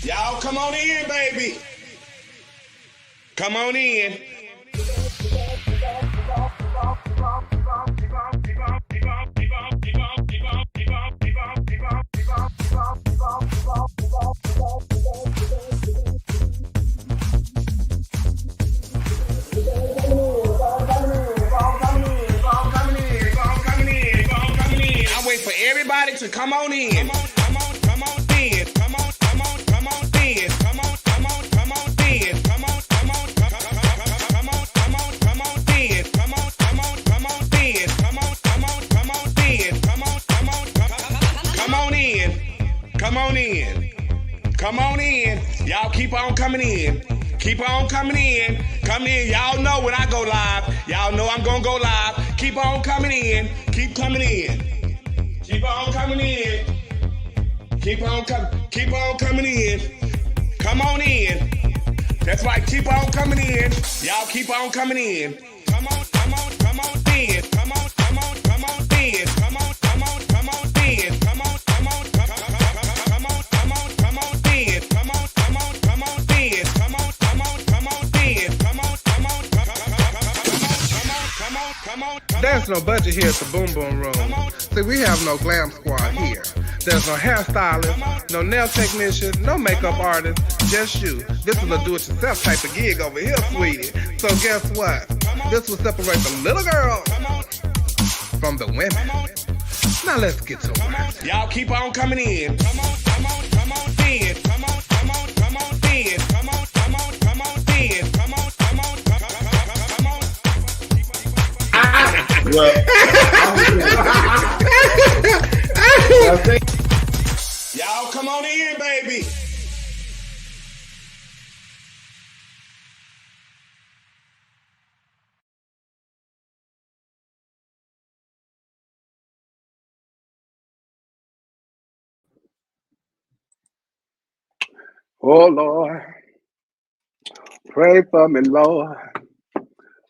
Y'all come on in, baby. Come on in. I wait for everybody to come on in. Come on in. Come on in. Come on in. Come on in. Come on in. Come on in. Come on in. Come on in. Y'all keep on coming in. Keep on coming in. Come in. Y'all know when I go live. Y'all know I'm gonna go live. Keep on coming in. Keep coming in. Keep on coming in. Keep on coming in. Come on in. That's right. Keep on coming in. Y'all keep on coming in. Come on in. Come on in. Come on in. Come on in. Come on in. Come on in. Come on in. Come on in. Come on in. Come on. There's no budget here at the Boom Boom Room. See, we have no glam squad here. There's no hairstylist, no nail technician, no makeup artist, just you. This is a do-it-yourself type of gig over here, sweetie. So guess what? This will separate the little girl from the women. Now let's get to it. Y'all keep on coming in. Come on in. Come on in. Come on in. Come on in. Come on in. Come on. Well, y'all come on in, baby. Oh, Lord, pray for me, Lord.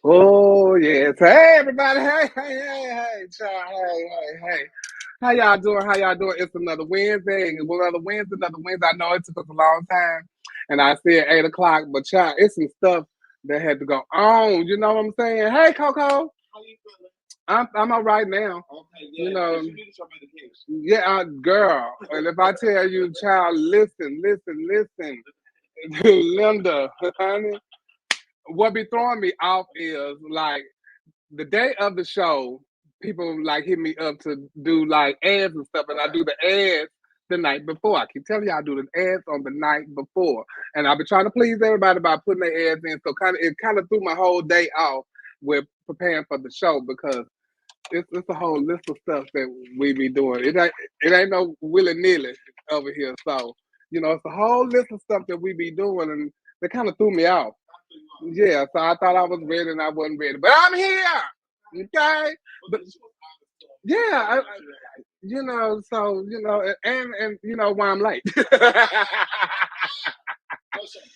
Oh, yes. Hey, everybody. Hey, child. Hey. How y'all doing? It's another Wednesday. Another Wednesday. I know it took us a long time. And I said 8 o'clock, but child, it's some stuff that had to go on. You know what I'm saying? Hey, Coco. how you feeling? I'm all right now. Okay, You yeah, know, you need some medication. yeah, girl. And if I tell you, child, listen. Linda, honey, what be throwing me off is like the day of the show, people like hit me up to do like ads and stuff, and I do the ads the night before. I keep telling you I do the ads on the night before, and I've been trying to please everybody by putting their ads in. So it kind of threw my whole day off with preparing for the show because it's a whole list of stuff that we be doing. It ain't no willy nilly over here. So it's a whole list of stuff that we be doing, and they kind of threw me off. Yeah, so I thought I was ready and I wasn't ready, but I'm here. Okay, but yeah, and why I'm late.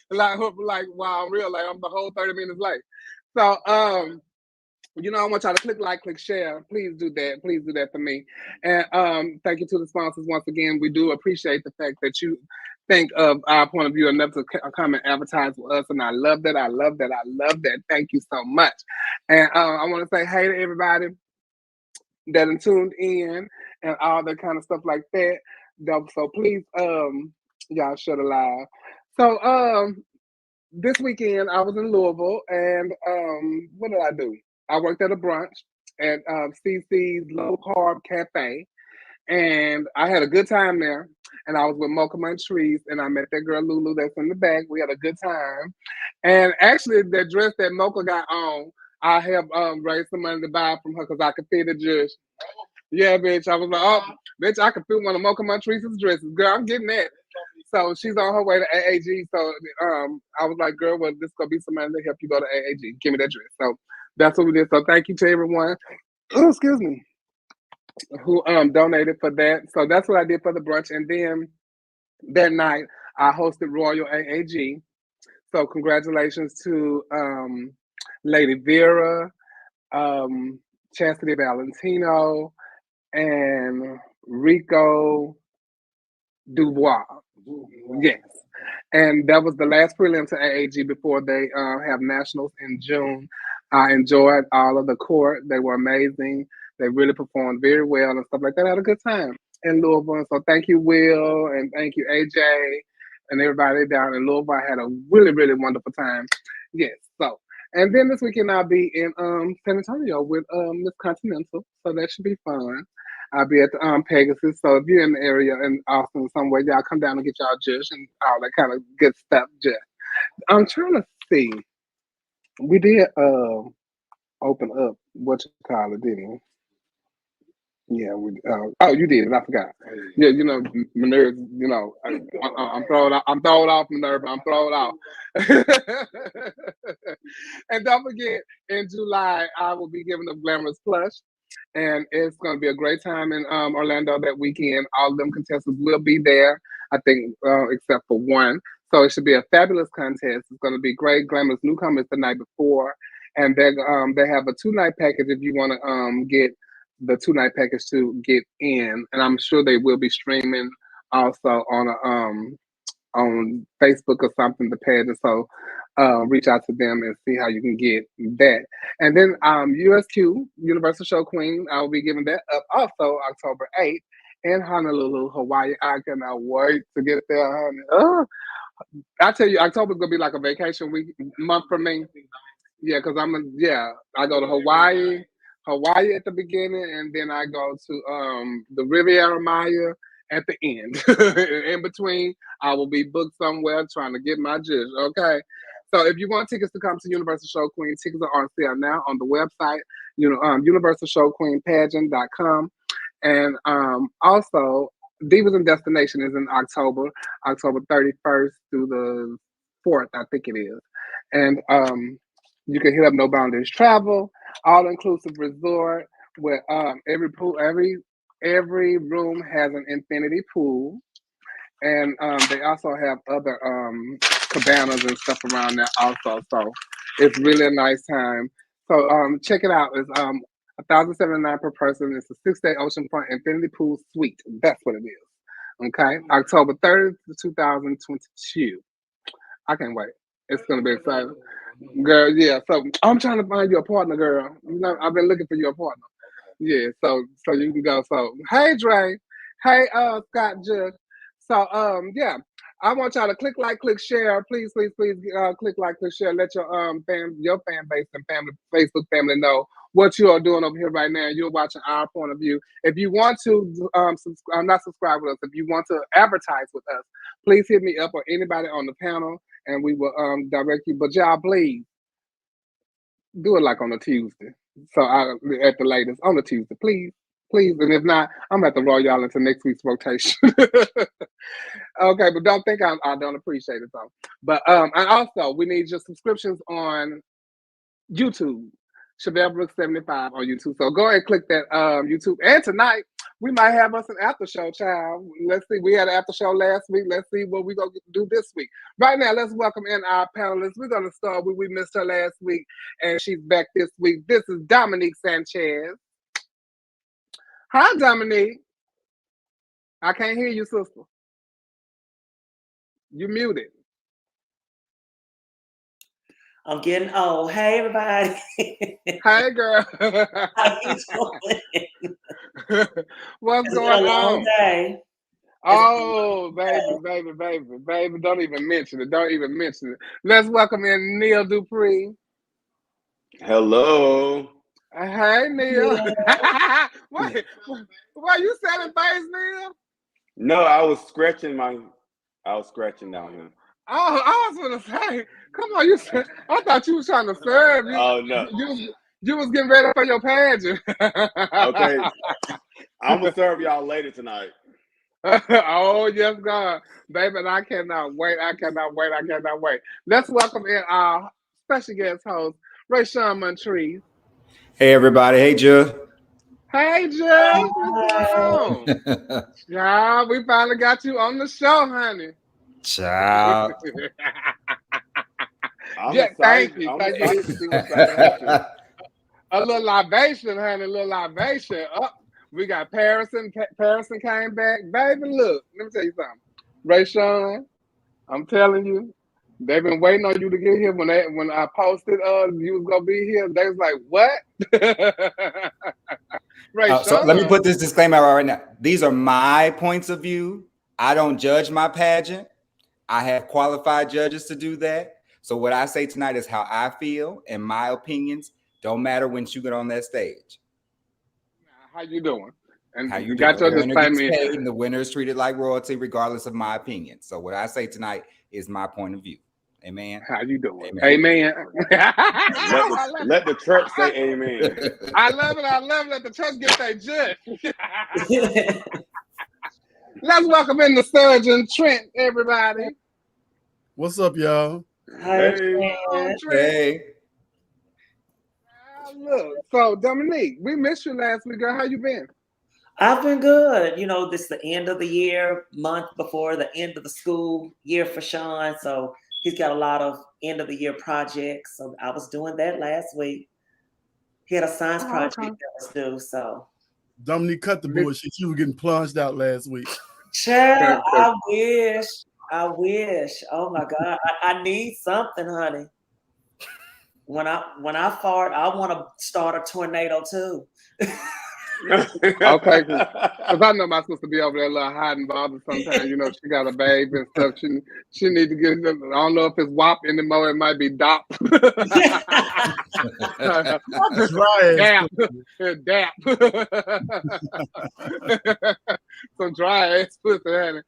like wow, I'm real late. I'm the whole 30 minutes late. So I want y'all to click share. Please do that. Please do that for me. And thank you to the sponsors once again. We do appreciate the fact that you think of our point of view enough to come and advertise with us. And I love that. I love that. Thank you so much. And I want to say hey to everybody that tuned in and all that kind of stuff like that. So please, y'all shut a live. So this weekend I was in Louisville, and what did I do? I worked at a brunch at CC's Low Carb Cafe, and I had a good time there. And I was with Mocha Trees, and I met that girl Lulu that's in the back. We had a good time, and actually, the dress that Mocha got on, I helped raise some money to buy from her because I could fit the dress. Yeah, bitch. I was like, oh, bitch, I could fit one of Mocha Trees' dresses. Girl, I'm getting that. So she's on her way to AAG. So I was like, girl, well, this gonna be somebody to help you go to AAG. Give me that dress. So that's what we did. So thank you to everyone. Oh, excuse me. Who donated for that. So that's what I did for the brunch. And then that night I hosted Royal AAG. So congratulations to Lady Vera, Chastity Valentino, and Rico Dubois. Yes. And that was the last prelim to AAG before they have nationals in June. I enjoyed all of the court. They were amazing. They really performed very well and stuff like that. I had a good time in Louisville. And so thank you, Will, and thank you, AJ, and everybody down in Louisville. I had a really, really wonderful time. Yes. So, and then this weekend I'll be in San Antonio with Miss Continental. So that should be fun. I'll be at the Pegasus. So if you're in the area in Austin somewhere, y'all come down and get y'all judge and all that kind of good stuff. Just I'm trying to see. We did open up what you call it, didn't we? Yeah, we. Oh, you did it. I forgot. Yeah, you know, my nerves. You know, I'm throwing. I'm throwing off my nerve. I'm throwing off. And don't forget, in July, I will be giving a glamorous plush. And it's going to be a great time in Orlando that weekend. All of them contestants will be there, I think, except for one. So it should be a fabulous contest. It's going to be great. Glamorous newcomers the night before, and they have a 2-night package if you want to get the 2-night package to get in. And I'm sure they will be streaming also on Facebook or something, the Pageant. So reach out to them and see how you can get that. And then USQ, Universal Show Queen, I will be giving that up also October 8th in Honolulu, Hawaii. I cannot wait to get there, honey. Oh, I tell you, October's going to be like a vacation month for me. Yeah, because I go to Hawaii at the beginning, and then I go to the Riviera Maya at the end. In between, I will be booked somewhere trying to get my judge. Okay. So if you want tickets to come to Universal Show Queen, tickets are on sale now on the website, universalshowqueenpageant.com. And also, Divas and Destination is in October 31st through the 4th, I think it is. And you can hit up No Boundaries Travel, all-inclusive resort where every room has an infinity pool. And they also have other cabanas and stuff around there also. So it's really a nice time. So check it out. It's $1,079 per person. It's a 6-day oceanfront infinity pool suite. That's what it is. Okay, October 30th, 2022. I can't wait. It's gonna be exciting, girl. Yeah. So I'm trying to find you a partner, girl. You know, I've been looking for you a partner. Yeah. So you can go. So hey, Dre. Hey, Scott Judge. So yeah, I want y'all to click like, click share. Please, please, please, click like, click share. Let your fan base and family, Facebook family know what you are doing over here right now. You're watching our point of view. If you want to not subscribe with us, if you want to advertise with us, please hit me up or anybody on the panel, and we will direct you. But y'all, please do it like on a Tuesday. So at the latest on a Tuesday, please. Please, and if not, I'm gonna have to roll y'all into next week's rotation. Okay, but don't think I don't appreciate it though. But and also we need your subscriptions on YouTube. Chevelle Brooks 75 on YouTube. So go ahead and click that YouTube. And tonight we might have us an after show, child. Let's see. We had an after show last week. Let's see what we're gonna do this week. Right now, let's welcome in our panelists. We're gonna start with we missed her last week, and she's back this week. This is Dominique Sanchez. Hi, Dominique. I can't hear you, sister. You muted. I'm getting old. Hey, everybody. Hey, girl. How you doing? What's It's going been a long on? day. Oh, baby. Don't even mention it. Let's welcome in Neil Dupree. Hello. Hey, Neil. Yeah. Why you selling face, Neil? No, I was scratching down here. Oh, I was gonna say, come on, I thought you was trying to serve. Oh no. You was getting ready for your pageant. Okay. I'm gonna serve y'all later tonight. Oh yes, God, baby, and I cannot wait. Let's welcome in our special guest host, Rayshawn Montrese. Hey everybody, hey Jill. Hey, Judge, what's going on? Yeah, we finally got you on the show, honey. Ciao. Yeah, thank you. Thank you. A little libation, honey, a little libation. We got Parison. Parison came back. Baby, look, let me tell you something. Ray Sean, I'm telling you, they've been waiting on you to get here. When I posted you was gonna be here, they was like, what? Ray So let me Sean. put this disclaimer out right now. These are my points of view. I don't judge my pageant. I have qualified judges to do that. So what I say tonight is how I feel, and my opinions don't matter when you get on that stage. How you doing? And how you got doing? your The winner gets disclaimer. paid, and the winner is treated like royalty, regardless of my opinion. So what I say tonight is my point of view. Amen. How you doing? Amen. Let the church say amen. I love it. I love it. Let the church get their judge. Let's welcome in the surgeon, Trent, everybody. What's up, y'all? Hi, Hey. Trent. Hey. Look, so Dominique, we missed you last week, girl. How you been? I've been good. You know, this is the end of the year, month before the end of the school year for Sean. So he's got a lot of end of the year projects. So I was doing that last week. He had a science project that was due. So Dominique, cut the bullshit. You were getting plunged out last week. child, I wish. Oh my God. I need something, honey. When I fart, I want to start a tornado too. Okay, because I know my sister be over there a little hot and bothered sometimes. You know, she got a baby and stuff. She need to get. I don't know if it's WAP anymore. It might be DOP. DAP. Some dry ass pussy, honey.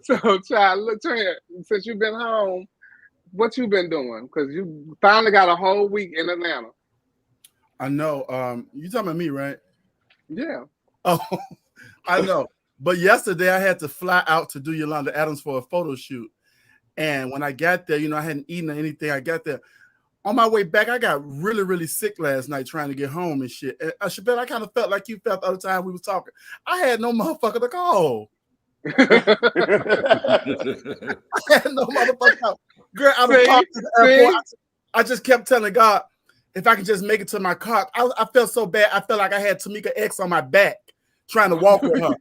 So, child, look, Trent, since you've been home, what you been doing? Because you finally got a whole week in Atlanta. I know. You talking about me, right? Yeah. Oh, I know. But yesterday I had to fly out to do Yolanda Adams for a photo shoot. And when I got there, you know, I hadn't eaten or anything. I got there. On my way back, I got really, really sick last night trying to get home and shit. And Shabelle, I kind of felt like you felt the other time we was talking. I had no motherfucker to call. I had no motherfucker. Girl, I was parked at the airport. I just kept telling God, if I could just make it to my car. I felt so bad. I felt like I had Tamika X on my back trying to walk with her.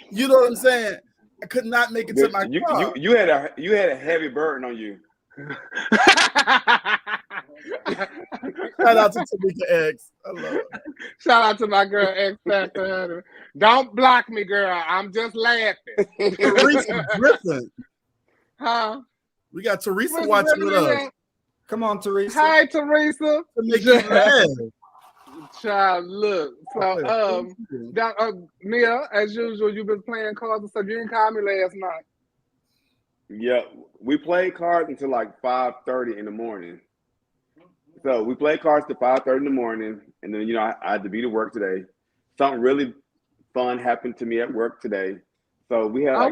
You know what I'm saying? I could not make it to my car. You had a heavy burden on you. Shout out to Tamika X. I love it. Shout out to my girl X Factor. Don't block me, girl. I'm just laughing. Teresa Griffin. Huh? We got Teresa watching with us. Come on, Teresa. Hi, Teresa. To make you laugh. Child, look. So, Mia, as usual, you've been playing cards and stuff. You didn't call me last night. Yeah, we played cards until like 5:30 in the morning. So we played cards till 5:30 in the morning, and then I had to be to work today. Something really fun happened to me at work today. So we had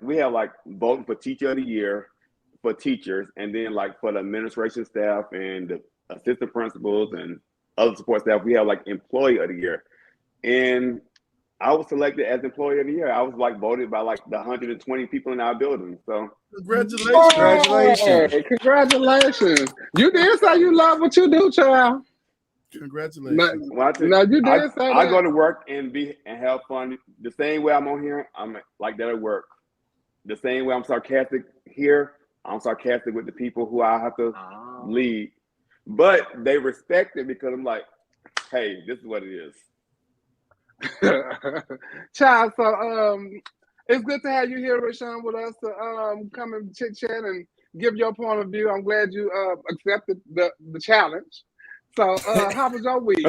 we have like voting for Teacher of the Year for teachers, and then like for the administration staff and the assistant principals and other support staff, we have like Employee of the Year. And I was selected as Employee of the Year. I was like voted by like the 120 people in our building. So congratulations. Congratulations. You did say you love what you do, child. Congratulations. No, you did say that. I go to work and have fun. The same way I'm on here, I'm like that at work. The same way I'm sarcastic here, I'm sarcastic with the people who I have to lead. But they respect it because I'm like, hey, this is what it is. Child, so it's good to have you here, Rashawn, with us to come and chit chat and give your point of view. I'm glad you accepted the challenge. So how was your week?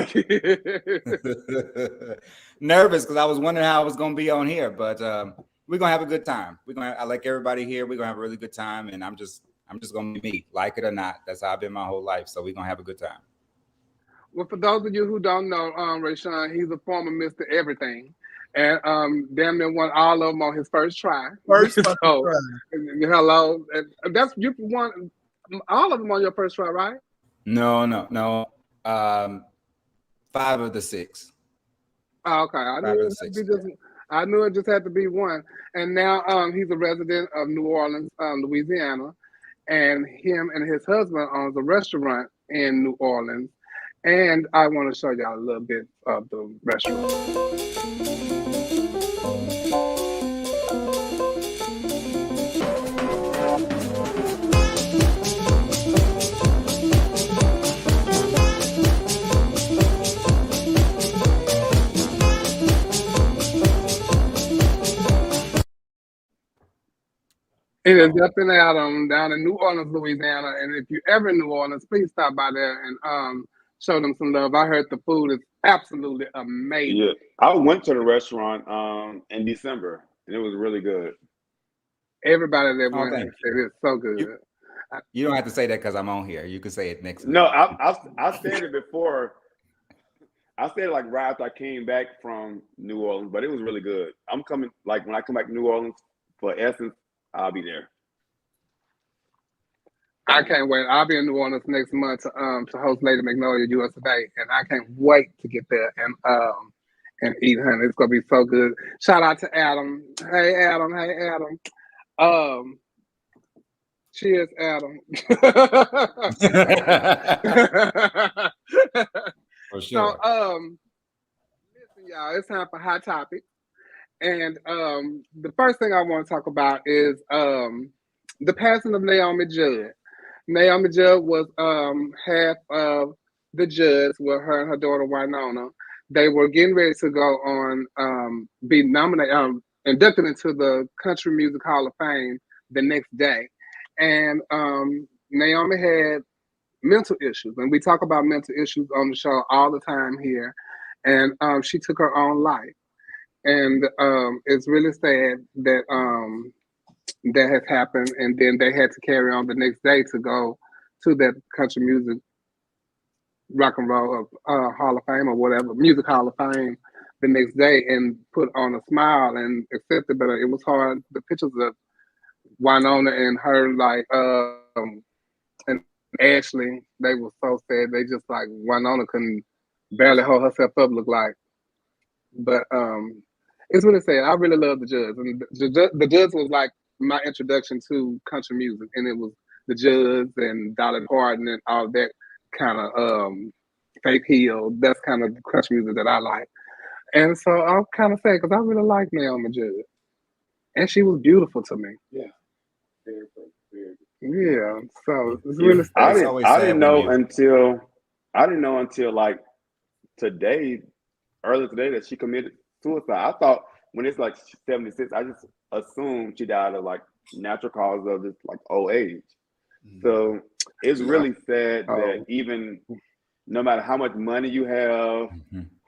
Nervous because I was wondering how I was going to be on here, but we're gonna have a good time. I like everybody here. We're gonna have a really good time, and I'm just gonna be me, like it or not. That's how I've been my whole life. So we're gonna have a good time. Well, for those of you who don't know, Rashawn, he's a former Mr. Everything, and damn near won all of them on his first try. Hello, that's you won all of them on your first try, right? No. 5 of the 6. Oh, okay, I knew it just had to be one. And now he's a resident of New Orleans, Louisiana, and him and his husband owns a restaurant in New Orleans. And I want to show y'all a little bit of the restaurant. It is up in Adam down in New Orleans, Louisiana. And if you're ever in New Orleans, please stop by there and show them some love. I heard the food is absolutely amazing. Yeah, I went to the restaurant in December, and it was really good. Everybody that Oh, went thank said it's so good. You don't have to say that because I'm on here. You can say it next week. No, I said it before. I said it like right after I came back from New Orleans, but it was really good. I'm coming, like when I come back to New Orleans for Essence, I'll be there. I can't wait. I'll be in New Orleans next month to host Lady Magnolia US Today, and I can't wait to get there and eat, honey. It's gonna be so good. Shout out to Adam. Hey Adam. Hey Adam. Cheers, Adam. For sure. So listen, y'all, it's time for Hot Topic. And the first thing I want to talk about is the passing of Naomi Judd. Naomi Judd was half of the Judds with her and her daughter Winona. They were getting ready to go on, be nominated, inducted into the Country Music Hall of Fame the next day. And Naomi had mental issues, and we talk about mental issues on the show all the time here. And she took her own life. And it's really sad that that has happened. And then they had to carry on the next day to go to that Country Music Rock and Roll Hall of Fame or whatever, Music Hall of Fame the next day and put on a smile and accept it. But it was hard. The pictures of Winona and her, like, and Ashley, they were so sad. They just, like, Winona couldn't barely hold herself up, look like. But it's really sad. I really love the Judds. And the Judds was like my introduction to country music. And it was the Judds and Dolly Parton and all that kind of Faith Hill. That's kind of the country music that I like. And so I'm kind of sad because I really like Naomi Judd. And she was beautiful to me. Yeah. Yeah. So it's really sad. I didn't know until like today, earlier today, that she committed suicide. I thought when it's like 76, I just assumed she died of like natural causes of this like old age. So it's really sad that even no matter how much money you have,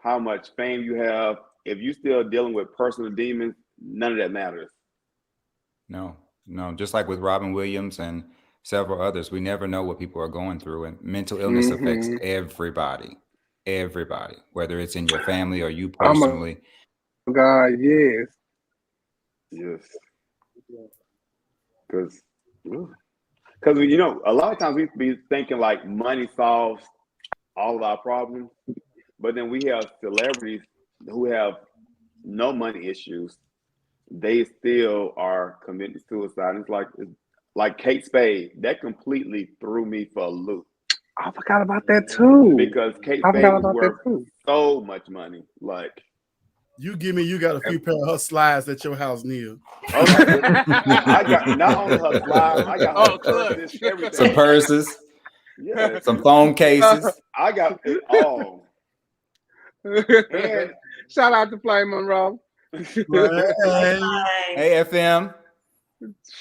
how much fame you have, if you're still dealing with personal demons, none of that matters. No, just like with Robin Williams and several others, we never know what people are going through, and mental illness affects everybody, whether it's in your family or you personally. Oh my God, yes. Because you know, a lot of times we be thinking like money solves all of our problems, but then we have celebrities who have no money issues. They still are committing suicide. It's like Kate Spade. That completely threw me for a loop. I forgot about that too. Because Kate Spade was worth so much money. Like, you got a few pair of her slides at your house, Neil. Okay. I got not only her slides, I got her purses, everything. Some purses, some phone cases. I got it all. And shout out to Flame Monroe. Hey, FM.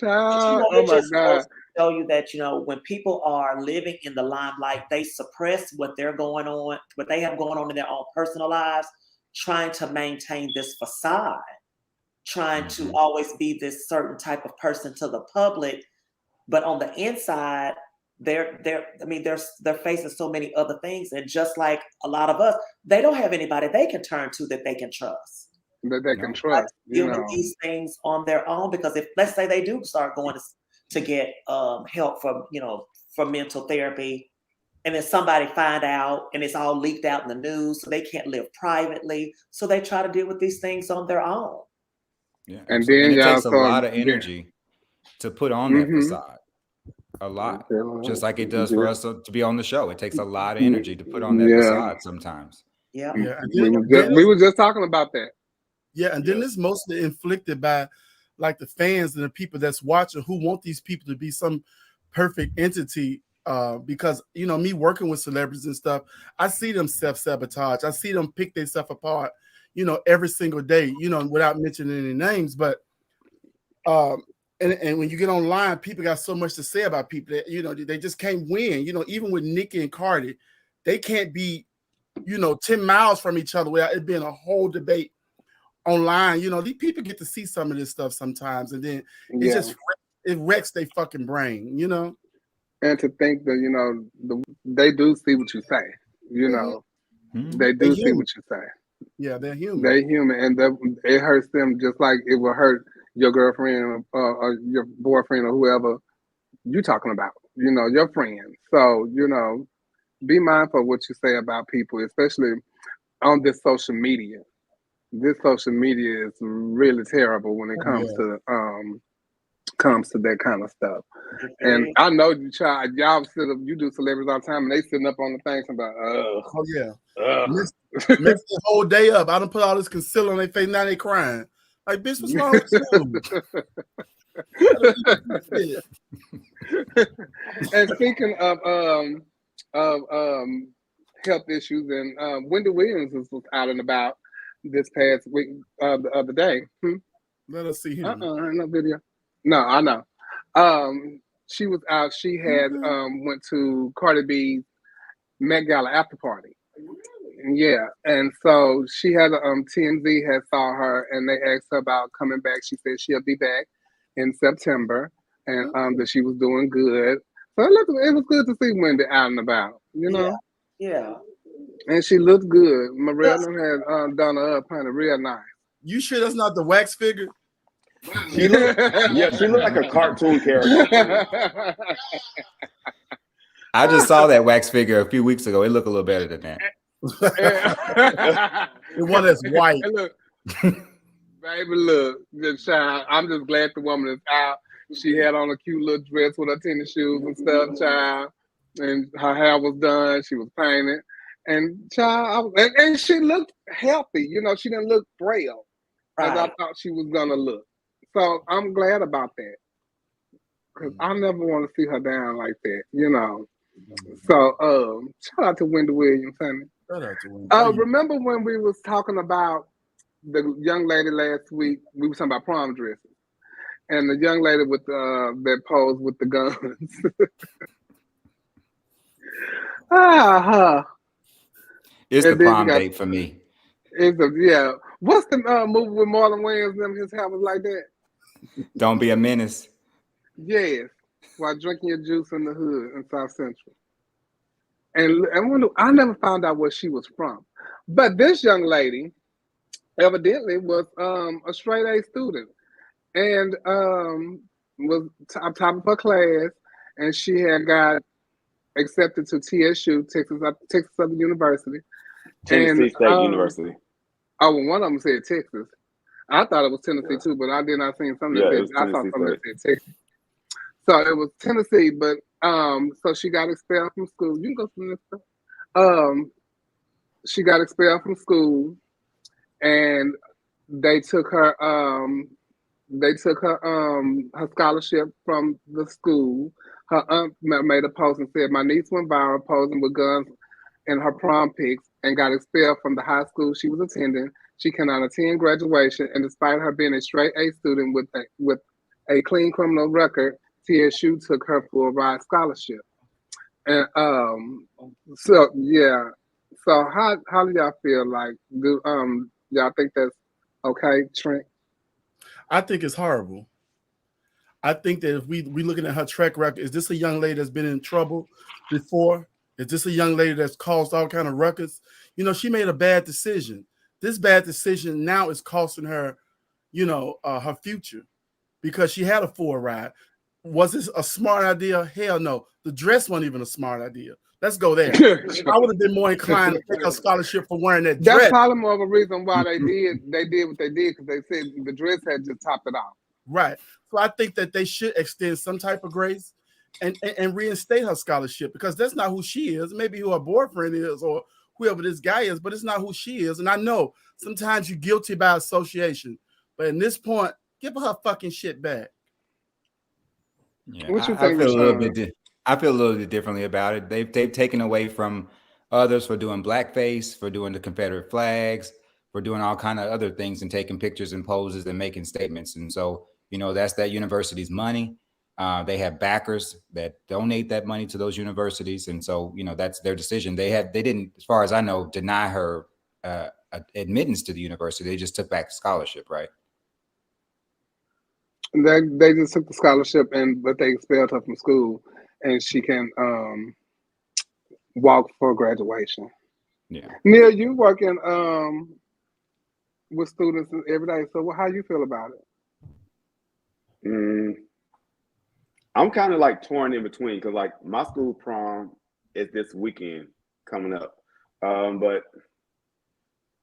Oh my God. Show you that, when people are living in the limelight, they suppress what they're going on, what they have going on in their own personal lives, trying to maintain this facade, trying to always be this certain type of person to the public. But on the inside, they're facing so many other things. And just like a lot of us, they don't have anybody they can turn to that they can trust. That they can trust. Dealing with these things on their own, because if, let's say, they do start going to get help for mental therapy, and then somebody find out and it's all leaked out in the news, so they can't live privately, so they try to deal with these things on their own. Yeah, and then it takes a lot of energy to put on that facade. a lot, just like it does for us to be on the show. It takes a lot of energy to put on that facade sometimes. Yeah. Yeah, we were just talking about that. Yeah, and then it's mostly inflicted by like the fans and the people that's watching who want these people to be some perfect entity. Because you know, me working with celebrities and stuff, I see them self-sabotage. I see them pick themselves apart, you know, every single day, you know, without mentioning any names. But and when you get online, people got so much to say about people that, you know, they just can't win. You know, even with Nicki and Cardi, they can't be, you know, 10 miles from each other without it being a whole debate online. You know, these people get to see some of this stuff sometimes, and then it wrecks their fucking brain, you know. And to think that, you know, they do see what you say, you know, they do see what you say. Yeah, they're human. They're human, and it hurts them just like it will hurt your girlfriend or your boyfriend or whoever you talking about, you know, your friends. So, you know, be mindful of what you say about people, especially on this social media. This social media is really terrible when it comes to that kind of stuff. And I know you you do celebrities all the time, and they sitting up on the things about, mess the whole day up. I don't put all this concealer on their face, now they crying. Like, bitch, what's wrong with you? And speaking of health issues, and Wendy Williams was out and about this past week, the other day. Let us see him. No video. No, I know. She was out. She had went to Cardi B's Met Gala after party. Yeah, and so she had TMZ had saw her, and they asked her about coming back. She said she'll be back in September, and that she was doing good. So it was good to see Wendy out and about, you know. Yeah. And she looked good. Maria had done her up, honey, real nice. You sure that's not the wax figure? She looked like a cartoon character. I just saw that wax figure a few weeks ago. It looked a little better than that. The one that's white. Hey, look, baby, look, this child. I'm just glad the woman is out. She had on a cute little dress with her tennis shoes and stuff, child. And her hair was done. She was painted. And child, and she looked healthy. You know, she didn't look frail as I thought she was gonna look. So I'm glad about that. Because I never want to see her down like that, you know. So shout out to Wendy Williams, honey. Remember when we was talking about the young lady last week? We were talking about prom dresses, and the young lady with that posed with the guns. It's the prom date for me. What's the movie with Marlon Wayans and his hair was like that? Don't Be a Menace. Yes, while drinking your juice in the hood in South Central. And I never found out where she was from. But this young lady evidently was a straight A student and was top of her class, and she had got accepted to TSU, Texas Southern University. Tennessee State University. Oh, well, one of them said Texas. I thought it was Tennessee too, but I did not see something that said, I saw something that said Texas. So it was Tennessee, but so she got expelled from school. You can go from this stuff. She got expelled from school, and they took her her scholarship from the school. Her aunt made a post and said, "My niece went viral posing with guns in her prom pics and got expelled from the high school she was attending. She cannot attend graduation, and despite her being a straight A student with a clean criminal record, TSU took her for a ride scholarship." And so how do y'all feel? Like, do y'all think that's okay, Trent? I think it's horrible. I think that if we looking at her track record, is this a young lady that's been in trouble before? Is this a young lady that's caused all kind of ruckus? You know, she made a bad decision. This bad decision now is costing her, you know, her future, because she had a full ride. Was this a smart idea? Hell no. The dress wasn't even a smart idea. Let's go there. I would have been more inclined to take a scholarship for wearing that dress. That's probably more of a reason why they did what they did, because they said the dress had just topped it off. Right. So I think that they should extend some type of grace, and reinstate her scholarship, because that's not who she is. Maybe who her boyfriend is or whoever this guy is, but it's not who she is. And I know sometimes you're guilty by association, but in this point, give her fucking shit back. Yeah, What you I think, feel a little Rashawn? bit. I feel a little bit differently about it. They've taken away from others for doing blackface, for doing the Confederate flags, for doing all kind of other things and taking pictures and poses and making statements. And so, you know, that's that university's money. They have backers that donate that money to those universities, and so, you know, that's their decision. They didn't, as far as I know, deny her admittance to the university. They just took back the scholarship, right? They just took the scholarship, but they expelled her from school, and she can walk for graduation. Yeah. Neil, you working with students every day, so how you feel about it? I'm kind of like torn in between, because like my school prom is this weekend coming up, but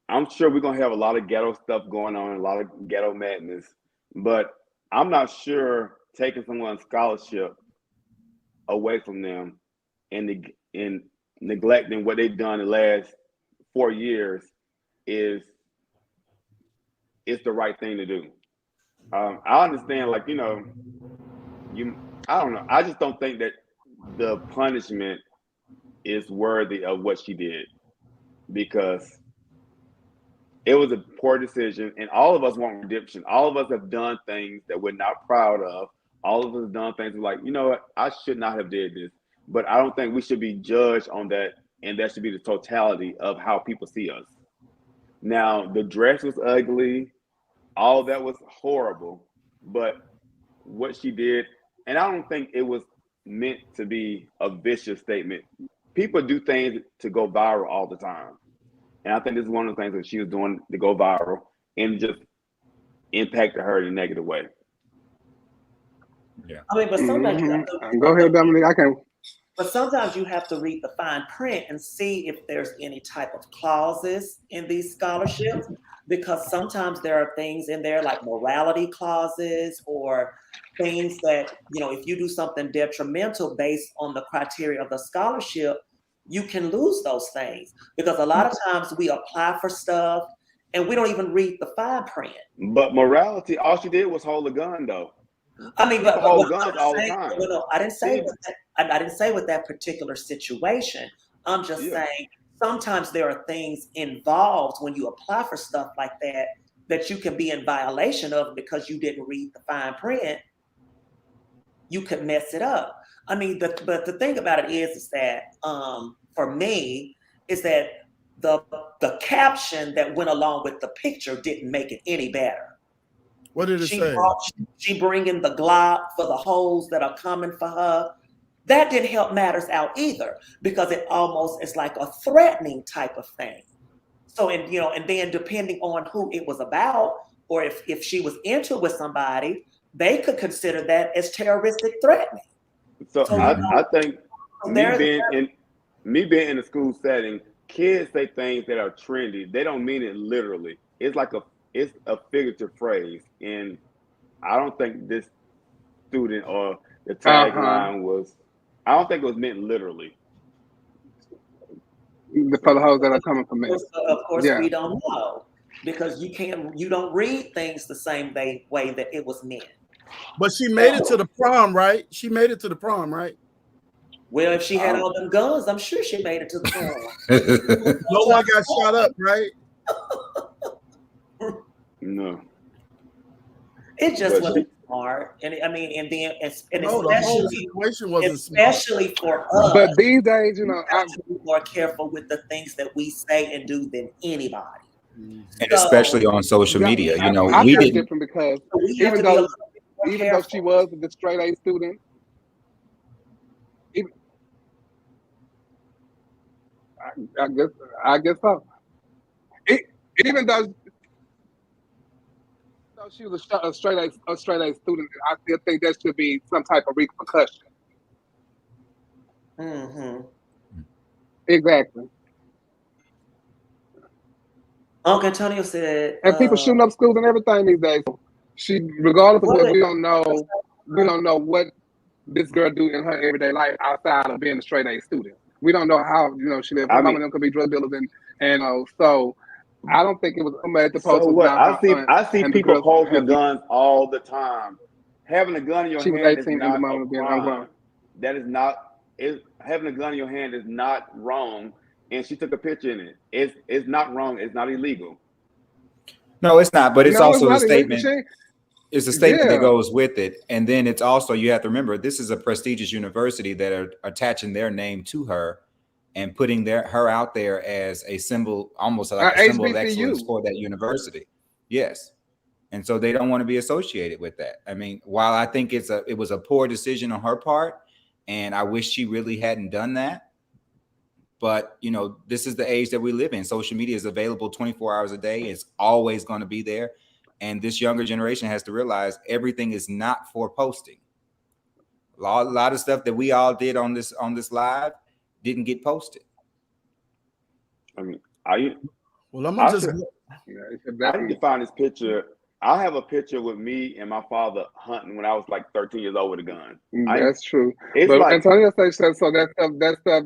I'm sure we're gonna have a lot of ghetto stuff going on, a lot of ghetto madness. But I'm not sure taking someone's scholarship away from them and neglecting what they've done the last 4 years is the right thing to do. I understand, like, you know, I don't know. I just don't think that the punishment is worthy of what she did, because it was a poor decision, and all of us want redemption. All of us have done things that we're not proud of. All of us have done things like, you know what, I should not have did this. But I don't think we should be judged on that, and that should be the totality of how people see us. Now, the dress was ugly. All that was horrible. But what she did, and I don't think it was meant to be a vicious statement. People do things to go viral all the time. And I think this is one of the things that she was doing to go viral, and just impacted her in a negative way. Yeah. I mean, but sometimes you have to, Go ahead, Dominique. I can. but sometimes you have to read the fine print and see if there's any type of clauses in these scholarships, because sometimes there are things in there like morality clauses or things that, you know, if you do something detrimental based on the criteria of the scholarship, you can lose those things, because a lot of times we apply for stuff and we don't even read the fine print. But morality, all she did was hold a gun, though. I mean, but hold guns all the time. No, I didn't say I didn't say with that particular situation. I'm just saying sometimes there are things involved when you apply for stuff like that you can be in violation of because you didn't read the fine print. You could mess it up. I mean, but the thing about it is that for me is that the caption that went along with the picture didn't make it any better. What did it say? She bringing the Glock for the hoes that are coming for her. That didn't help matters out either, because it almost is like a threatening type of thing. So, and you know, and then depending on who it was about, or if she was into it with somebody, they could consider that as terroristic threatening. So I think me being in a school setting, kids say things that are trendy. They don't mean it literally. It's a figurative phrase, and I don't think this student or the tagline was. I don't think it was meant literally. For the hoes that are coming from me. Of course, we don't know, because you don't read things the same way that it was meant. But she made it to the prom, right? She made it to the prom, right? Well, if she had all them guns, I'm sure she made it to the prom. No one got shot up, right? No. It just wasn't smart. And I mean, and then the whole situation wasn't especially smart. For us. But these days, you know, I'm more careful with the things that we say and do than anybody. And especially on social media, you know, I we feel didn't. different because even though she was the straight A student, I guess so. Even though she was a straight A student, I still think there should be some type of repercussion. Mm-hmm. Exactly. Uncle Antonio said, and people shooting up schools and everything these days. She, regardless of what, we don't know what this girl do in her everyday life outside of being a straight A student. We don't know how she lives. Her mama and them could be drug dealers and so I don't think it was made the post So was what? about her I see and the people girls post with having. guns all the time. Having a gun in your She was hand is 18 and the not mama a being crime. ungrown. That is not. Having a gun in your hand is not wrong. And she took a picture in it. It's not wrong. It's not illegal. No, it's not. But it's No, it's also the not illegal. statement. It's a statement Yeah. that goes with it. And then it's also, you have to remember, this is a prestigious university that are attaching their name to her and putting her out there as a symbol, almost like a symbol of excellence for that university. Yes. And so they don't want to be associated with that. I mean, while I think it was a poor decision on her part, and I wish she really hadn't done that. But, this is the age that we live in. Social media is available 24 hours a day. It's always going to be there. And this younger generation has to realize everything is not for posting. A lot of stuff that we all did on this live didn't get posted. I mean, I need to find this picture. I have a picture with me and my father hunting when I was like 13 years old with a gun. That's true. It's but like Antonio says so. That stuff.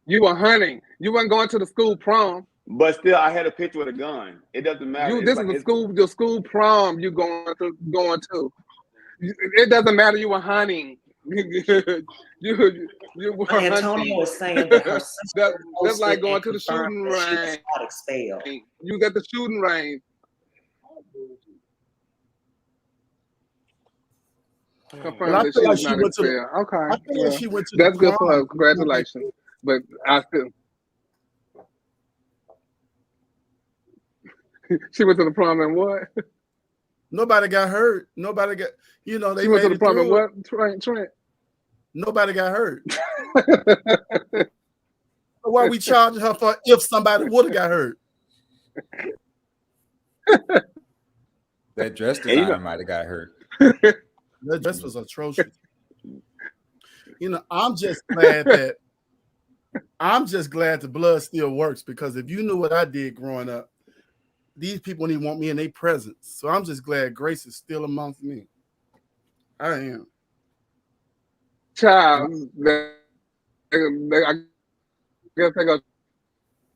You were hunting. You weren't going to the school prom. But still, I had a picture with a gun. It doesn't matter. This is the school prom you going to. It doesn't matter. You were hunting. you were Antonio was saying that her sister that's like going to the shooting range. You was at the shooting range. Well, I feel like she went to okay. I feel like she went to that's good for her. Congratulations. But I still she went to the prom and what? Nobody got hurt. Nobody got, they she went to the prom and what? Trent? Nobody got hurt. Why are we charging her for if somebody would have got hurt? That dress designer might have got hurt. That dress was atrocious. I'm just glad the blood still works, because if you knew what I did growing up, these people didn't want me in their presence. So I'm just glad Grace is still amongst me. I am. Child, I guess they go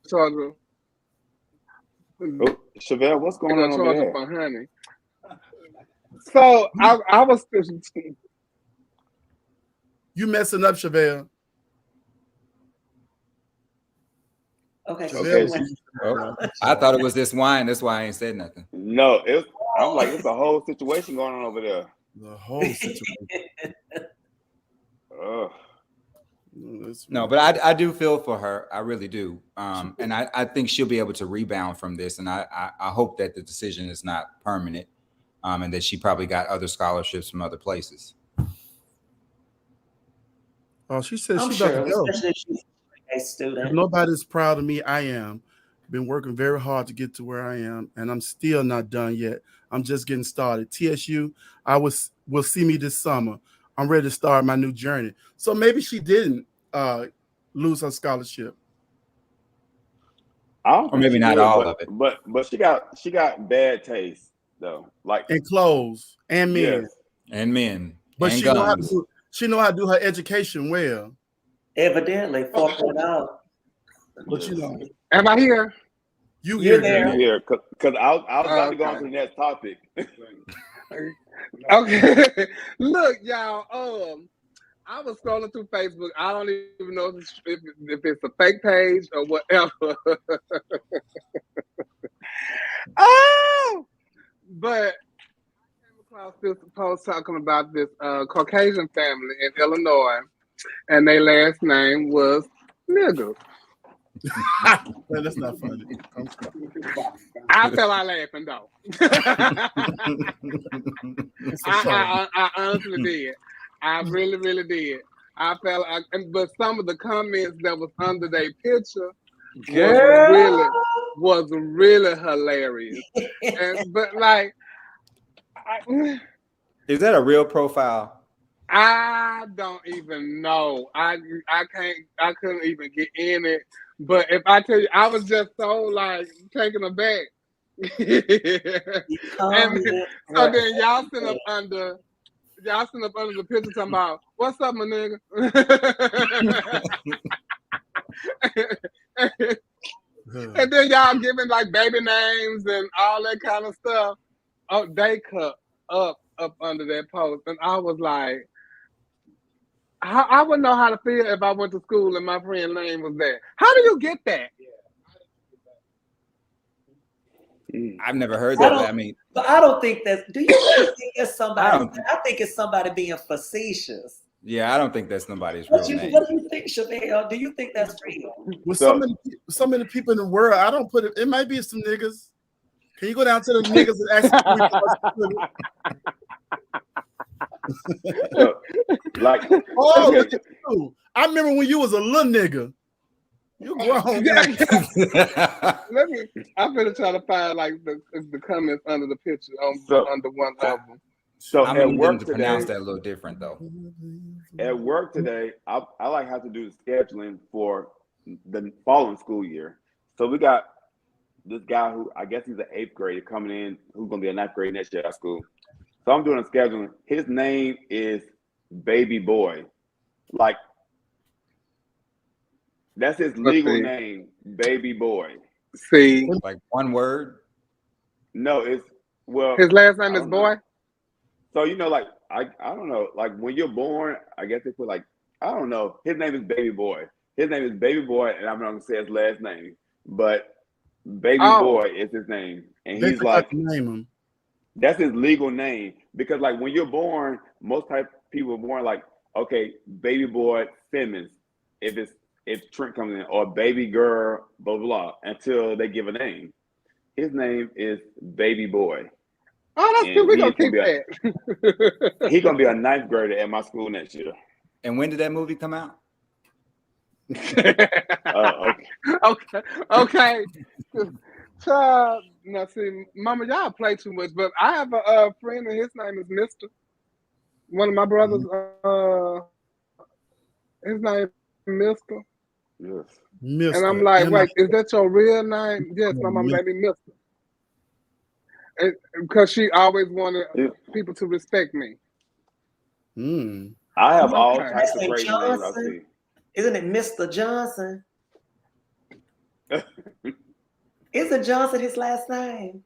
charge her. Chevelle, what's going on over there? For honey. So I was. You messing up, Chevelle. Okay. I thought it was this wine. That's why I ain't said nothing. No, I'm like, it's a whole situation going on over there. The whole situation. No, but I do feel for her. I really do. And I think she'll be able to rebound from this. And I hope that the decision is not permanent, and that she probably got other scholarships from other places. Oh, she said she's about to go. A student. If nobody's proud of me, I am. Been working very hard to get to where I am, and I'm still not done yet. I'm just getting started. TSU, will see me this summer. I'm ready to start my new journey. So maybe she didn't lose her scholarship. Or maybe not all of it. But she got bad taste though. Like in clothes and men. Yes. And men. But and she guns. know how to do her education well. Evidently, 4.0. But am I here? You're there. You're here, because I was about to go on to the next topic. Okay. Look, y'all. I was scrolling through Facebook. I don't even know if it's a fake page or whatever. But I came across this post talking about this Caucasian family in Illinois, and their last name was Nigga. Man, that's not funny. I fell out laughing though. I honestly did. I really, really did. But some of the comments that was under their picture was really hilarious. But like, is that a real profile? I don't even know. I couldn't even get in it. But if I tell you, I was just so like taken aback And so then y'all sit up under the picture talking about what's up, my nigga. And then y'all giving like baby names and all that kind of stuff. Oh, they cut up under that post, and I was like, I wouldn't know how to feel if I went to school and my friend's name was there. How do you get that? I've never heard that. I mean, but I don't think that's. Do you really think it's somebody? I think it's somebody being facetious. Yeah, I don't think that's nobody's real name. What do you think, Chevelle? Do you think that's real? With so many people in the world, I don't put it. It might be some niggas. Can you go down to the niggas and ask? Like, I remember when you was a little nigga. You grown. I'm gonna try to find like the comments under the picture under one of them. So I'm at work to today, pronounce that a little different though. At work today, I like have to do the scheduling for the following school year. So we got this guy who I guess he's an 8th grader coming in, who's gonna be a 9th grade next year at school. So I'm doing the scheduling. His name is Baby Boy. Like, that's his legal name, Baby Boy. See, like one word? No, it's his last name is Boy. So like I don't know, like when you're born, I guess they put like I don't know. His name is Baby Boy. His name is Baby Boy, and I'm not gonna say his last name, but Baby Boy is his name, and he's like name him. That's his legal name because like when you're born, most people are born like okay, Baby Boy Simmons. If Trent comes in or Baby Girl, blah blah blah, until they give a name. His name is Baby Boy. Oh, that's good. We're gonna keep that. He's gonna be a 9th grader at my school next year. And when did that movie come out? Okay. Now see, Mama, y'all play too much, but I have a friend and his name is Mr. One of my brothers, his name is Mr. Yes. Mr. And I'm like, wait, is that your real name? Yes, my mom named me Mr. Because she always wanted people to respect me. I have all types of crazy names I see. Isn't it Mr. Johnson? Isn't Johnson his last name?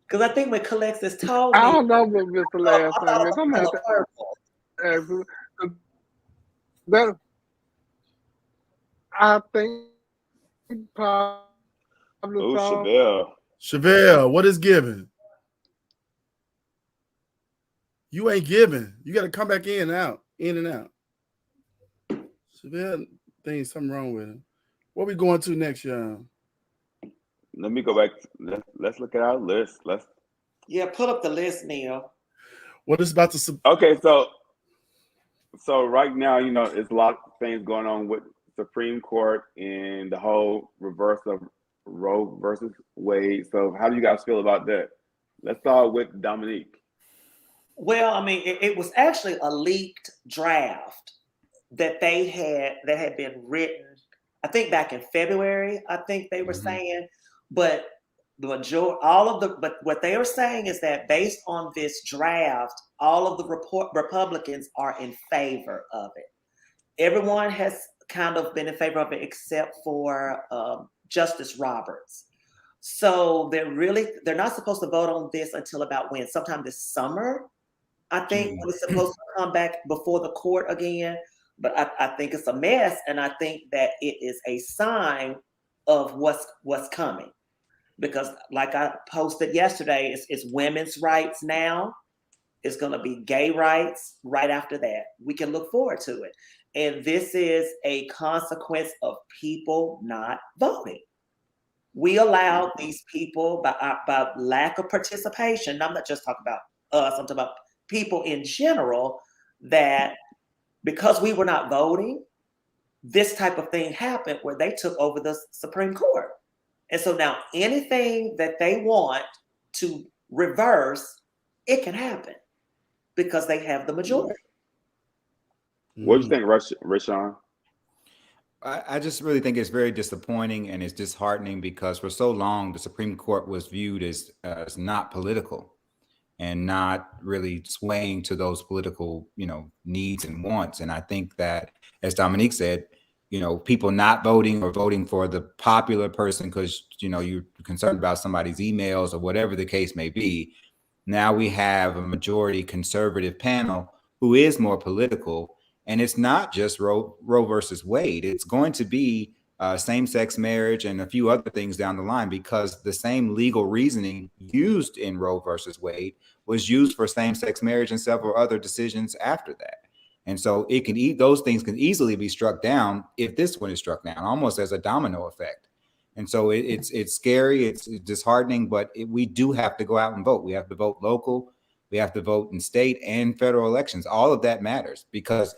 Because I think when Calexis told me, I don't know what Mr. last name is. I'm not that. I think probably. Oh, Chevelle, what is giving? You ain't giving. You got to come back in and out. Chevelle thinks something wrong with him. What we going to next, y'all? Let me go back. Let's look at our list. pull up the list, Neil. What is about to? Okay, so right now, it's a lot of things going on with Supreme Court and the whole reverse of Roe versus Wade. So how do you guys feel about that? Let's start with Dominique. Well, I mean, it was actually a leaked draft that had been written, I think back in February, I think they were saying, but but what they were saying is that based on this draft, all of the Republicans are in favor of it. Everyone has kind of been in favor of it except for Justice Roberts. So they're not supposed to vote on this until about when? Sometime this summer, I think, when it's supposed to come back before the court again. But I think it's a mess, and I think that it is a sign of what's coming. Because like I posted yesterday, it's women's rights now. It's going to be gay rights right after that. We can look forward to it. And this is a consequence of people not voting. We allowed these people by lack of participation. I'm not just talking about us, I'm talking about people in general, that because we were not voting, this type of thing happened where they took over the Supreme Court. And so now anything that they want to reverse, it can happen because they have the majority. What do you think, Rashawn? I just really think it's very disappointing and it's disheartening because for so long the Supreme Court was viewed as not political and not really swaying to those political, needs and wants. And I think that, as Dominique said, people not voting or voting for the popular person because you're concerned about somebody's emails or whatever the case may be. Now we have a majority conservative panel who is more political. And it's not just Roe versus Wade. It's going to be same-sex marriage and a few other things down the line because the same legal reasoning used in Roe versus Wade was used for same-sex marriage and several other decisions after that. And so those things can easily be struck down if this one is struck down, almost as a domino effect. And so it's scary, it's disheartening, but we do have to go out and vote. We have to vote local, we have to vote in state and federal elections. All of that matters because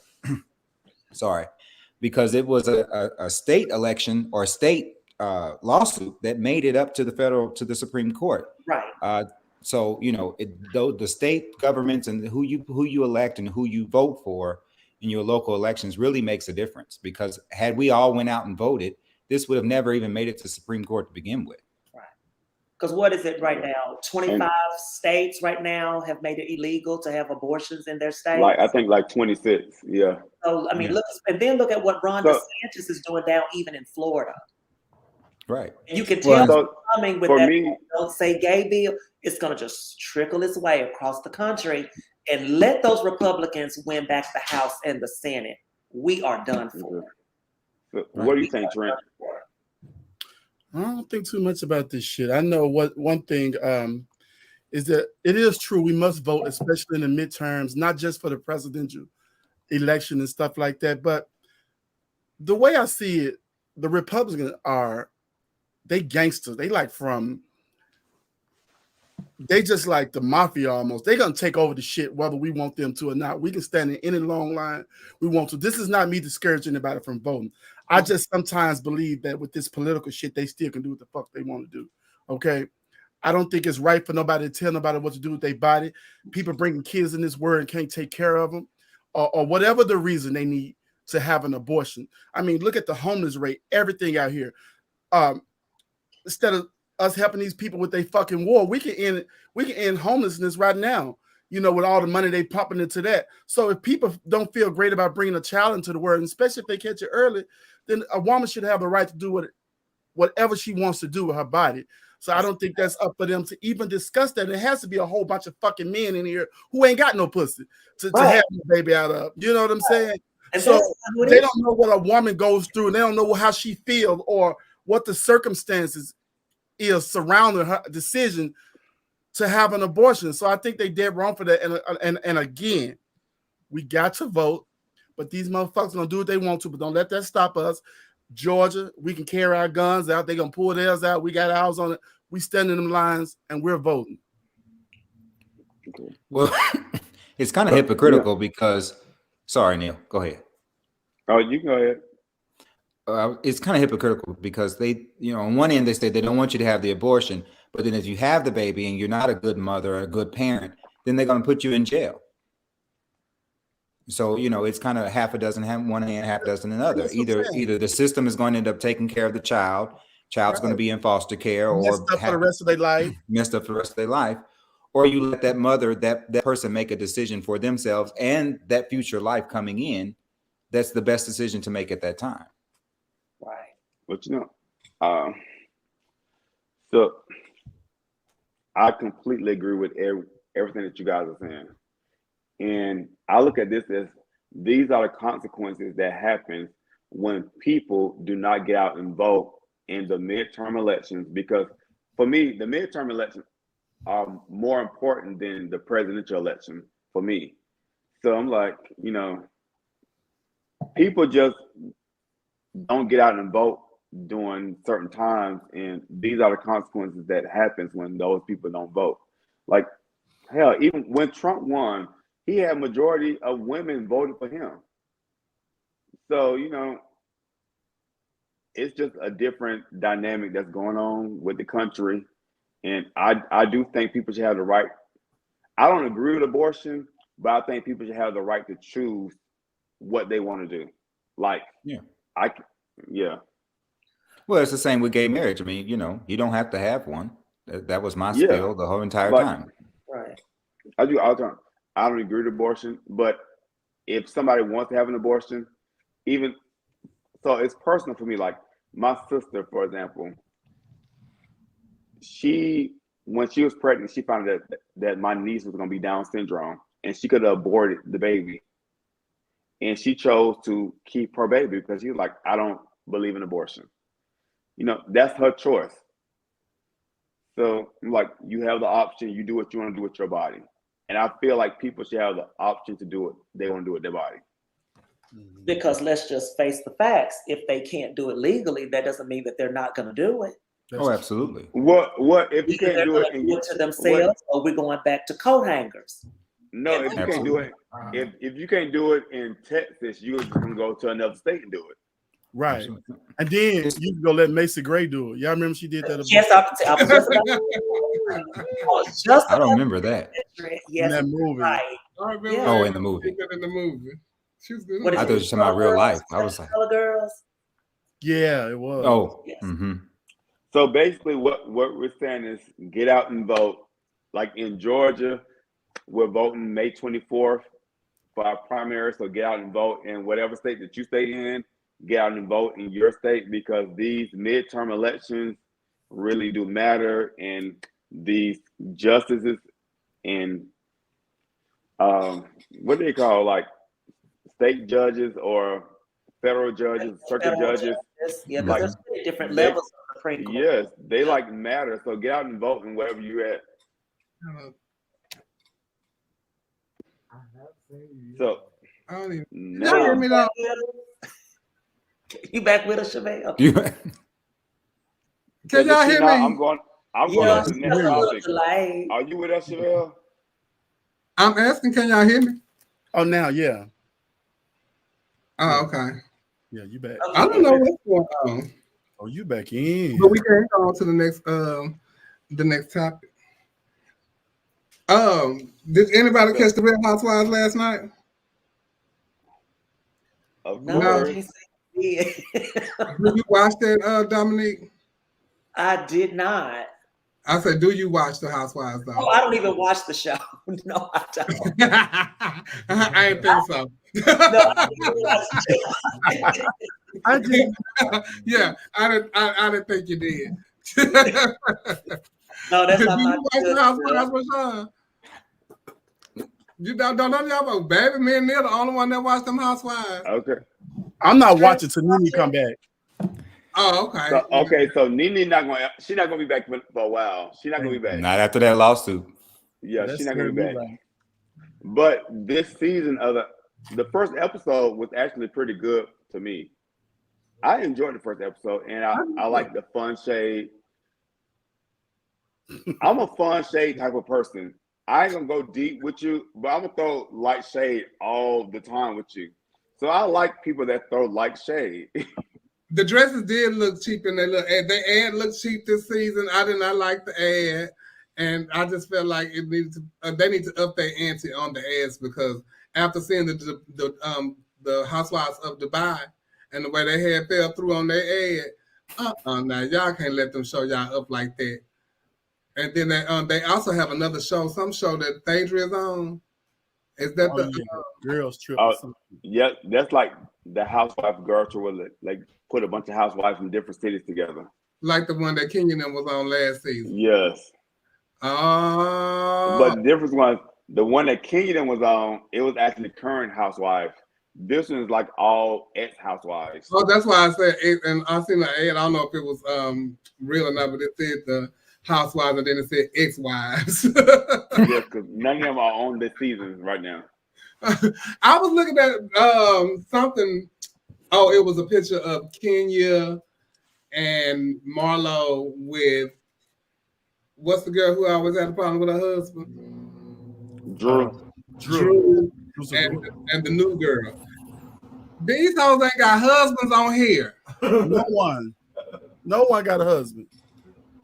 it was a state election or a state lawsuit that made it up to the Supreme Court. Right. So the state governments and who you elect and who you vote for in your local elections really makes a difference. Because had we all went out and voted, this would have never even made it to the Supreme Court to begin with. Right. Because what is it right now? 25 states right now have made it illegal to have abortions in their state. I think 26. Yeah. So I mean, look at what Ron DeSantis is doing down even in Florida. Right. And you can tell coming with that Don't Say Gay bill, it's going to just trickle its way across the country and let those Republicans win back the House and the Senate. We are done for. What do you think, Trent? I don't think too much about this shit. I know one thing is that it is true we must vote, especially in the midterms, not just for the presidential election and stuff like that. But the way I see it, the Republicans they gangsters. They just like the mafia almost. They're going to take over the shit whether we want them to or not. We can stand in any long line we want to. This is not me discouraging anybody from voting. I just sometimes believe that with this political shit, they still can do what the fuck they want to do. Okay? I don't think it's right for nobody to tell nobody what to do with their body. People bringing kids in this world and can't take care of them or whatever the reason they need to have an abortion. I mean, look at the homeless rate, everything out here. Instead of us helping these people with their fucking war, we can end homelessness right now, with all the money they pumping into that. So if people don't feel great about bringing a child into the world, and especially if they catch it early, then a woman should have the right to do whatever she wants to do with her body. So I don't think that's up for them to even discuss that. It has to be a whole bunch of fucking men in here who ain't got no pussy to have a baby out of. You know what I'm saying? And so they don't know what a woman goes through. And they don't know how she feels or what the circumstances is surrounding her decision to have an abortion. So I think they did wrong for that. And again, we got to vote, but these motherfuckers gonna do what they want to, but don't let that stop us. Georgia, we can carry our guns out. They're gonna pull theirs out. We got ours on it. We stand in them lines and we're voting. Well, it's kind of hypocritical because, sorry, Neil, go ahead. Oh, you can go ahead. It's kind of hypocritical because they, on one end, they say they don't want you to have the abortion, but then if you have the baby and you're not a good mother or a good parent, then they're going to put you in jail. So, it's kind of half a dozen, one hand, half a dozen another. Either the system is going to end up taking care of the child's going to be in foster care or messed up for the rest of their life, or you let that mother, that person make a decision for themselves and that future life coming in. That's the best decision to make at that time. Right. But so I completely agree with everything that you guys are saying. And I look at this as these are the consequences that happen when people do not get out and vote in the midterm elections. Because for me, the midterm elections are more important than the presidential election for me. So I'm like, people just don't get out and vote during certain times, and these are the consequences that happens when those people don't vote. Like, hell, even when Trump won, he had majority of women voted for him. So, it's just a different dynamic that's going on with the country. And I do think people should have the right. I don't agree with abortion, but I think people should have the right to choose what they want to do. Like, Yeah. Well, it's the same with gay marriage. I mean, you know, you don't have to have one. That was my Yeah. spiel the whole entire Like, time. Right. I do all the time. I don't agree with abortion, but if somebody wants to have an abortion, even so, it's personal for me. Like my sister, for example, when she was pregnant, she found out that my niece was going to be Down syndrome, and she could have aborted the baby, and she chose to keep her baby because she was like, I don't believe in abortion. You know, that's her choice. So, like, you have the option. You do what you want to do with your body. And I feel like people should have the option to do what they want to do with their body. Because let's just face the facts. If they can't do it legally, that doesn't mean that they're not going to do it. Oh, absolutely. What if you Either can't do it they're gonna do it to themselves, or we're going back to coat hangers. No, if you can't do it, if you can't do it in Texas, you're just gonna go to another state and do it. Right. Absolutely. And then you can go let Macy Gray do it. Y'all remember she did that? Yes, I was just I don't remember that. Yes, in that movie. right. I remember Yeah. Oh, in the movie. in the movie. She was good. What is I thought you were talking about real life. I was like, Color Girls. Yeah, it was. oh, Yes. So basically, what we're saying is get out and vote. Like in Georgia, we're voting May 24th for our primary. So get out and vote in whatever state that you stay in. Get out and vote in your state because these midterm elections really do matter, and these justices and what do they call, like state judges or federal judges, circuit judges? Yeah, like, because there's different levels of the Supreme Court. Yes, they like matter. So get out and vote in wherever you're at. So I don't even. now, Y'all hear me though? You back with us, Shavelle? Can y'all hear me? I'm going on to the next topic. Delay. Are you with us, Chevelle? I'm asking, can y'all hear me? Oh, now, yeah. Oh, okay. Yeah, you back. I don't know what's going on. Oh, you back in. But we can go on to the next topic. Did anybody catch the Real Housewives last night? Of No, course. Did you watch that, Dominique? I did not. I said, do you watch the Housewives though? Oh, I don't even watch the show. No, I don't. I ain't think so. No, I didn't watch the I did. Yeah, I didn't think you did. No, that's Did not you my watch the Housewives, Rashawn? You don't know y'all about baby me and Neil the only one that watched them Housewives. Okay. I'm not watching till Nene come back. Oh, okay. So Nene she's not gonna be back for a while. She's not gonna be back. Not after that lawsuit. Yeah, That's she's not gonna be back. right. But this season of the first episode was actually pretty good to me. I enjoyed the first episode, and I like the fun shade. I'm a fun shade type of person. I ain't gonna go deep with you, but I'm gonna throw light shade all the time with you. So I like people that throw light shade. The dresses did look cheap, and they ad looked cheap this season. I did not like the ad, and I just felt like it needed to. They need to up their ante on the ads because after seeing the Housewives of Dubai and the way they had fell through on their ad, now y'all can't let them show y'all up like that. And then they also have another show, some show that Phaedra is on. Is that Girls Trip? Yeah, that's like the Housewife Girl Trip where like put a bunch of housewives from different cities together. Like the one that Kenyon was on last season. Yes. But the difference was the one that Kenyon was on, it was actually current housewives. This one is like all ex-housewives. Oh, that's why I said it, and I seen the ad. I don't know if it was real or not, but it said the housewives and then it said ex-wives. Yes, because none of them are on this season right now. I was looking at something. Oh, it was a picture of Kenya and Marlo with what's the girl who always had a problem with her husband? Drew. And the new girl. These hoes ain't got husbands on here. No one got a husband.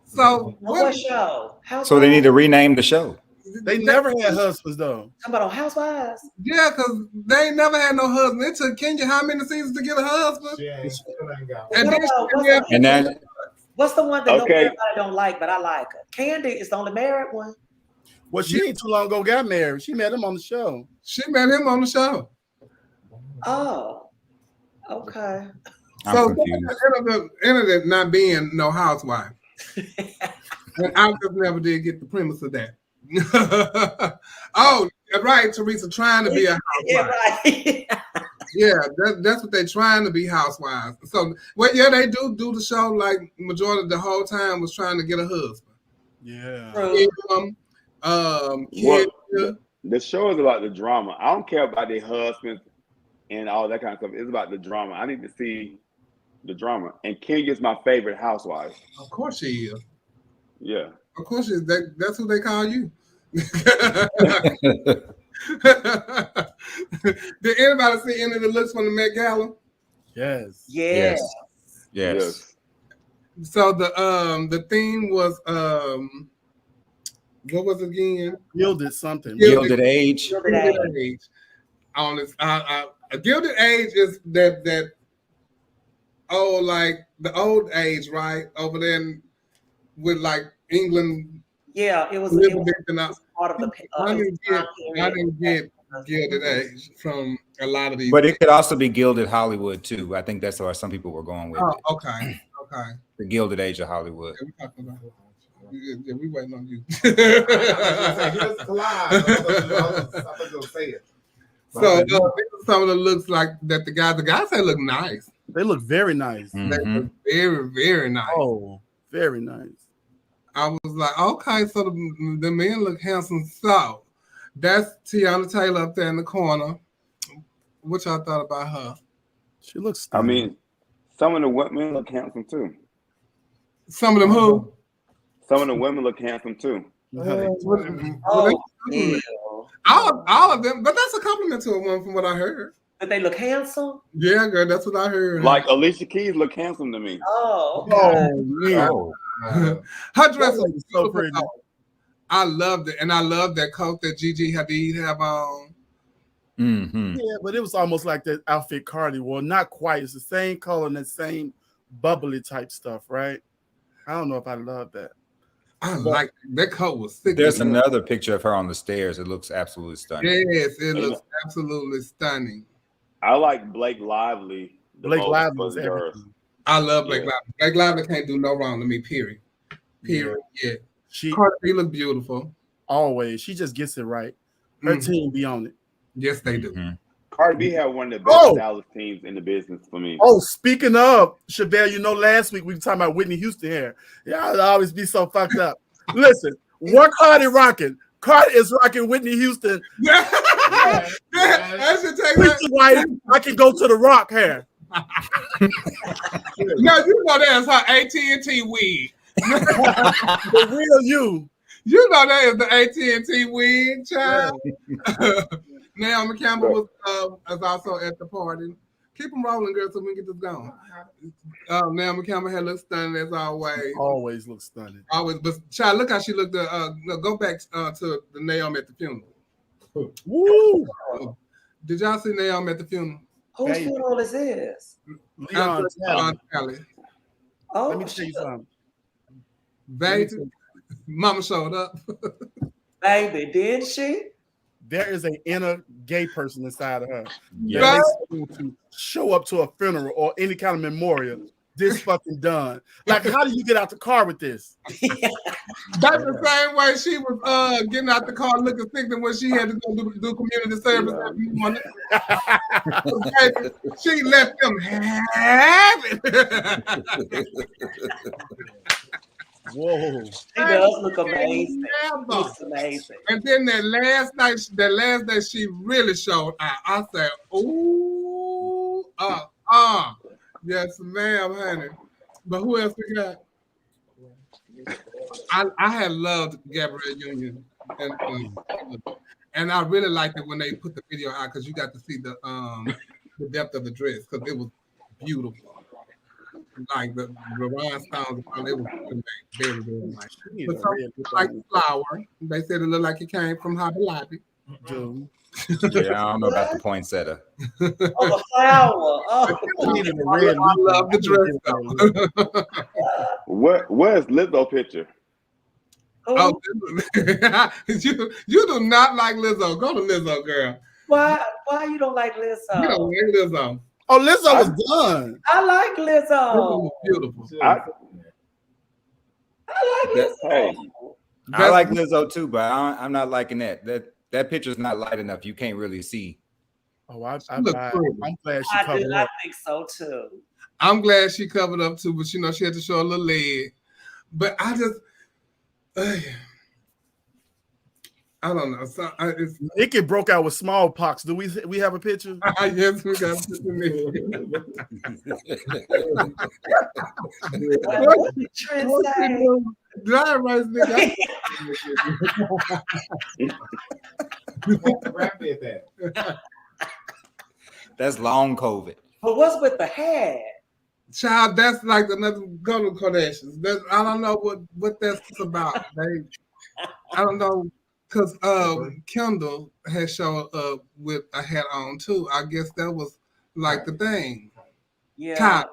So what show? So they need to rename the show. They never had husbands though. Talking about on Housewives. Yeah, because they ain't never had no husband. It took Kenya how many seasons to get a husband? And then What's the one that Okay. everybody don't like, but I like her? Candy is the only married one. Well, she ain't too long ago got married. She met him on the show. She met him on the show. Oh, okay. So the internet not being no housewife. And I just never did get the premise of that. Oh, right, Teresa trying to be a housewife. Yeah, right. Yeah, that's what they're trying to be, housewives. So, well, yeah, they do the show like majority of the whole time was trying to get a husband. Yeah. The show is about the drama. I don't care about their husbands and all that kind of stuff. It's about the drama. I need to see the drama. And Kenya's my favorite housewife. Of course she is. Yeah. Of course she is. That's who they call you. Did anybody see any of the looks from the Met Gala? Yes. Yes. Yes. So the theme was what was it again? Gilded something. Gilded Age. Gilded Age. On this, a Gilded Age is that old, like the old age, right over there with like England. Yeah, it was part of the. I didn't get Gilded Age from a lot of these. But it could also be Gilded Hollywood too. I think that's where some people were going with. Oh, it. okay. The Gilded Age of Hollywood. Yeah, we talking about it. Yeah, we waiting on you. So some of the looks like that the guys say look nice. They look very nice. Mm-hmm. They look very, very nice. Oh, very nice. I was like, okay, so the men look handsome. So that's Tiana Taylor up there in the corner. What y'all thought about her? She looks stunning. I mean, some of the women look handsome too. Some of them who? Some of the women look handsome too. All of them, but that's a compliment to a woman from what I heard. But they look handsome? Yeah, girl, that's what I heard. Like Alicia Keys look handsome to me. Oh, yeah. Her dress was so pretty. I loved it, and I love that coat that Gigi Hadid have on. Mm-hmm. Yeah, but it was almost like that outfit Cardi wore. Not quite. It's the same color and the same bubbly type stuff, right? I don't know if I love that. I like that coat was sick. There's another picture of her on the stairs. It looks absolutely stunning. Yes, it looks absolutely stunning. I like Blake Lively. Blake Lively's everything. I love Blake Lively. Blake Lively can't do no wrong to me, period. Period. Yeah. She look beautiful. Always. She just gets it right. Her team be on it. Yes, they do. Mm-hmm. Cardi B had one of the best Dallas teams in the business for me. Oh, speaking of, Chevelle, you know, last week we were talking about Whitney Houston here. Yeah, I'll always be so fucked up. Listen, what Cardi rocking? Cardi is rocking Whitney Houston. I should take that. White, I can go to the Rock hair. No, you know that's her AT&T wig. The real you. You know that is the AT&T wig, child. Yeah. Naomi Campbell was also at the party. Keep them rolling, girl, so we can get this going. Naomi Campbell had looked stunning as always. Always looks stunning. Always, but child, look how she looked. Go back to the Naomi at the funeral. Woo! Did y'all see Naomi at the funeral? Whose funeral is this? Leon Talley. Oh, let me tell you something. Baby, mama showed up. Baby, did she? There is an inner gay person inside of her. Yes. To show up to a funeral or any kind of memorial, this fucking done. Like, how do you get out the car with this? That's the same way she was getting out the car looking sick than when she had to go do community service every morning. She let them have it. Whoa. She does look amazing. Looks amazing. And then that last night she really showed out. I said, ooh, yes, ma'am, honey. But who else we got? I had loved Gabrielle Union, and I really liked it when they put the video out because you got to see the depth of the dress because it was beautiful. like the rhinestones. They were very, very nice. Need But a some red lip like on. the flower. They said it looked like it came from Hobby Lobby. Dude. Yeah, I don't know about the poinsettia. Oh, the flower. Oh, I needed a I red lip. love the dress though. Where's Lizzo picture? Oh, you do not like Lizzo. Go to Lizzo, girl. why you don't like You don't Lizzo? like Lizzo. Oh, Lizzo was done. I like Lizzo Lizzo. was beautiful. I, I like Lizzo. hey, I like Lizzo too, but I'm not liking that. That picture's not light enough. You can't really see. Oh, I'm look glad pretty. she covered I up. think so too. I'm glad she covered up too, but you know she had to show a little leg. But I just, I don't know. So it's, Nikki broke out with smallpox. Do we have a picture? yes, we got to What did Trent say? Dry rice, nigga. That's long COVID. But what's with the hat? Child, that's like another go to Kardashians. I don't know what that's about. I don't know, because Kendall had showed up with a hat on too. I guess that was like the thing. Yeah.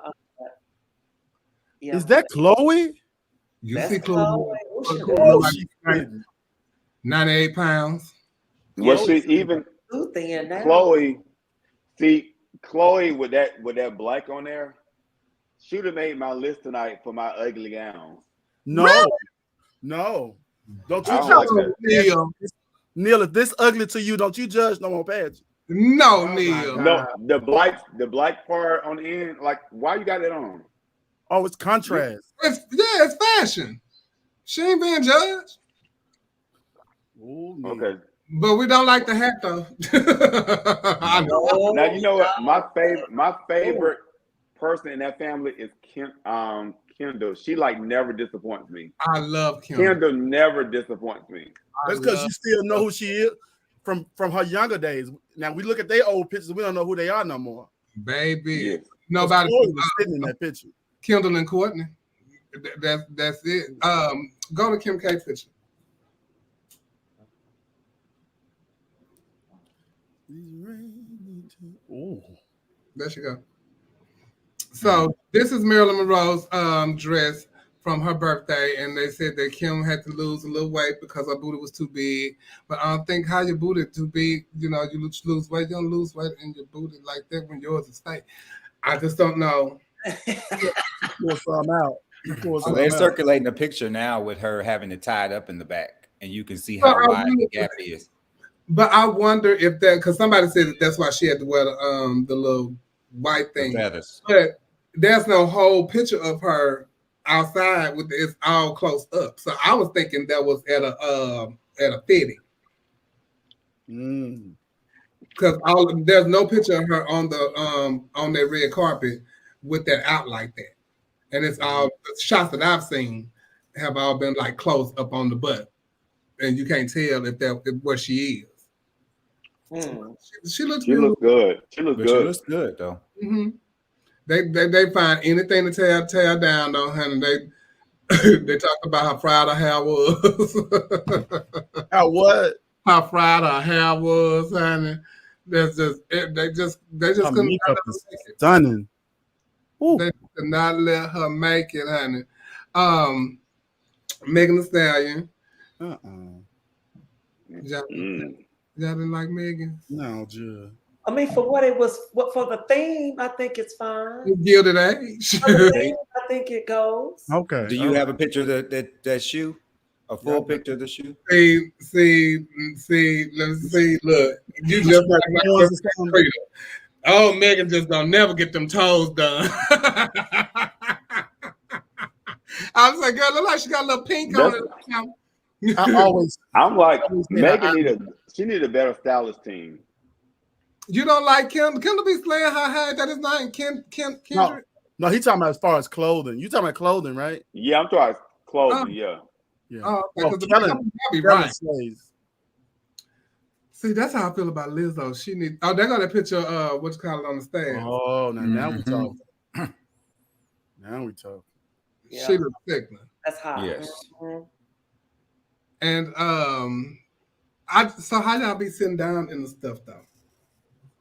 Is that Chloe? You That's see Chloe. Chloe like 98 pounds. was she even Too thin now. Chloe? See, Chloe with that black on there, she would have made my list tonight for my ugly gowns. No, Really? no. Don't I you don't judge like that. Neil, if this ugly to you, don't you judge no more, Pageant. No, Neil. No, the black part on the end, like why you got that on? Oh, it's contrast. It's fashion. She ain't being judged. Ooh, Okay. But we don't like the hat though. I know. Now you know what my favorite person in that family is Kendall. She like never disappoints me. I love Kendall. Kendall never disappoints me. That's because you still know who she is from her younger days. Now we look at their old pictures, we don't know who they are no more. Baby. Yeah. Nobody was sitting in that picture. Kendall and Courtney. That's it. Go to Kim K picture. Ooh. There she go. So this is Marilyn Monroe's dress from her birthday, and they said that Kim had to lose a little weight because her booty was too big. But I don't think how your booty too big, you know, you lose weight. You don't lose weight in your booty like that when yours is fake. I just don't know. Pull some out. So they're circulating a picture now with her having it tied up in the back, and you can see how wide the gap is. But I wonder if that, because somebody said that that's why she had to wear the little white thing. The feathers. But there's no whole picture of her outside with it's all close up. So I was thinking that was at a fitting. Because there's no picture of her on that red carpet with that out like that. And it's all the shots that I've seen have all been like close up on the butt. And you can't tell if where she is. She looks good. She looks good. She looks good though. Mm-hmm. They find anything to tear down though, honey. They talk about how fried her hair was. How what? How fried her hair was, honey. That's just they just couldn't make it. Stunning. Ooh. They could not let her make it, honey. Megan Thee Stallion. Y'all didn't like Megan? No, Judd. I mean, for what it was, for the theme, I think it's fine. Gilded age. For the theme, I think it goes. Okay. Do you have a picture of that shoe? A full picture of the shoe? See, let's see. Look, you just like oh, Megan just don't never get them toes done. I was like, girl, look like she got a little pink on it. I'm like, Megan need a better stylist team. You don't like Kim? Kendall be slaying her hair. That is not Kendrick. No, he talking about as far as clothing. You talking about clothing, right? Yeah, I'm talking about clothing. Yeah. Oh, okay, Kellen right. Slays. See, that's how I feel about Lizzo. She need. Oh, they got a picture. What's called on the stage. Oh, now we're talking. Now we talk. Yeah. She looks sickening. That's hot. Yes. Mhm. And so how y'all be sitting down in the stuff though?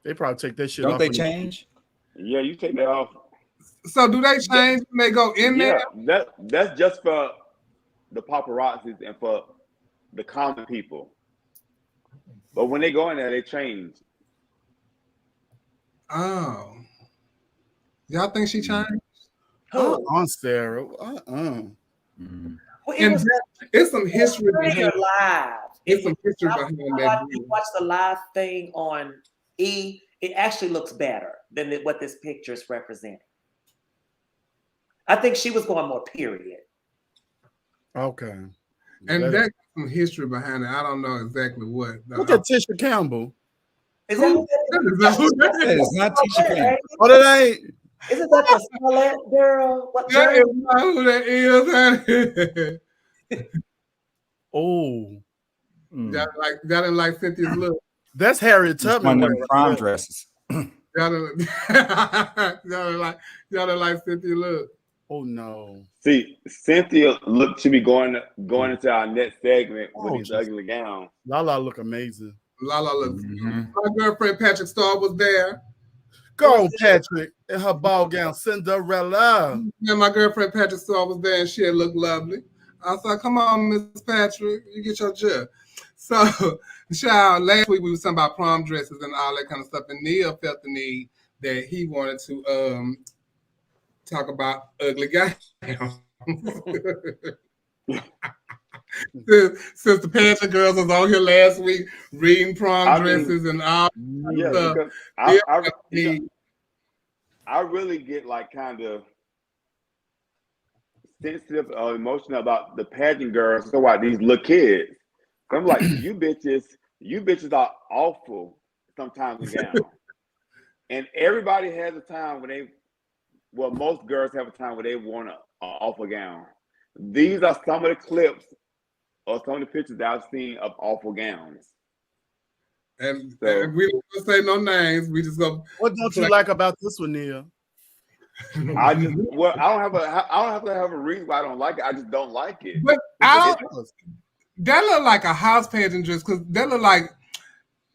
They probably take that shit Don't off. they change? Yeah, you take that off. So do they change when they go in Yeah, there? that's just for the paparazzis and for the common people. But when they go in there, they change. Oh. Y'all think she changed? Who? Sarah. Mhm. Well, it And was it's some history pretty behind live. it's some history behind that. You watch the live thing on E. It actually looks better than what this picture is representing. I think she was going more period. Okay. And that's some history behind it. I don't know exactly what. Look at Tisha Campbell. Is that who that That is not Tisha Campbell. Oh, that ain't. Isn't that the Scarlett girl? What That is not who that is. Oh. Y'all didn't like Cynthia's look. That's Harriet It's Tubman. one of them prom dresses. Y'all didn't like Cynthia's look. Oh no. See, Cynthia should be going into our next segment with these ugly gowns. Lala look amazing. Lala looks. My girlfriend Patrick Starr was there. Go on, Patrick, in her ball gown, Cinderella. Yeah, my girlfriend Patrick Starr was there, and she had looked lovely. I was like, "Come on, Miss Patrick, you get your job." So, child, last week we was talking about prom dresses and all that kind of stuff, and Neil felt the need that he wanted to talk about ugly gowns. Since the pageant girls was on here last week reading prom dresses and all stuff. Because I really get like kind of sensitive or emotional about the pageant girls. So what these little kids. I'm like, you bitches are awful sometimes in gowns. And everybody has a time when most girls have a time where they want an awful gown. These are some of the clips or some of the pictures that I've seen of awful gowns. And we don't say no names. We just go. What don't you like about this one, Neil? I don't have to have a reason why I don't like it. I just don't like it. But that look like a house pageant dress because that look like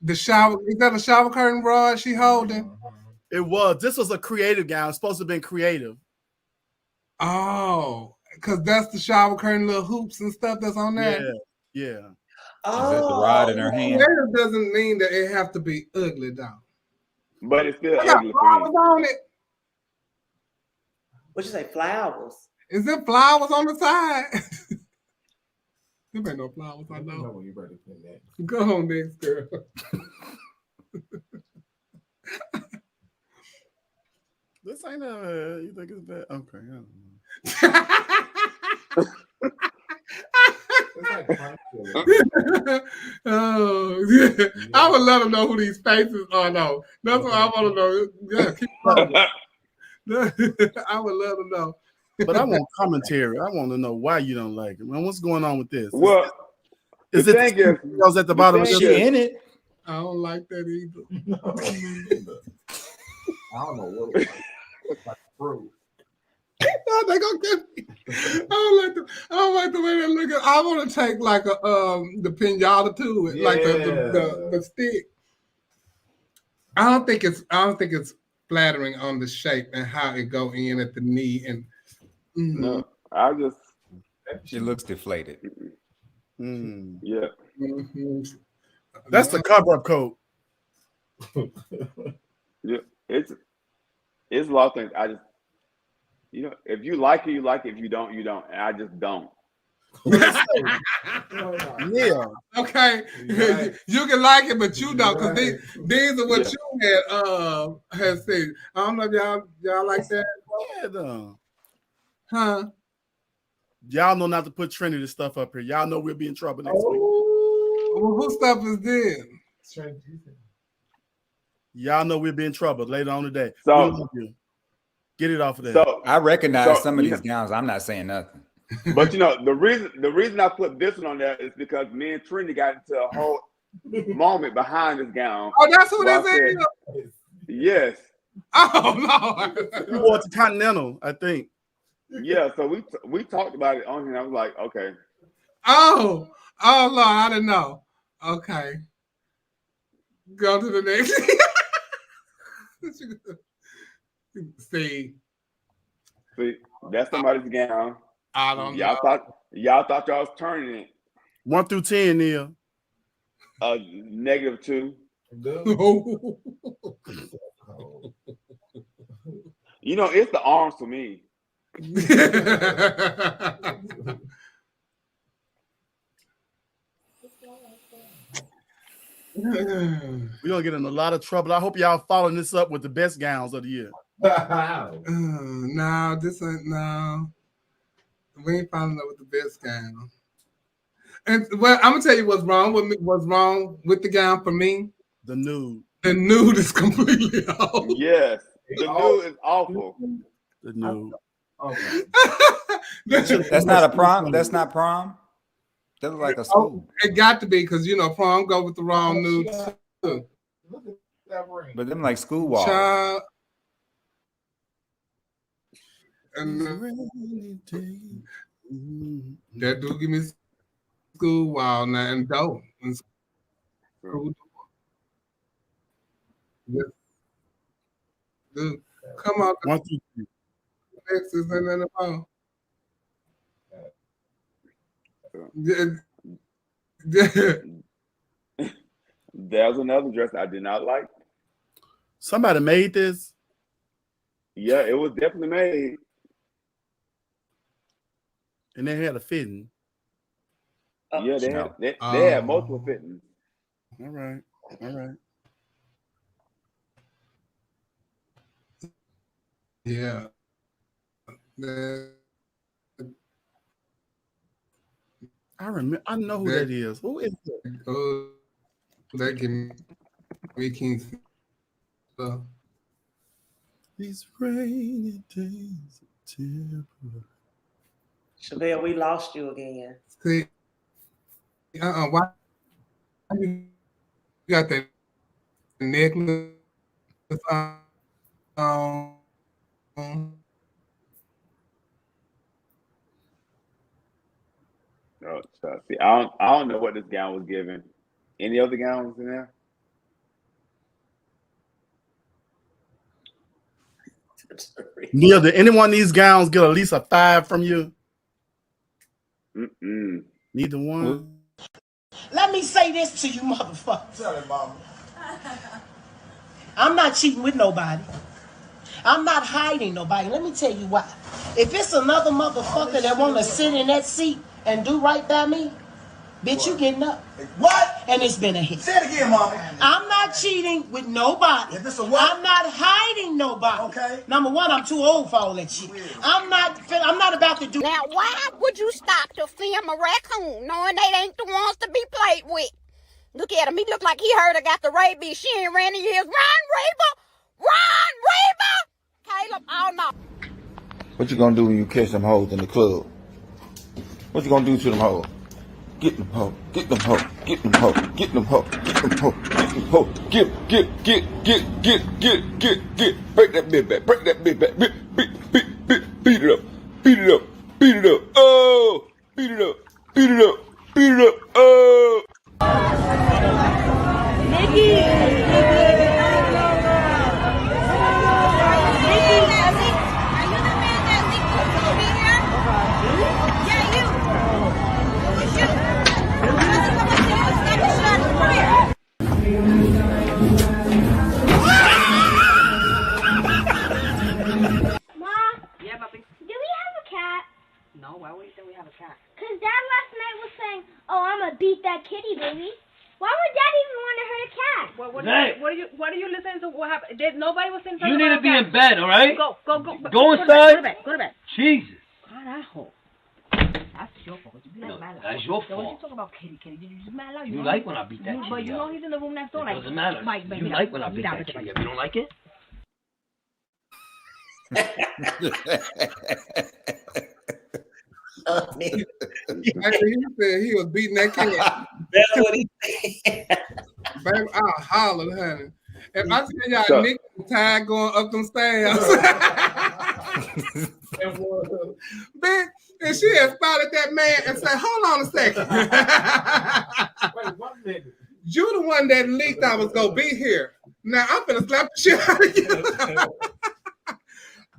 the shower. Is that a shower curtain rod she holding? It was. This was a creative gown. It's supposed to have been creative. Oh, because that's the shower curtain little hoops and stuff that's on there. Yeah. Oh, is that the rod in her hand? Creative doesn't mean that it have to be ugly, though. But it's still ugly for me. On it. What'd you say? Flowers? Is there flowers on the side? There ain't no flowers. I know. When you ready to put that. Go on, next girl. This ain't a. You think it's bad? Okay. Oh, yeah. I would let them know who these faces are. No, that's what I want to know. Yeah, keep going. I would let them know. But I want commentary. I want to know why you don't like it. Man, what's going on with this? Well, is it girls at the bottom? She in it? I don't like that either. I don't know what it's like. Fruit. Oh, they gonna get me. I don't like the way they look at. I want to take like a the pinata to it, like the stick. I don't think it's flattering on the shape and how it go in at the knee and. No, She looks deflated. Yeah. Mm-hmm. That's the cover-up coat. Yeah, it's a lot of things. I just, if you like it, you like it. If you don't, you don't. And I just don't. Yeah. Okay. Right. You can like it, but you don't, because these are what you had said. I don't know if y'all like that. Yeah, though. Huh? Y'all know not to put Trinity stuff up here. Y'all know we'll be in trouble next week. Well, whose stuff is this? Y'all know we'll be in trouble later on today. So get it off of there. So I recognize some of these gowns. I'm not saying nothing. But the reason I put this one on there is because me and Trinity got into a whole moment behind this gown. Oh, that's who that is? Yes. Oh no. You wore it to Continental, I think. Yeah, so we talked about it on here. I was like, okay. Oh Lord, I didn't know. Okay. Go to the next. See, that's somebody's gown. I don't know. Y'all thought y'all was turning it. 1 through 10, Neil. -2. You know, it's the arms for me. We're gonna get in a lot of trouble. I hope y'all following this up with the best gowns of the year. No, this ain't no. We ain't following up with the best gown. And well, I'm gonna tell you what's wrong with me. What's wrong with the gown for me? The nude. The nude is completely off. Yes, the nude is awful. The nude. Okay. That's not a prom. That's not prom. That looks like a school. It got to be because prom go with the wrong nude too. Look at that ring. But them like school walls. Child. And that do give me school wall now and dope. Dude, come on. 1 through 3. Texas and then the phone. There's another dress I did not like. Somebody made this. Yeah, it was definitely made. And they had a fitting. Yeah, they had multiple fittings. All right. Yeah. I remember. I know who that is. Who is that? Oh, that give me King. These rainy days. Chevelle, we lost you again. See, why you got that necklace on? No, so, see, I don't know what this gown was given. Any other gowns in there? Neil, did any one of these gowns get at least a 5 from you? Neither one. Let me say this to you, motherfucker. Tell it, mama. I'm not cheating with nobody. I'm not hiding nobody. Let me tell you why. If it's another motherfucker that want to sit in that seat and do right by me, bitch, you getting up. What? And it's been a hit. Say it again, mama. I'm not cheating with nobody. If it's a what? I'm not hiding nobody. Okay. Number one, I'm too old for all that shit. I'm not about to do. Now, why would you stop to film a raccoon knowing they ain't the ones to be played with? Look at him. He look like he heard I got the rabies. She ain't ran in years. Run, Reba! Run, Reba! Caleb, oh no. What you gonna do when you catch them hoes in the club? What you gonna do to them hoes? Get them hoes, get them hoes, get them hoes, get them hoes, get them hoes, get them hoes, get, break that bitch back, break that bitch back, beat it up, beat it up, beat it up, oh, beat it up, beat it up, beat it up, oh. No, why would you say we have a cat? Because Dad last night was saying, oh, I'm going to beat that kitty, baby. Why would Dad even want to hurt a cat? What are you listening to? What happened? Nobody was saying something. You need to be in bed, all right? Go. Go inside. Go to bed. Jesus. Carajo. That's your fault. You be like mad. That's your fault. What you talk about kitty? You just mad loud. You like when I beat that kitty. But you know he's in the room next door. It doesn't matter. Mike, you like when I beat that kitty. If you don't like it. He said he was beating that kid. That's what he said. Baby, I hollered, honey. If I tell y'all Nick was tired going up them stairs. Man, and she had spotted that man and said, hold on a second. Wait 1 minute. You the one that leaked I was gonna be here. Now I'm gonna slap the shit out of you.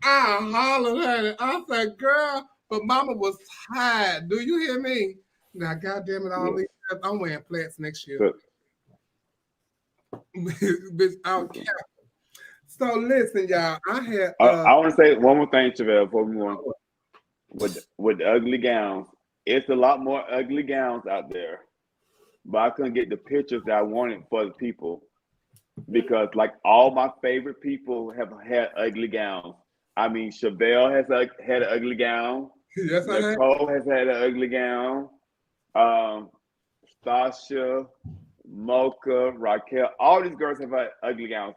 I hollered at it. I said, girl, but mama was tired. Do you hear me? Now, goddamn it, all these I'm wearing flats next year. Bitch, I'll cap. So listen, y'all. I had. I want to say one more thing, Chevelle, before we move on. With the ugly gowns, it's a lot more ugly gowns out there, but I couldn't get the pictures that I wanted for the people because, like, all my favorite people have had ugly gowns. I mean, Chevelle has had an ugly gown. Yes, Nicole has had an ugly gown. Stasha, Mocha, Raquel, all these girls have had ugly gowns.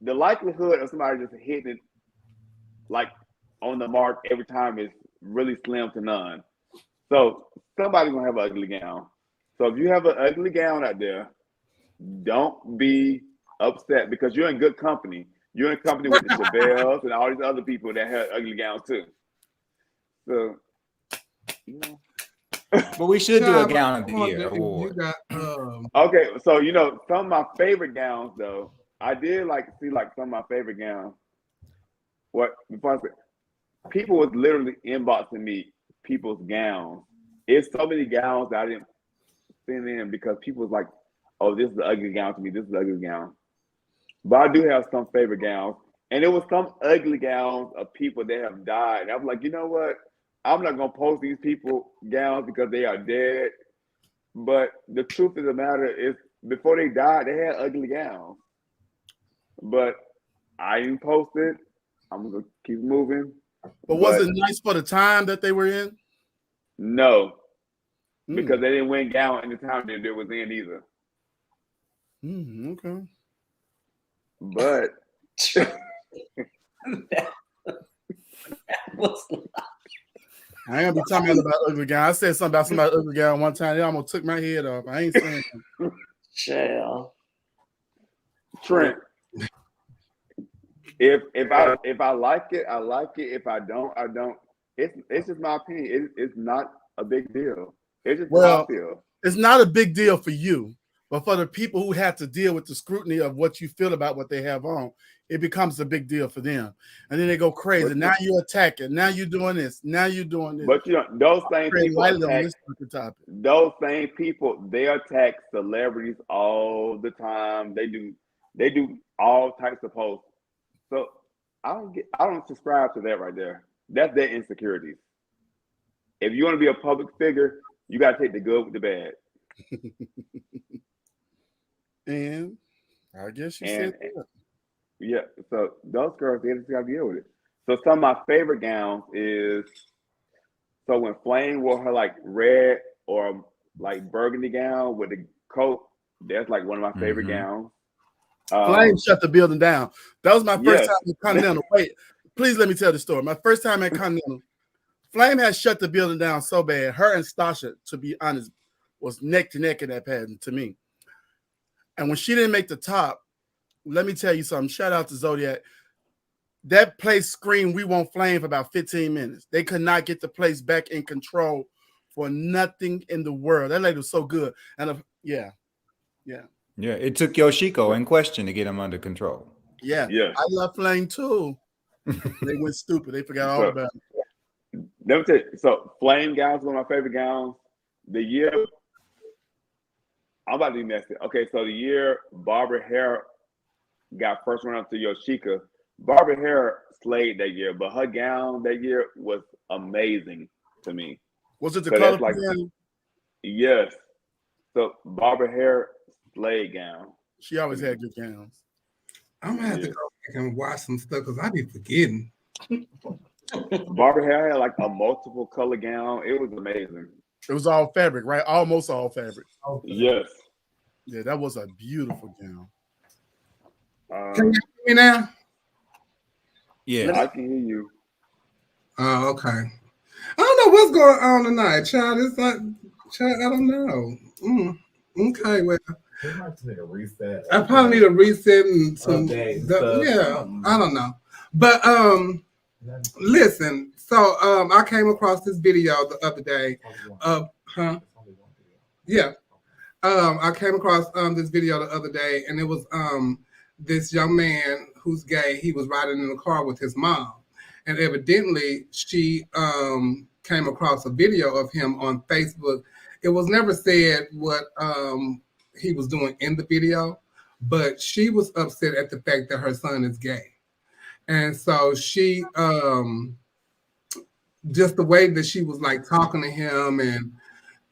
The likelihood of somebody just hitting it like on the mark every time is really slim to none. So somebody's gonna have an ugly gown. So if you have an ugly gown out there, don't be upset because you're in good company. You're in company with the Chevelles and all these other people that have ugly gowns too. So, you know. But we should do a gown of the year award. Okay, so you know some of my favorite gowns though. I did see some of my favorite gowns. People was literally inboxing me people's gowns. It's so many gowns that I didn't send in because people was like, "Oh, this is an ugly gown to me. This is an ugly gown." But I do have some favorite gowns, and it was some ugly gowns of people that have died. And I'm like, you know what? I'm not gonna post these people gowns because they are dead. But the truth of the matter is, before they died, they had ugly gowns. But I didn't post it. I'm gonna keep moving. But was it nice for the time that they were in? No, because they didn't win gown in the time that they was in either. Okay. But I ain't gonna be talking about ugly gown. I said something about somebody's ugly gown one time. They almost took my head off. I ain't saying that. Chill. Trent, if I like it, I like it. If I don't, I don't. It's just my opinion. It's not a big deal. It's just how I feel. It's not a big deal for you, but for the people who have to deal with the scrutiny of what you feel about what they have on, it becomes a big deal for them. And then they go crazy. But now you're attacking. Now you're doing this. Now you're doing this. But you know, those same people they attack celebrities all the time. They do all types of posts. So I don't subscribe to that right there. That's their insecurities. If you want to be a public figure, you got to take the good with the bad. And I guess you said that. Yeah, so those girls, they just got to deal with it. So some of my favorite gowns is, so when Flame wore her like red or like burgundy gown with the coat, that's like one of my favorite gowns. Flame shut the building down. That was my first time at Continental. Wait, please let me tell the story. My first time at Continental, Flame had shut the building down so bad. Her and Stasha, to be honest, was neck to neck in that pageant to me. And when she didn't make the top, let me tell you something. Shout out to Zodiac. That place screamed, "We want Flame" for about 15 minutes. They could not get the place back in control for nothing in the world. That lady was so good. And yeah. It took Yoshiko in question to get him under control. Yeah. I love Flame too. They went stupid. They forgot all about it. Let me tell you, so Flame gowns one of my favorite gowns. The year, I'm about to be messy. Okay, so the year Barbara Hare got first run up to Yoshika, Barbara Hare slayed that year, but her gown that year was amazing to me. Was it the color? Yes. So Barbara Hare slayed gown. She always had good gowns. I'm gonna have to go back and watch some stuff because I be forgetting. Barbara Hare had like a multiple color gown. It was amazing. It was all fabric, right? Almost all fabric. Yes. Yeah, that was a beautiful gown. Can you hear me now? Yeah, I can hear you. Oh, okay. I don't know what's going on tonight, child. It's like, child, I don't know. Okay, well. We might need a reset. I probably need a reset and some. I don't know. But Listen, so I came across this video the other day of yeah. I came across this video the other day, and it was this young man who's gay. He was riding in the car with his mom, and evidently she came across a video of him on Facebook. It was never said what he was doing in the video, but she was upset at the fact that her son is gay, and so she just the way that she was like talking to him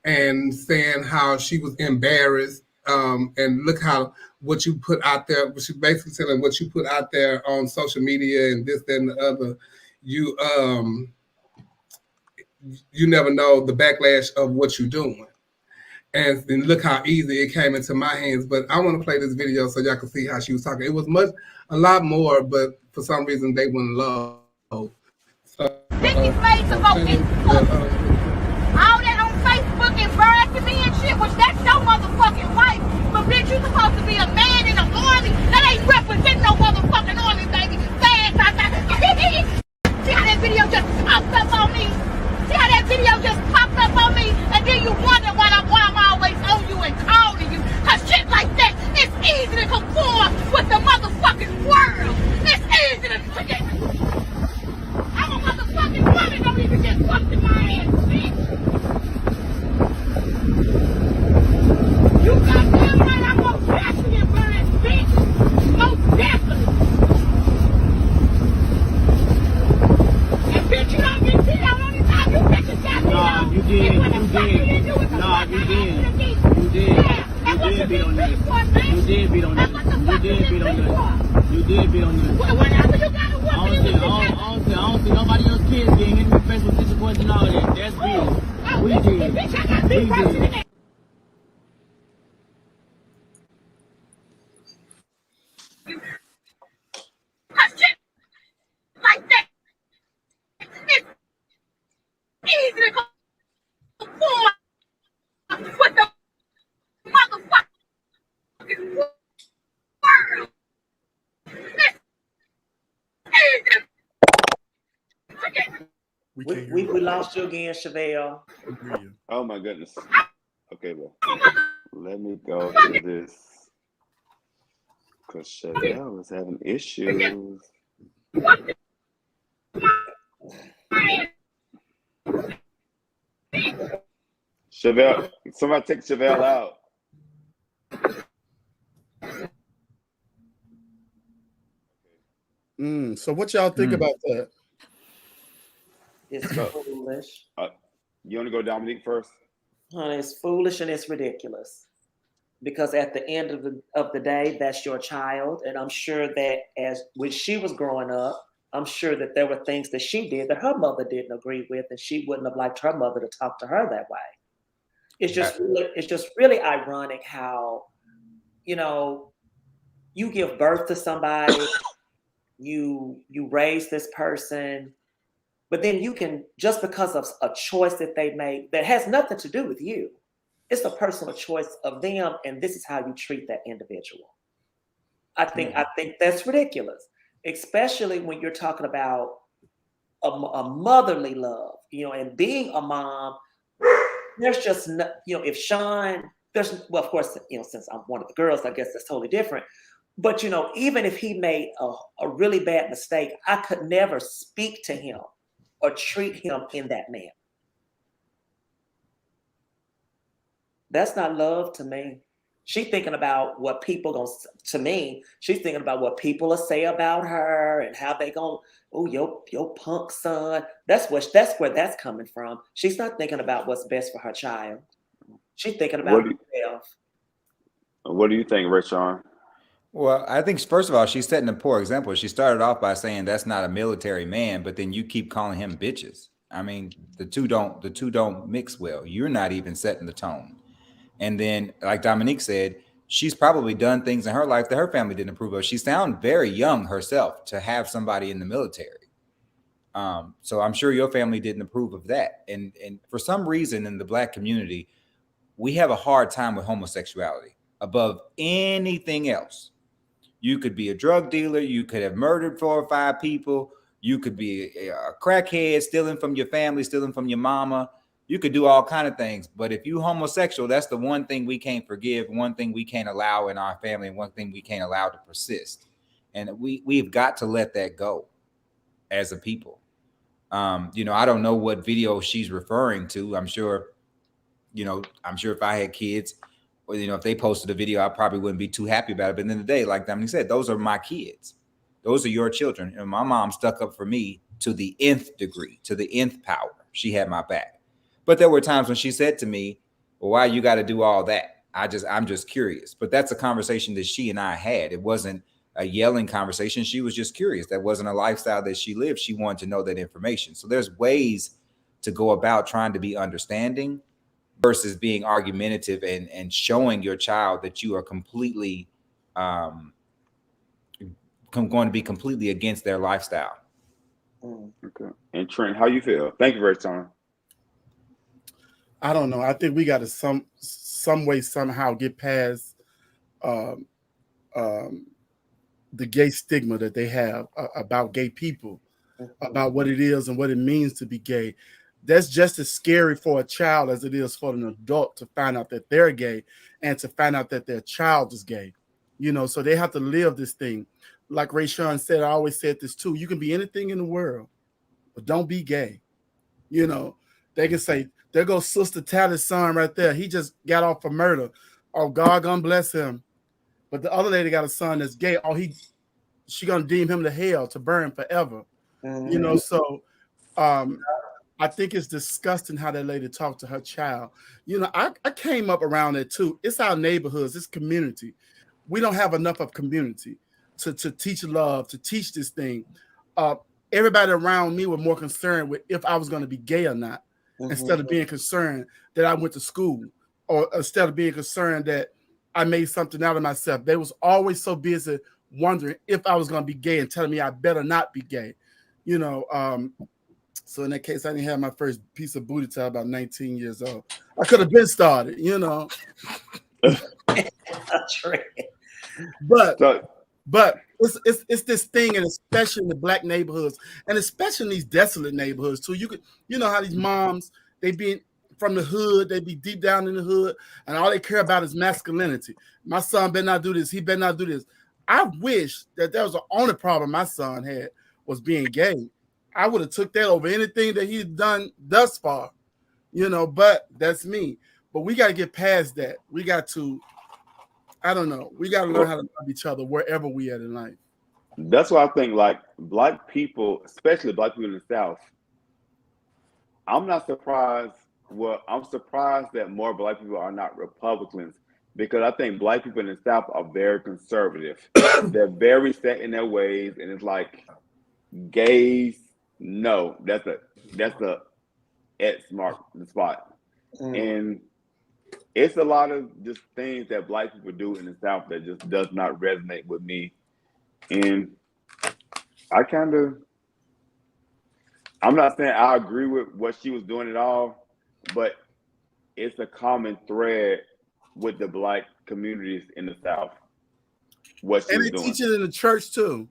and saying how she was embarrassed. And look how what you put out there. She basically saying what you put out there on social media and this, that, and the other. You never know the backlash of what you're doing. And look how easy it came into my hands. But I want to play this video so y'all can see how she was talking. It was a lot more, but for some reason they wouldn't load. So, This is made to go in all that on Facebook and embarrassing me and shit, which that's your motherfucking wife. But bitch, you supposed to be a man in the army. That ain't represent no motherfucking army, baby. Fast, see how that video just popped up on me? See how that video just popped up on me? And then you wonder why I'm always on you and calling you. Cause shit like that, it's easy to conform with the motherfucking world. It's easy to forget. I'm a motherfucking woman, don't even get fucked in my ass, bitch. You goddamn right, I'm most definitely embarrassed, bitch. Most definitely. And bitch, you don't get beat on only time you bitches got beat on. You did. You did beat on this. You did beat on this. You did beat on this. You did beat on this. Whenever you got a woman, I don't see nobody else's kids getting hit in the face with disappointment and all that. That's real. We did. bitch, I got beat worse than that. Cause shit like that, it's easy to conform with the motherfucking world. It's easy to forget. We lost you again, Chevelle. Oh my goodness. Okay, well, let me go to this because Chevelle is having issues. Chevelle, somebody take Chevelle out. So what y'all think about that? It's foolish. You want to go Dominique first? Honey, it's foolish and it's ridiculous. Because at the end of the day, that's your child. And I'm sure that when she was growing up, I'm sure that there were things that she did that her mother didn't agree with, and she wouldn't have liked her mother to talk to her that way. It's just really ironic how, you give birth to somebody, you raise this person, but then you can, just because of a choice that they made that has nothing to do with you, it's a personal choice of them, and this is how you treat that individual. I think that's ridiculous, especially when you're talking about a motherly love, and being a mom. There's just no, if Sean, of course, since I'm one of the girls, I guess that's totally different. But even if he made a really bad mistake, I could never speak to him or treat him in that manner. That's not love to me. She's thinking about what people she's thinking about what people will say about her and how they gonna, oh, your punk son. That's where that's coming from. She's not thinking about what's best for her child. She's thinking about herself. What do you think, Rashawn? Well, I think first of all, she's setting a poor example. She started off by saying that's not a military man, but then you keep calling him bitches. I mean, the two don't mix well. You're not even setting the tone. And then, like Dominique said, she's probably done things in her life that her family didn't approve of. She sounds very young herself to have somebody in the military. So I'm sure your family didn't approve of that. And for some reason in the Black community, we have a hard time with homosexuality above anything else. You could be a drug dealer. You could have murdered 4 or 5 people. You could be a crackhead, stealing from your family, stealing from your mama. You could do all kind of things. But if you homosexual, that's the one thing we can't forgive, one thing we can't allow in our family, and one thing we can't allow to persist. And we've got to let that go as a people. You know, I don't know what video she's referring to. I'm sure if I had kids, or, you know, if they posted a video, I probably wouldn't be too happy about it. But at the end of the day, like Dominique said, those are my kids. Those are your children. And my mom stuck up for me to the nth degree, to the nth power. She had my back. But there were times when she said to me, well, why you got to do all that? I'm just curious. But that's a conversation that she and I had. It wasn't a yelling conversation. She was just curious. That wasn't a lifestyle that she lived. She wanted to know that information. So there's ways to go about trying to be understanding versus being argumentative and showing your child that you are completely going to be completely against their lifestyle. Okay. And Trent, how you feel? Thank you very much. I don't know. I think we got to some way somehow get past the gay stigma that they have about gay people, about what it is and what it means to be gay. That's just as scary for a child as it is for an adult to find out that they're gay and to find out that their child is gay. You know, so they have to live this thing. Like Ray Sean said, I always said this too. You can be anything in the world, but don't be gay. You know, they can say, there goes Sister Tally's son right there. He just got off for murder. Oh, God gonna bless him. But the other lady got a son that's gay. Oh, she gonna deem him to hell, to burn forever. You know, so I think it's disgusting how that lady talked to her child. You know, I came up around it too. It's our neighborhoods, it's community. We don't have enough of community to teach love, to teach this thing. Everybody around me were more concerned with if I was going to be gay or not, instead of being concerned that I went to school, or instead of being concerned that I made something out of myself. They was always so busy wondering if I was going to be gay and telling me I better not be gay. You know, so in that case, I didn't have my first piece of booty till about 19 years old. I could have been started, you know. But it's this thing, and especially in the black neighborhoods, and especially in these desolate neighborhoods too. You know how these moms, they be from the hood, they be deep down in the hood, and all they care about is masculinity. My son better not do this. He better not do this. I wish that was the only problem my son had was being gay. I would have took that over anything that he's done thus far, you know. But that's me. But we got to get past that. We got to. I don't know. We got to learn how to love each other wherever we are in life. That's why I think, like, black people, especially black people in the South, I'm not surprised. Well, I'm surprised that more black people are not Republicans, because I think black people in the South are very conservative. They're very set in their ways, and it's like gays. No, that's the X mark the spot, and it's a lot of just things that black people do in the South that just does not resonate with me. And I'm not saying I agree with what she was doing at all, but it's a common thread with the black communities in the South. What she was doing. And they teach it in the church too.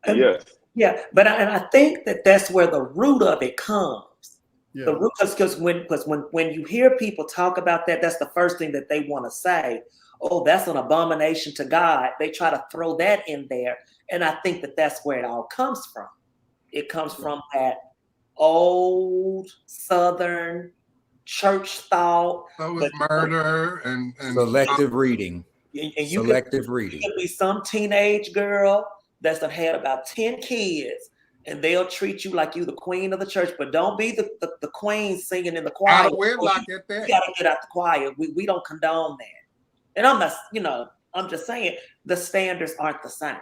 Yes. Yeah, but I think that's where the root of it comes. Yeah. The root, because when you hear people talk about that, that's the first thing that they want to say. Oh, that's an abomination to God. They try to throw that in there, and I think that's where it all comes from. It comes from that old Southern church thought. So is murder and selective reading. And reading. You could be some teenage girl that's had about 10 kids, and they'll treat you like you the queen of the church, but don't be the queen singing in the choir. Out of wedlock at that. You gotta get out the choir. We don't condone that. And I'm not, I'm just saying the standards aren't the same.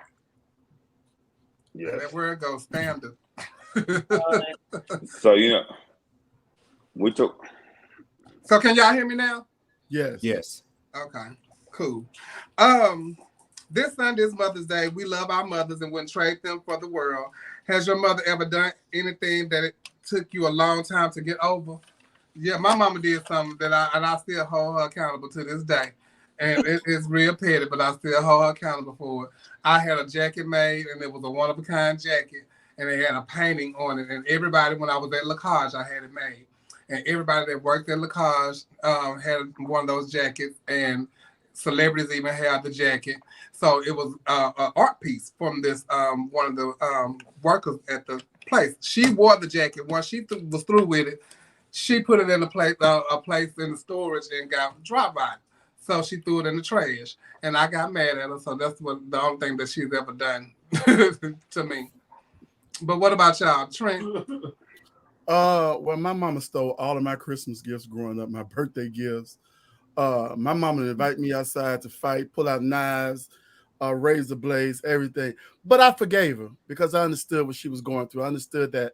Yeah, that word goes standard. So we took. So can y'all hear me now? Yes. Yes. Okay. Cool. This Sunday is Mother's Day. We love our mothers and wouldn't trade them for the world. Has your mother ever done anything that it took you a long time to get over? Yeah, my mama did something that I still hold her accountable to this day. And it's real petty, but I still hold her accountable for it. I had a jacket made, and it was a one-of-a-kind jacket. and they had a painting on it. And everybody, when I was at Lacage, I had it made. And everybody that worked at Lacage had one of those jackets, and celebrities even had the jacket. So it was an art piece from this one of the workers at the place. She wore the jacket. Once she was through with it, she put it in a place in the storage and got dropped by it. So she threw it in the trash, and I got mad at her. So that's the only thing that she's ever done to me. But what about y'all, Trent? Well, my mama stole all of my Christmas gifts growing up, my birthday gifts. My mama would invite me outside to fight, pull out knives, razor blades, everything. But I forgave her because I understood what she was going through. I understood that,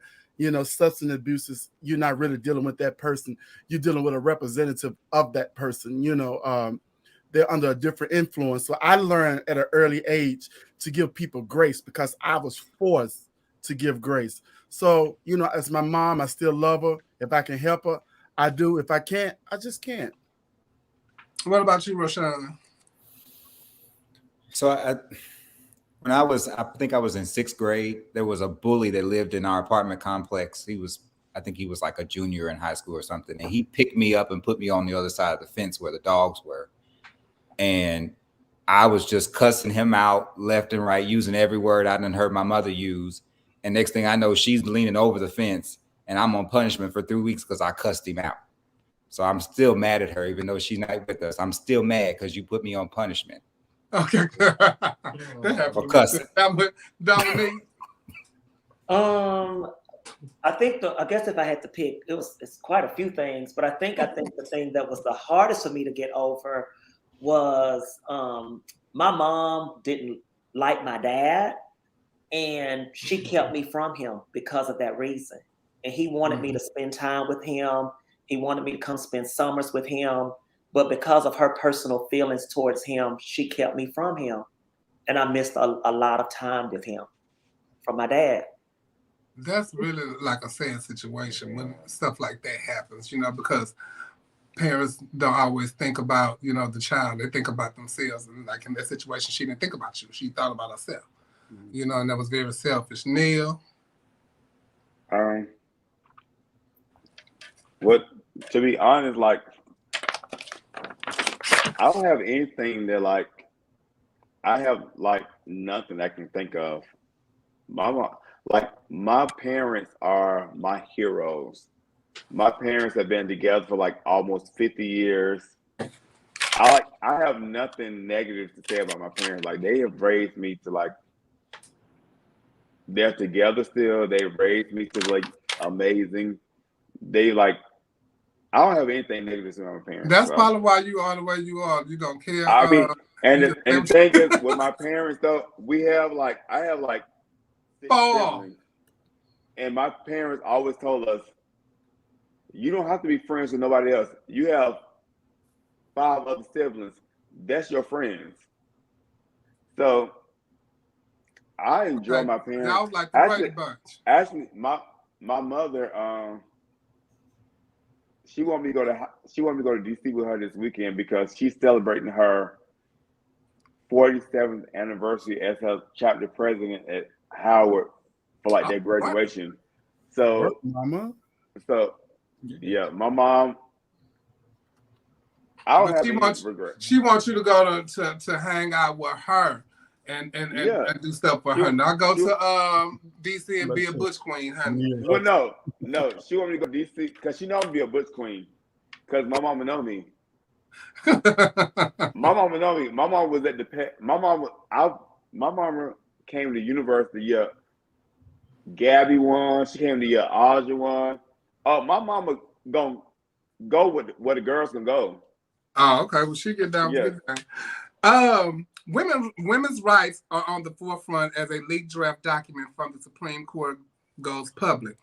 substance abuse is, you're not really dealing with that person. You're dealing with a representative of that person. They're under a different influence. So I learned at an early age to give people grace because I was forced to give grace. So, as my mom, I still love her. If I can help her, I do. If I can't, I just can't. What about you, Rashawn? So I think I was in 6th grade. There was a bully that lived in our apartment complex. I think he was like a junior in high school or something. And he picked me up and put me on the other side of the fence where the dogs were. And I was just cussing him out left and right, using every word I done heard my mother use. And next thing I know, she's leaning over the fence and I'm on punishment for 3 weeks because I cussed him out. So I'm still mad at her, even though she's not with us. I'm still mad because you put me on punishment. Okay. For cussing. Dominique? I guess if I had to pick, it's quite a few things, but I think the thing that was the hardest for me to get over was my mom didn't like my dad, and she kept me from him because of that reason. And he wanted me to spend time with him. He wanted me to come spend summers with him. But because of her personal feelings towards him, she kept me from him. And I missed a lot of time with him from my dad. That's really like a sad situation when stuff like that happens, because parents don't always think about, the child. They think about themselves. And like in that situation, she didn't think about you. She thought about herself, and that was very selfish. Neil? To be honest, like, I don't have anything that, like, I have, like, nothing I can think of. My parents are my heroes. My parents have been together for, like, almost 50 years. I have nothing negative to say about my parents. Like, they have raised me to, like, they're together still. They raised me to, like, amazing. I don't have anything negative to say about my parents. That's probably why you are the way you are. You don't care. I mean, and the thing is, with my parents, though, I have 6 siblings. And my parents always told us, you don't have to be friends with nobody else. You have 5 other siblings. That's your friends. So I enjoy my parents. Y'all like the Brady Bunch. Actually, my mother, she wanted me to go to DC with her this weekend because she's celebrating her 47th anniversary as her chapter president at Howard for like their graduation. So, yeah, my mom. I don't have any regret. She wants you to go to hang out with her and do stuff for her. Not go to DC and be a butch queen, honey. Well, no, she want me to go to DC because she know I'm gonna be a butch queen. Because my mama know me. My mama know me. My mom was at my mama came to university the year Gabby won. She came the year Audra won. Oh, my mama gonna go with where the girls can go. Oh, okay. Well, she get down with everything. Women's rights are on the forefront as a leaked draft document from the Supreme Court goes public.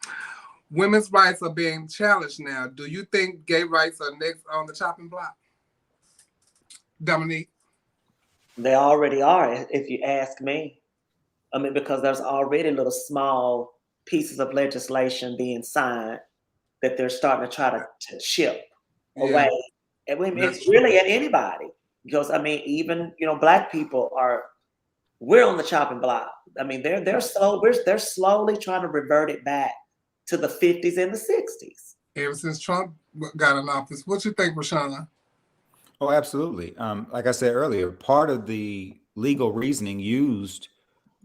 Women's rights are being challenged now. Do you think gay rights are next on the chopping block? Dominique? They already are, if you ask me. I mean, because there's already little small pieces of legislation being signed that they're starting to try to chip away. And I mean, it's really at anybody. Because, I mean, even, Black people are we're on the chopping block. I mean, they're slowly trying to revert it back to the 50s and the 60s. Ever since Trump got in office, what you think, Rashawn? Oh, absolutely. Like I said earlier, part of the legal reasoning used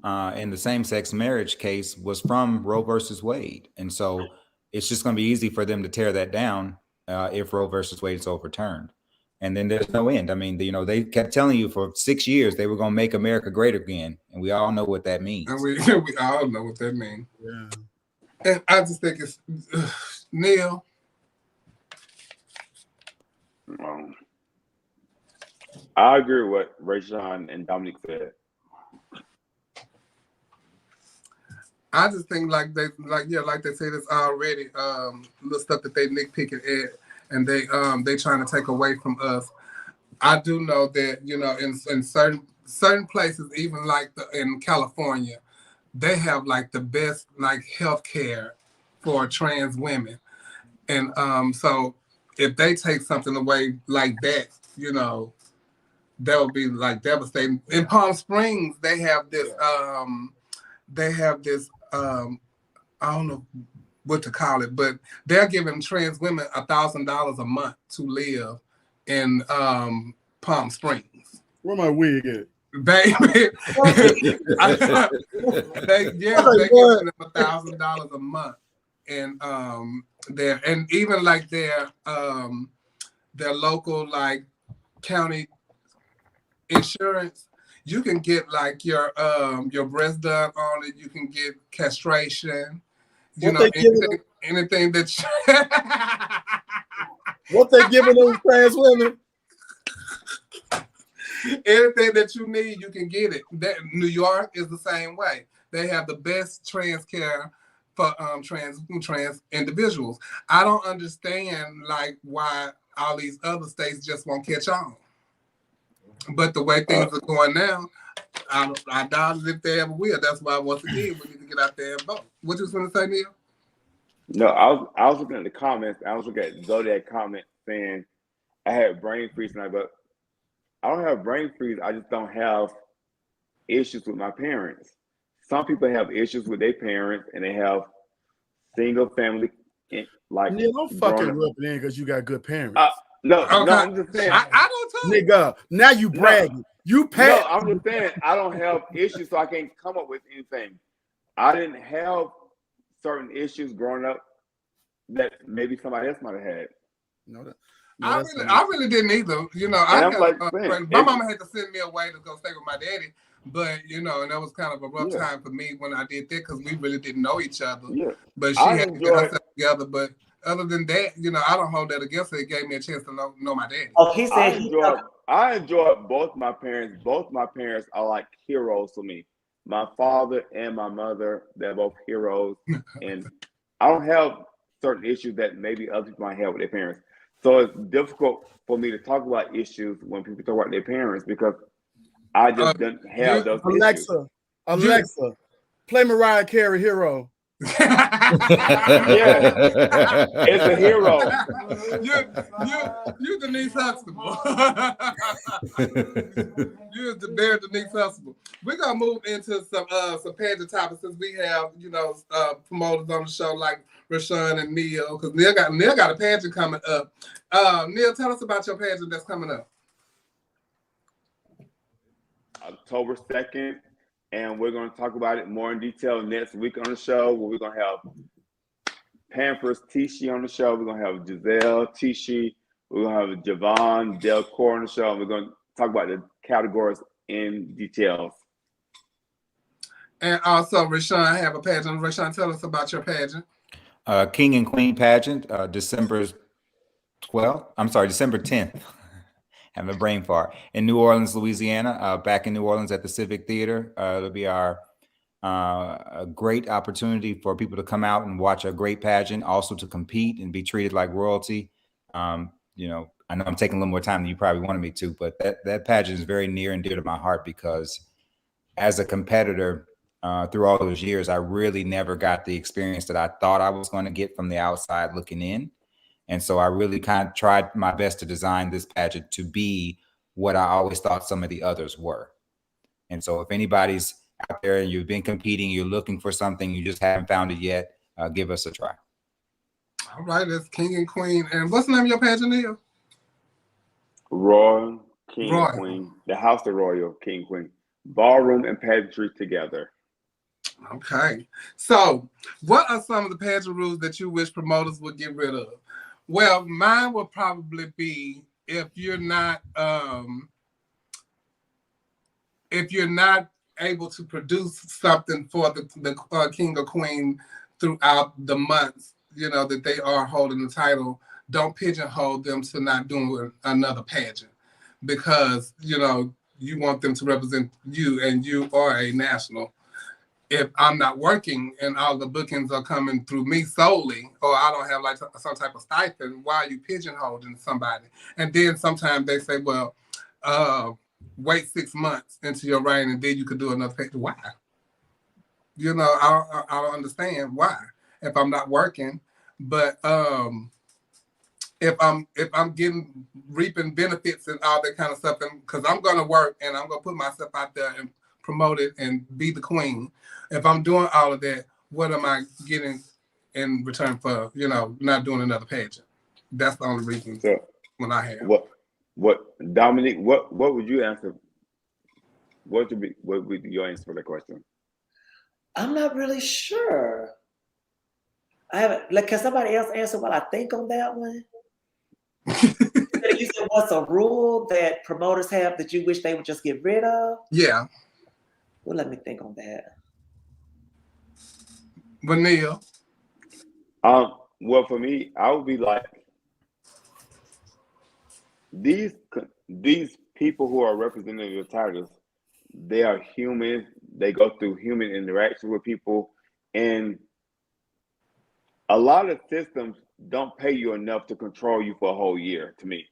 in the same-sex marriage case was from Roe versus Wade. And so it's just going to be easy for them to tear that down if Roe versus Wade is overturned. And then there's no end. I mean, they kept telling you for 6 years they were going to make America great again. And we all know what that means. And we all know what that means. Yeah. And I just think it's Neil. I agree with what Rashawn and Dominic said. I just think like they said, it's already the stuff that they nitpicking at, and they trying to take away from us. I do know that in certain places, even like in California, they have like the best like health care for trans women, and so if they take something away like that, that would be like devastating. In Palm Springs, they have this. I don't know what to call it, but they're giving trans women $1,000 a month to live in Palm Springs. Where my wig at? Baby, they're giving them $1,000 a month, and even like their local like county insurance. You can get like your breast done on it. You can get castration. Anything that what they giving those trans women? Anything that you need, you can get it. New York is the same way. They have the best trans care for trans individuals. I don't understand like why all these other states just won't catch on. But the way things are going now, I doubt if they ever will. That's why once again we need to get out there and vote. What you was going to say, Neil? No, I was looking at the comments. I was looking at Zodiac comment saying I had brain freeze tonight, but I don't have brain freeze. I just don't have issues with my parents. Some people have issues with their parents, and they have single family like. Neil, don't fucking rub it in because you got good parents. No, I'm just saying. I don't too. Nigga, now you bragging. No, I'm just saying I don't have issues, so I can't come up with anything. I didn't have certain issues growing up that maybe somebody else might have had. I really didn't either. My mama had to send me away to go stay with my daddy, but and that was kind of a rough time for me when I did that because we really didn't know each other. Yeah. But she had to get herself together. But other than that, I don't hold that against her. It gave me a chance to know my daddy. Oh, he said I enjoyed both my parents. Both my parents are like heroes to me. My father and my mother, they're both heroes. And I don't have certain issues that maybe other people might have with their parents. So it's difficult for me to talk about issues when people talk about their parents because I just didn't have those issues. Alexa, play Mariah Carey Hero. Yeah, it's a hero. You're Denise Huxtable. You're the Denise Huxtable. We're gonna move into some pageant topics since we have promoters on the show like Rashawn and Neil, because Neil got a pageant coming up. Neil, tell us about your pageant that's coming up. October 2nd. And we're going to talk about it more in detail next week on the show, where we're going to have Pampers Tishy on the show. We're going to have Giselle Tishy. We're going to have Javon Delcor on the show. And we're going to talk about the categories in details. And also, Rashawn, have a pageant. Rashawn, tell us about your pageant. King and Queen pageant, December 10th. Having a brain fart in New Orleans, Louisiana, back in New Orleans at the Civic Theater. It'll be a great opportunity for people to come out and watch a great pageant, also to compete and be treated like royalty. I know I'm taking a little more time than you probably wanted me to, but that pageant is very near and dear to my heart because as a competitor through all those years, I really never got the experience that I thought I was going to get from the outside looking in. And so I really kind of tried my best to design this pageant to be what I always thought some of the others were. And so if anybody's out there and you've been competing, you're looking for something, you just haven't found it yet, give us a try. All right, that's King and Queen. And what's the name of your pageant, Neil? Royal, King Royal. and Queen, the House of Royal, King and Queen, ballroom and pageantry together. Okay. So, what are some of the pageant rules that you wish promoters would get rid of? Well, mine would probably be if you're not able to produce something for the king or queen throughout the months, that they are holding the title, don't pigeonhole them to not doing another pageant, because you want them to represent you, and you are a national. If I'm not working and all the bookings are coming through me solely, or I don't have like some type of stipend, why are you pigeonholing somebody? And then sometimes they say, well, wait 6 months into your reign and then you could do another pageant. Why? I don't understand why if I'm not working. But if I'm reaping benefits and all that kind of stuff, because I'm gonna work and I'm gonna put myself out there and promote it and be the queen. If I'm doing all of that, what am I getting in return for, not doing another pageant? That's the only reason when I have. What Dominique, what would you answer? What would be your answer for that question? I'm not really sure. I haven't, can somebody else answer what I think on that one? You said, what's a rule that promoters have that you wish they would just get rid of? Yeah. Well, let me think on that. Vanilla. Well, for me, I would be like, these people who are representing the titles, they are human. They go through human interaction with people, and a lot of systems don't pay you enough to control you for a whole year, to me.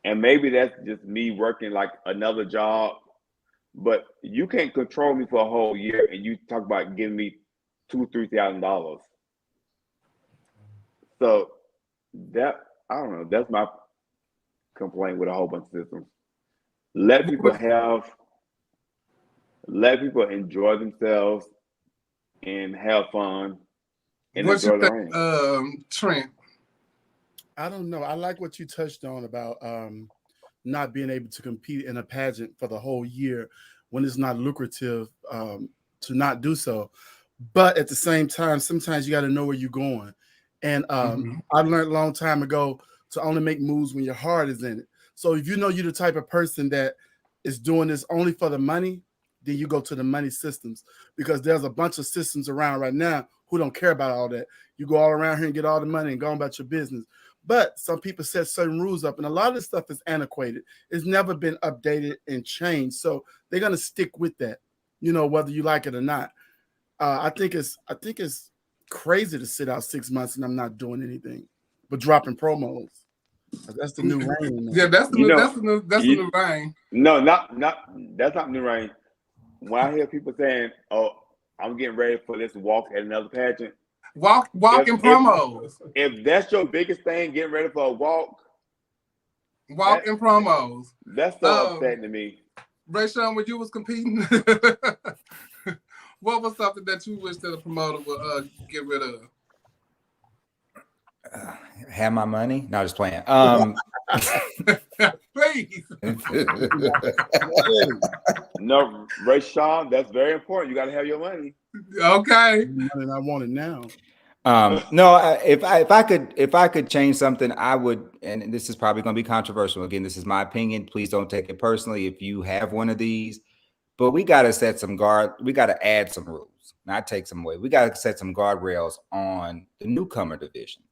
And maybe that's just me working like another job, but you can't control me for a whole year, and you talk about giving me $2,000-$3,000. So I don't know. That's my complaint with a whole bunch of systems. Let people enjoy themselves and have fun and What enjoy you their reign. think, Trent? I don't know. I like what you touched on about not being able to compete in a pageant for the whole year when it's not lucrative to not do so. But at the same time, sometimes you got to know where you're going. And I learned a long time ago to only make moves when your heart is in it. So if you know you're the type of person that is doing this only for the money, then you go to the money systems, because there's a bunch of systems around right now who don't care about all that. You go all around here and get all the money and go on about your business. But some people set certain rules up, and a lot of this stuff is antiquated. It's never been updated and changed. So they're gonna stick with that, whether you like it or not. I think it's crazy to sit out 6 months and I'm not doing anything but dropping promos. That's the new reign. Yeah, that's the new reign. No, that's not new reign. When I hear people saying, "Oh, I'm getting ready for this walk at another pageant," walking promos. If that's your biggest thing, getting ready for a walking promos. That's so upsetting to me. Rayshawn, when you was competing, what was something that you wish that a promoter would get rid of? Have my money? No, just playing. Please. No, Rayshawn, that's very important. You got to have your money. Okay. And I want it now. No, if I could change something, I would. And this is probably going to be controversial. Again, this is my opinion. Please don't take it personally if you have one of these. But we got to set some we got to add some rules, not take some away. We got to set some guardrails on the newcomer divisions.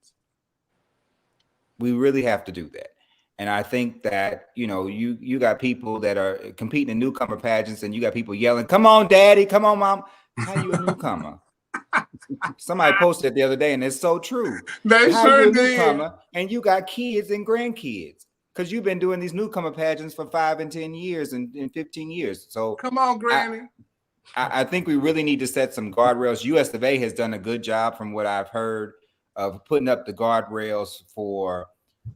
We really have to do that. And I think that, you got people that are competing in newcomer pageants, and you got people yelling, "Come on, daddy, come on, mom." How you a newcomer? Somebody posted it the other day, and it's so true. They How sure you a did. newcomer, and you got kids and grandkids, because you've been doing these newcomer pageants for 5 and 10 years and 15 years. So come on, Granny. I think we really need to set some guardrails. US of A has done a good job, from what I've heard, of putting up the guardrails for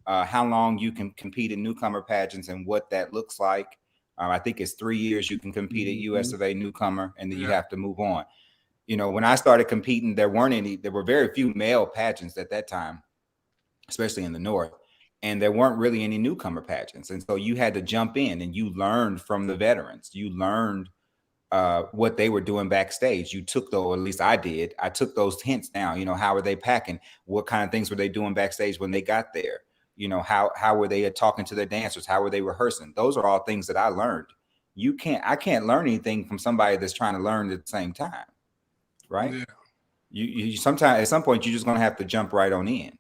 how long you can compete in newcomer pageants and what that looks like. I think it's 3 years you can compete at US of A newcomer, and then you Yeah. have to move on. You know, when I started competing, there were very few male pageants at that time, especially in the North, and there weren't really any newcomer pageants. And so you had to jump in and you learned from the veterans. You learned what they were doing backstage. You took those, or at least I did. I took those hints down. You know, how were they packing? What kind of things were they doing backstage when they got there? You know, how were they talking to their dancers? How were they rehearsing? Those are all things that I learned. I can't learn anything from somebody that's trying to learn at the same time, right? Yeah. You sometimes at some point you're just gonna have to jump right on in.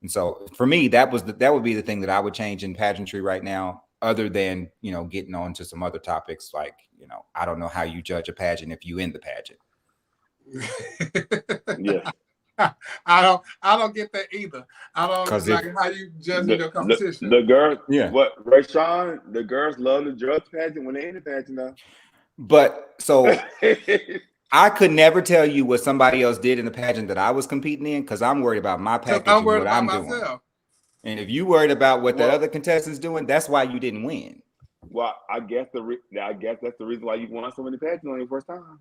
And so for me, that would be the thing that I would change in pageantry right now, other than, you know, getting on to some other topics like, you know, I don't know how you judge a pageant if you in the pageant. Yeah. I don't get that either. I don't 'Cause like how you judge your competition. The girls, Yeah. What, Rayshawn, the girls love the judge pageant when they're in the pageant though. But so I could never tell you what somebody else did in the pageant that I was competing in, because I'm worried about my package and what I'm doing. And if you worried about what that other contestant's doing, that's why you didn't win. Well, I guess that's the reason why you won so many pageants on your first time.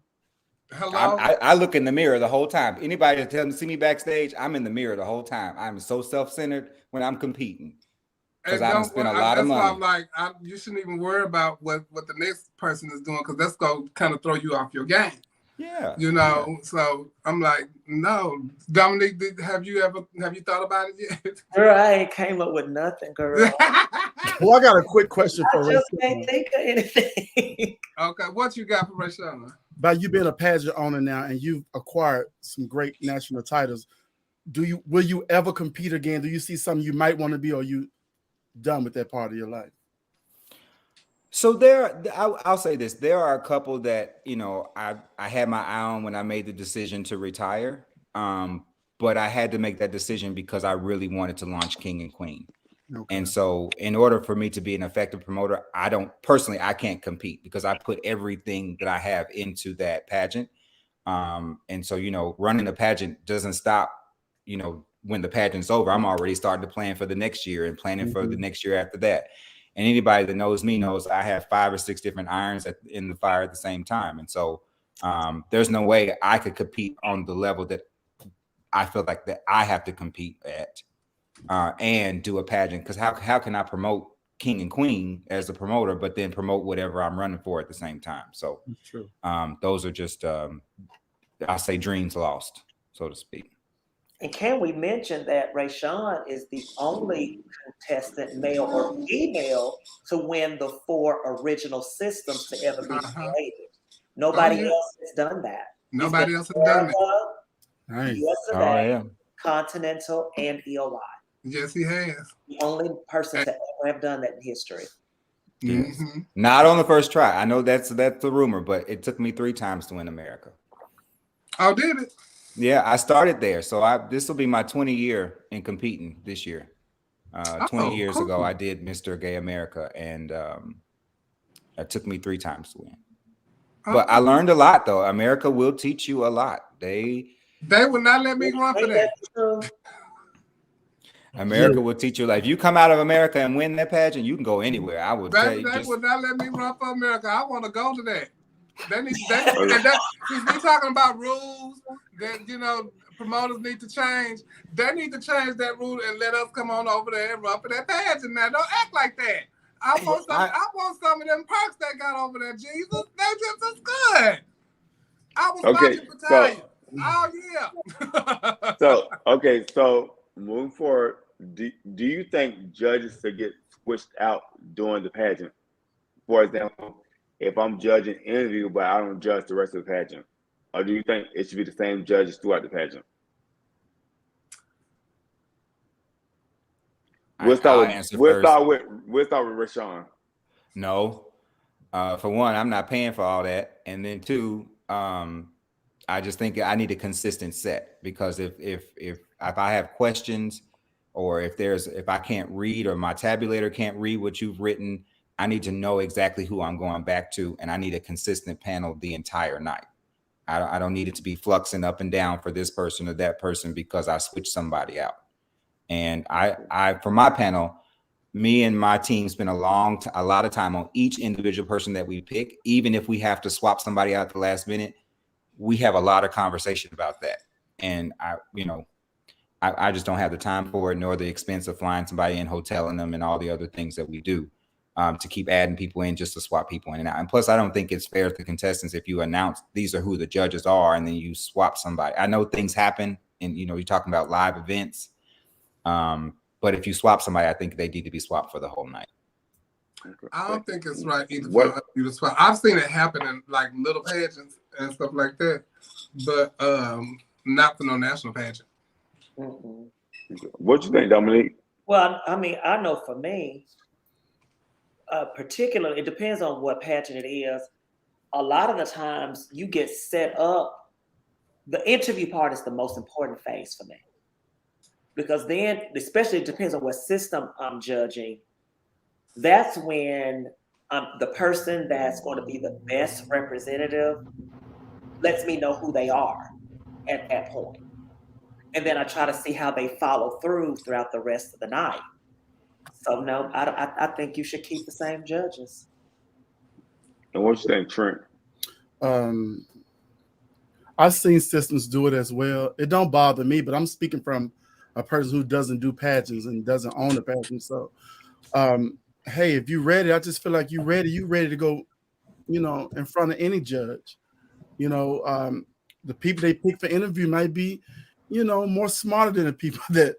Hello. I look in the mirror the whole time. Anybody that see me backstage, I'm in the mirror the whole time. I'm so self-centered when I'm competing because I done spent a lot of money. That's why I'm like, you shouldn't even worry about what the next person is doing, because that's going to kind of throw you off your game. Yeah. You know, yeah. So I'm like, no. Dominique, have you thought about it yet? Girl, I ain't came up with nothing, girl. Well, I got a quick question for I just can't think of anything. Okay, what you got for Rayshawn? By you being a pageant owner now and you've acquired some great national titles, will you ever compete again? Do you see something you might want to be, or you done with that part of your life? So I'll say this. There are a couple that, you know, I had my eye on when I made the decision to retire. But I had to make that decision because I really wanted to launch King and Queen. Okay. And so in order for me to be an effective promoter, I can't compete because I put everything that I have into that pageant. And so, you know, running a pageant doesn't stop, you know, when the pageant's over. I'm already starting to plan for the next year and planning for the next year after that. And anybody that knows me knows I have 5 or 6 different irons in the fire at the same time. And so there's no way I could compete on the level that I feel like that I have to compete at and do a pageant. Because how can I promote King and Queen as a promoter, but then promote whatever I'm running for at the same time? So true. Those are just, I'll say, dreams lost, so to speak. And can we mention that Rayshawn is the only contestant, male or female, to win the 4 original systems to ever be created? Nobody else has done that. Nobody else has done that. Nice. US Continental, and EOI. Yes, he has. The only person to ever have done that in history. Yes. Mm-hmm. Not on the first try. I know that's the rumor, but it took me 3 times to win America. Oh, did it? Yeah, I started there. So this will be my 20 year in competing this year. 20 years ago, I did Mr. Gay America, and it took me 3 times to win. But I learned a lot, though. America will teach you a lot. They would not let me run for that. America will teach you. Like, if you come out of America and win that pageant, you can go anywhere. I would tell you. They would not let me run for America. I want to go to that. Since we're talking about rules that, you know, promoters need to change, they need to change that rule and let us come on over there and run for that pageant. Now, don't act like that. I want some of them perks they got over there, Jesus. They're just as good. I was watching Battalion. So moving forward, do you think judges should get switched out during the pageant? For example, if I'm judging interview, but I don't judge the rest of the pageant, or do you think it should be the same judges throughout the pageant? We'll start with Rayshawn. No, for one, I'm not paying for all that, and then 2, I just think I need a consistent set, because if I have questions, or if I can't read, or my tabulator can't read what you've written, I need to know exactly who I'm going back to, and I need a consistent panel the entire night. I don't need it to be fluxing up and down for this person or that person because I switched somebody out. And I for my panel, me and my team spend a lot of time on each individual person that we pick. Even if we have to swap somebody out at the last minute, we have a lot of conversation about that. And I just don't have the time for it, nor the expense of flying somebody in, hoteling them, and all the other things that we do to keep adding people in just to swap people in and out. And plus, I don't think it's fair to contestants if you announce these are who the judges are and then you swap somebody. I know things happen, and you're talking about live events. But if you swap somebody, I think they need to be swapped for the whole night. I don't think it's right either for you to swap. I've seen it happen in like little pageants and stuff like that, but not for no national pageant. Mm-mm. What you think, Dominique? Well, I mean, I know for me, particularly, it depends on what pageant it is. A lot of the times you get set up, the interview part is the most important phase for me. Because then, especially it depends on what system I'm judging, that's when the person that's going to be the best representative lets me know who they are at that point. And then I try to see how they follow throughout the rest of the night. So no, I think you should keep the same judges. And what you think, Trent? I've seen systems do it as well. It don't bother me, but I'm speaking from a person who doesn't do pageants and doesn't own a pageant. So, hey, if you're ready, I just feel like you're ready. You're ready to go, in front of any judge. The people they pick for interview might be, more smarter than the people that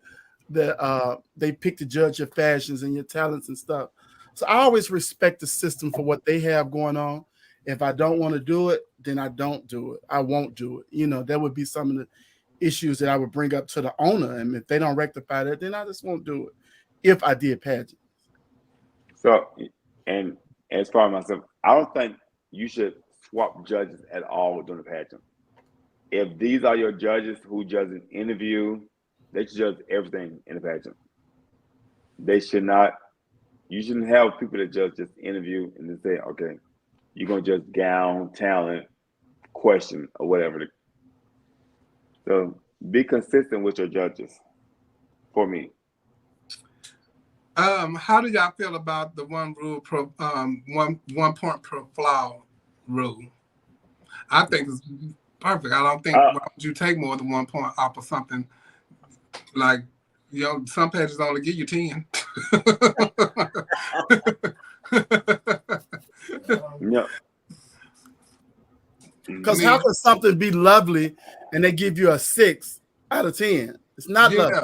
they pick to judge your fashions and your talents and stuff. So I always respect the system for what they have going on. If I don't want to do it, then I don't do it. I won't do it. That would be some of the issues that I would bring up to the owner. And if they don't rectify that, then I just won't do it if I did pageant. So, and as far as myself, I don't think you should swap judges at all during the pageant. If these are your judges who judge an interview, they should judge everything in the pageant. They should not, you shouldn't have people that judge just interview and then say, okay, you're going to judge gown, talent, question, or whatever. So be consistent with your judges for me. How do y'all feel about the one point per flaw rule? I think it's perfect. I don't think why would you take more than 1 point off of something like some pages only give you 10. Yeah. Because how can something be lovely and they give you a 6 out of 10? It's not lovely.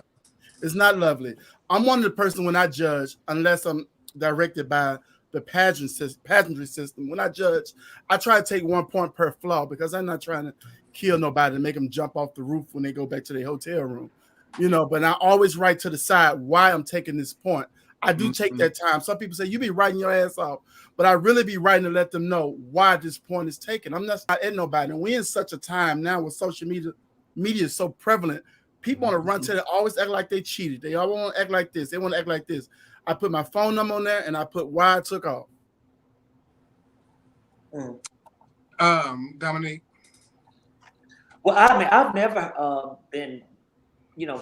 It's not lovely. I'm one of the person when I judge, unless I'm directed by the pageantry system, when I judge, I try to take 1 point per flaw because I'm not trying to kill nobody and make them jump off the roof when they go back to their hotel room. But I always write to the side why I'm taking this point. I do take that time. Some people say you be writing your ass off, but I really be writing to let them know why this point is taken. I'm not at nobody. And we're in such a time now with social media is so prevalent. People want to run to it, always act like they cheated. They all want to act like this. They want to act like this. I put my phone number on there and I put why I took off. Dominique. Well, I mean, I've never been,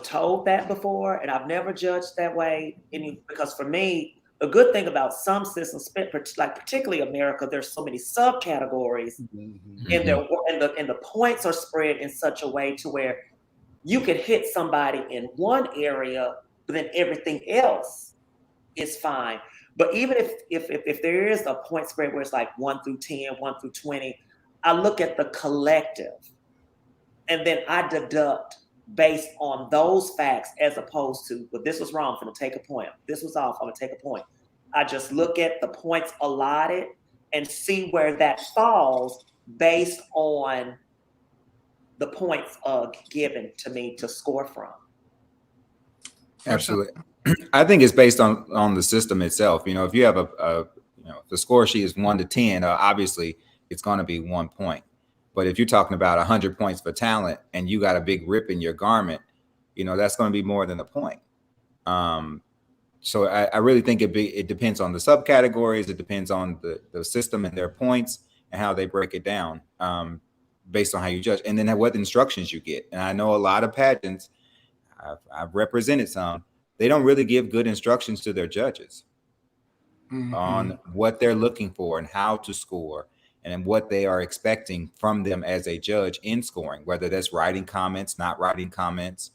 told that before, and I've never judged that way. Because for me, the good thing about some systems, like particularly America, there's so many subcategories, and the points are spread in such a way to where you could hit somebody in one area, but then everything else is fine. But even if there is a point spread where it's like 1 through 10, 1 through 20, I look at the collective, and then I deduct based on those facts as opposed to, but this was wrong, I'm going to take a point. This was off, I'm going to take a point. I just look at the points allotted and see where that falls based on the points given to me to score from. Absolutely. I think it's based on the system itself. If you have the score sheet is 1 to 10, obviously it's going to be 1 point. But if you're talking about 100 points for talent and you got a big rip in your garment, that's going to be more than a point. So I really think it depends on the subcategories. It depends on the system and their points and how they break it down based on how you judge. And then what instructions you get. And I know a lot of pageants, I've represented some they don't really give good instructions to their judges Mm-hmm. on what they're looking for and how to score and what they are expecting from them as a judge in scoring, whether that's writing comments, not writing comments,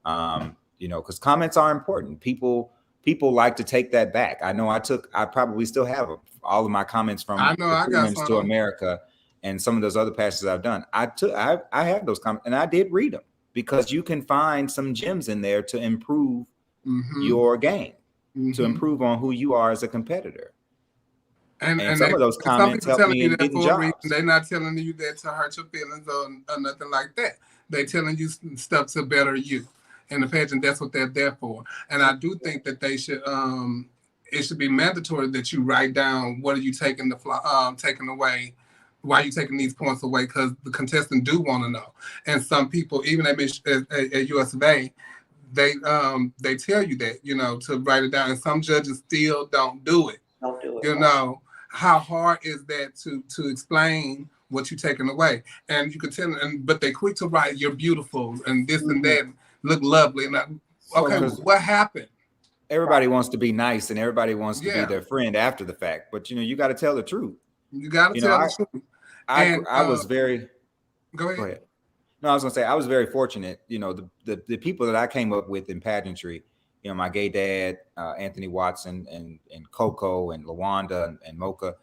because comments are important. People like to take that back. I know I probably still have all of my comments from I know I got Humans to some. America and some of those other passages I've done. I have those comments and I did read them because you can find some gems in there to improve your game, to improve on who you are as a competitor. And some of those comments help me in getting jobs. They're not telling you that to hurt your feelings or nothing like that. They're telling you stuff to better you. And the pageant, that's what they're there for. And I do think that they should. It should be mandatory that you write down what are you taking away, why are you taking these points away, because the contestants do want to know. And some people, even at US of A, they tell you that to write it down. And some judges still don't do it. Don't do it. How hard is that to explain what you're taking away? And you can tell, but they quick to write, you're beautiful and this and that, look lovely. And what happened? Everybody wants to be nice and everybody wants to be their friend after the fact, but you got to tell the truth. You got to tell the truth. I was very. Go ahead. No, I was gonna say I was very fortunate. The people that I came up with in pageantry. My gay dad, Anthony Watson, and Coco, and LaWanda, and Mocha,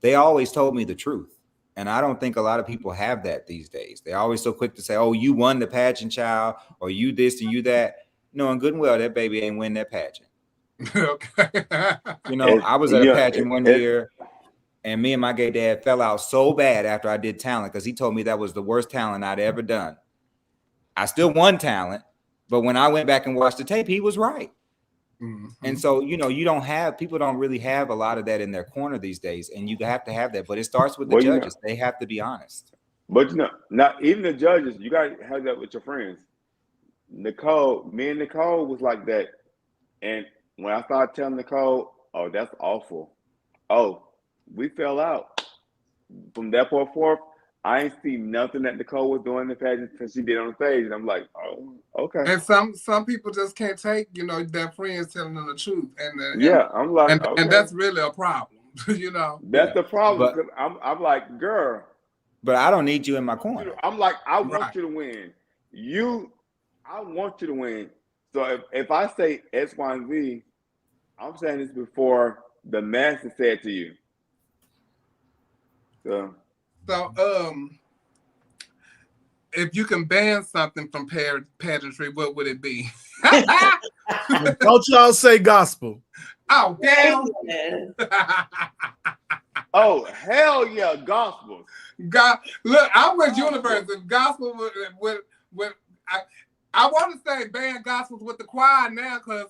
they always told me the truth. And I don't think a lot of people have that these days. They're always so quick to say, oh, you won the pageant, child, or you this and you that. Knowing good and well that baby ain't win that pageant. Okay. I was at a pageant one year, and me and my gay dad fell out so bad after I did talent because he told me that was the worst talent I'd ever done. I still won talent. But when I went back and watched the tape, he was right. Mm-hmm. And so, people don't really have a lot of that in their corner these days. And you have to have that. But it starts with the judges. They have to be honest. But not even the judges, you got to have that with your friends. Me and Nicole was like that. And when I started telling Nicole, oh, that's awful. Oh, we fell out. From that point forth, I ain't see nothing that Nicole was doing in the pageant since she did on the stage. And I'm like, oh, okay. And some people just can't take, their friends telling them the truth. I'm like, okay. And that's really a problem, That's the problem. But, I'm like, girl. But I don't need you in my corner. I'm like, I want you to win. I want you to win. So if I say X, Y, and Z, I'm saying this before the master said to you. So if you can ban something from pageantry, what would it be? Don't y'all say gospel. Oh, damn. Oh, hell yeah, gospel. God, look, I'm with Universe. If gospel with I want to say ban gospels with the choir now, because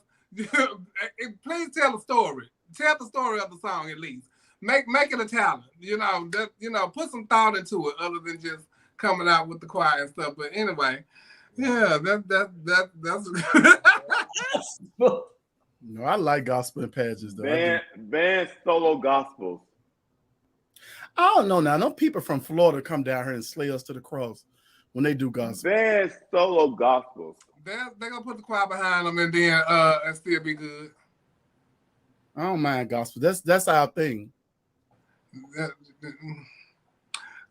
please tell the story. Tell the story of the song at least. Make it a talent, put some thought into it other than just coming out with the choir and stuff. But anyway, yeah, that's No, I like gospel and pageants though. Band solo gospels. I don't know now. No people from Florida come down here and slay us to the cross when they do gospel. Band solo gospels. They're gonna put the choir behind them and then and still be good. I don't mind gospel. That's our thing.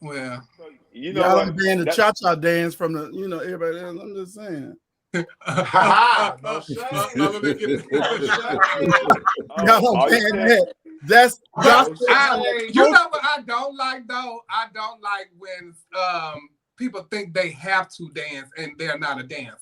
Well, y'all don't ban the cha-cha dance from the everybody else. I'm just saying. Y'all don't ban that. That's gospel. You know what I don't like though? I don't like when people think they have to dance and they're not a dancer.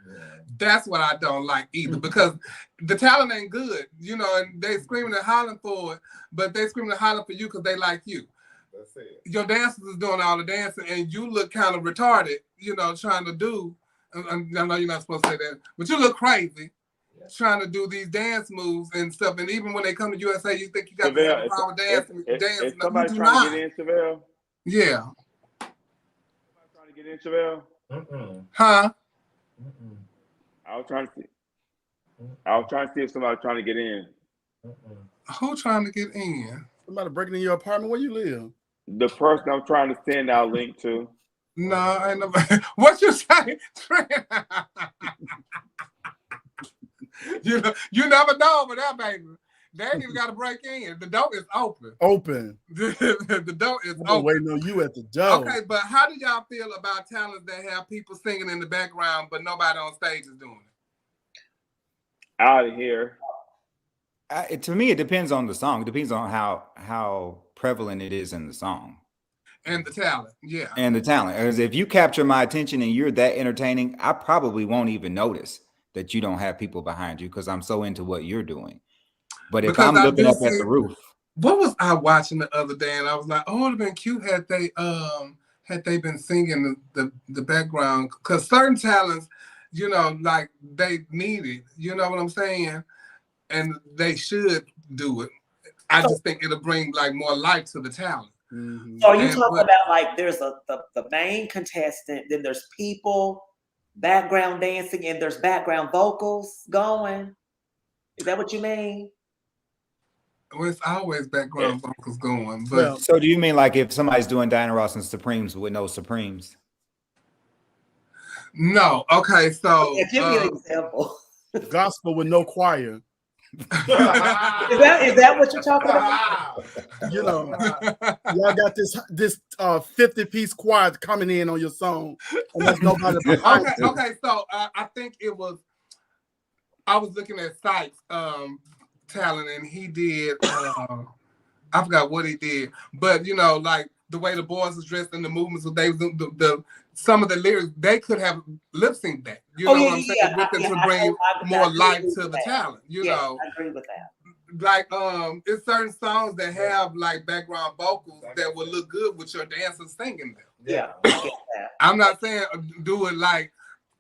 Yeah. That's what I don't like either, because the talent ain't good, and they screaming and hollering for it, but they screaming and hollering for you because they like you. That's it. Your dancers is doing all the dancing and you look kind of retarded, trying to do, I know you're not supposed to say that, but you look crazy trying to do these dance moves and stuff. And even when they come to USA, you think you got to have power dancing. Is somebody trying to get in, Chevelle? Yeah. Somebody trying to get in, Chevelle? Huh? I was trying to see if somebody trying to get in. Who trying to get in? Somebody breaking in your apartment. Where you live? The person I'm trying to send our link to. No, I ain't nobody. What you say? You never know over there, baby. They ain't even got to break in. The door is open. The door is open. Waiting on you at the door. Okay, but how do y'all feel about talents that have people singing in the background, but nobody on stage is doing it? Out of here. To me, it depends on the song. It depends on how prevalent it is in the song. And the talent, yeah. And the talent. Because if you capture my attention and you're that entertaining, I probably won't even notice that you don't have people behind you because I'm so into what you're doing. But if I'm looking up at the roof. What was I watching the other day? And I was like, oh, it would have been cute had they been singing the background. Because certain talents, you know, like they need it. You know what I'm saying? And they should do it. I just think it'll bring like more light to the talent. So are you talking about like there's the main contestant, then there's people, background dancing, and there's background vocals going? Is that what you mean? Well, it's always background vocals going. But So do you mean like if somebody's doing Diana Ross and Supremes with no Supremes? No. Okay, so give me an example. Gospel with no choir. Is that what you're talking about? You know, y'all got this 50-piece choir coming in on your song, and there's nobody. Okay. So I think it was. I was looking at Sykes' talent, and he did. I forgot what he did, but you know, like the way the boys was dressed and the movements, they the some of the lyrics they could have lip synced that. You know what I'm saying? To bring more light to the talent. You know, I agree with that. Like it's certain songs that have like background vocals that would look good with your dancers singing them. Yeah, I get that. I'm not saying do it like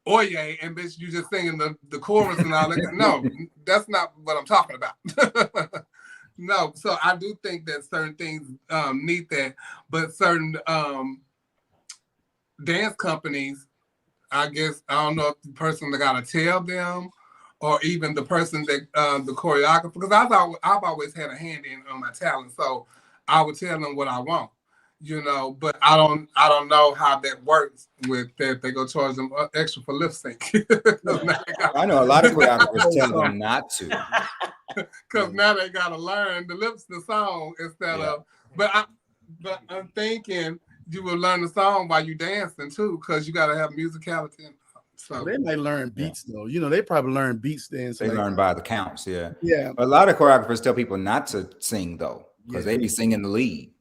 Oye and bitch you just singing the chorus and all that. No, that's not what I'm talking about. No, so I do think that certain things need that, but certain dance companies, I guess, I don't know if the person that got to tell them or even the person that, the choreographer, because I've always had a hand in on my talent, so I would tell them what I want, you know, but I don't know how that works with that. They go charge them extra for lip sync. I know a lot of choreographers tell them not to. Because now they got to learn the song instead of, but I'm thinking you will learn the song while you dancing too, because you got to have musicality. So they might learn beats though. You know, they probably learn beats then. They learn by the counts, yeah. Yeah. But a lot of choreographers tell people not to sing though, because they be singing the lead.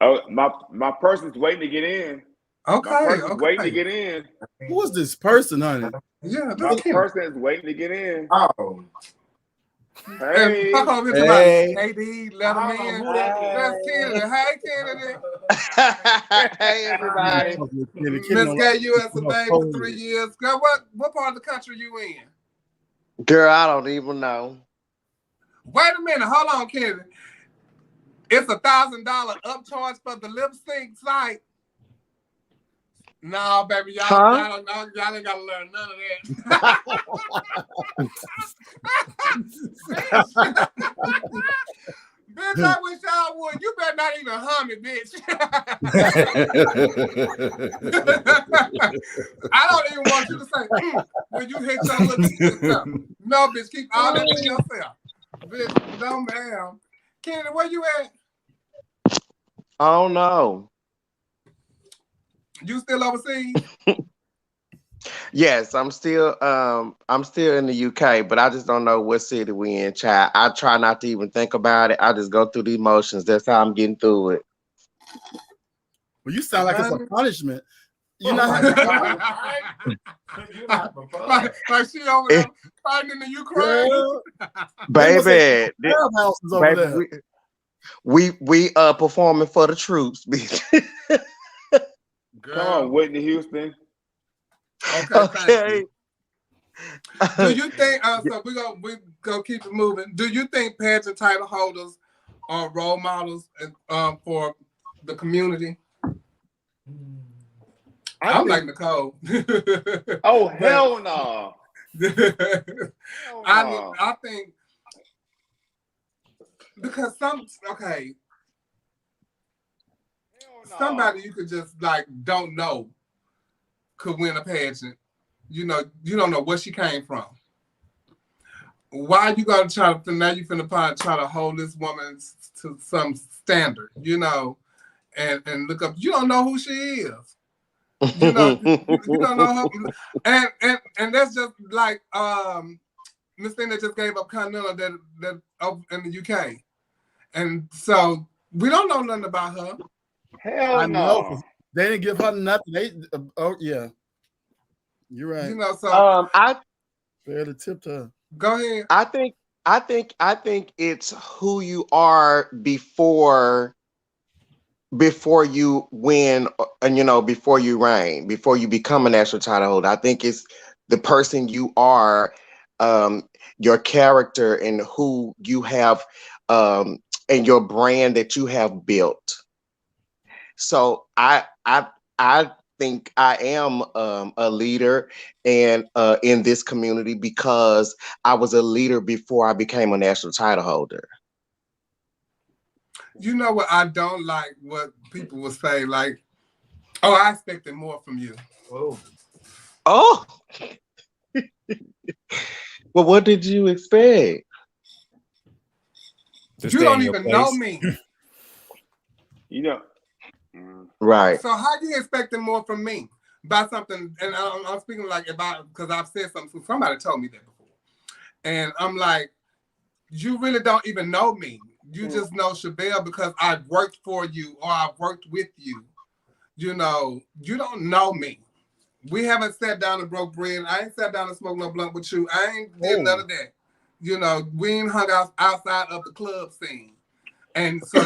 Oh, my person's waiting to get in. Okay. Waiting to get in. Who is this person, honey? Yeah, my person is waiting to get in. Oh. Hey, KD, let him in. That's Kennedy. Hey, Kennedy. Hey, everybody. Miss KU as a baby for 3 years. Girl, what part of the country you in? Girl, I don't even know. Wait a minute. Hold on, Kennedy. It's $1,000 upcharge for the lip sync site. No, baby, y'all ain't gotta learn none of that. Bitch, I wish y'all would. You better not even hum it, bitch. I don't even want you to say when you hit your little stuff. No, bitch, keep all that to yourself. Bitch, no, ma'am. Kennedy, where you at? I don't know. You still overseas? Yes, I'm still in the UK, but I just don't know what city we in, child. I try not to even think about it. I just go through the emotions. That's how I'm getting through it. Well, you sound like it's a punishment. You're not like she over there fighting in the Ukraine. Baby, over we performing for the troops, bitch. Come on, Whitney Houston. Okay. Do you think? So we go keep it moving. Do you think pageant title holders are role models for the community? I'm like Nicole. Oh hell no! I think because somebody you could just like don't know could win a pageant. You know, you don't know where she came from. why you gotta try to now you finna try to hold this woman to some standard, you know, and look up. You don't know who she is. You know, you don't know her, and that's just like Miss Thing that just gave up Continental that up in the UK, and so we don't know nothing about her. Hell I know. no. They didn't give her nothing. They, oh yeah, you're right. You know, so I barely tipped her. Go ahead. I think it's who you are before you win, and before you reign, before you become a national title holder. I think it's the person you are, your character, and who you have, and your brand that you have built. So I think I am a leader and in this community because I was a leader before I became a national title holder. You know what I don't like? What people will say, like, "Oh, I expected more from you." Oh. Well, what did you expect? You don't even know me. You know. Right. So how you expecting more from me about something? And I'm speaking like because I've said something. Somebody told me that before, and I'm like, you really don't even know me. You just know Shabelle because I've worked for you or I've worked with you. You know, you don't know me. We haven't sat down and broke bread. I ain't sat down and smoked no blunt with you. I ain't did none of that. You know, we ain't hung out outside of the club scene. And so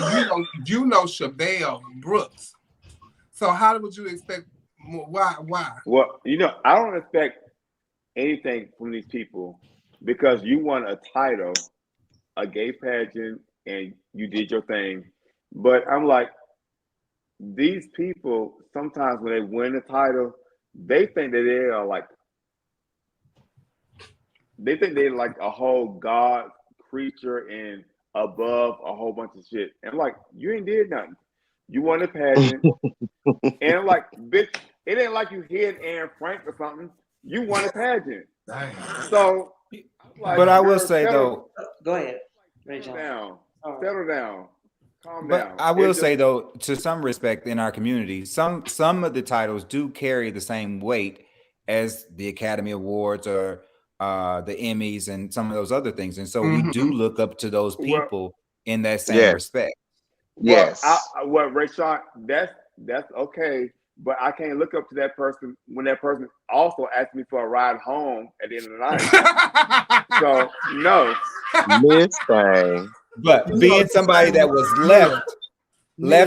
you know Shabelle Brooks. So how would you expect more? Why? Well, I don't expect anything from these people because you won a title, a gay pageant, and you did your thing. But I'm like, these people, sometimes when they win a title, they think that they're like a whole god creature and above a whole bunch of shit. And I'm like, you ain't did nothing. You won a pageant. And I'm like, bitch, it ain't like you hit Aaron Frank or something. You won a pageant. Dang. So, like, but I will say though, go ahead. Settle down. Settle down. Calm but down. I will say though, to some respect in our community, some of the titles do carry the same weight as the Academy Awards or the Emmys and some of those other things, and so we do look up to those people in that same respect. Well, well, Rayshon, that's okay, but I can't look up to that person when that person also asked me for a ride home at the end of the night. So no, but being somebody that was left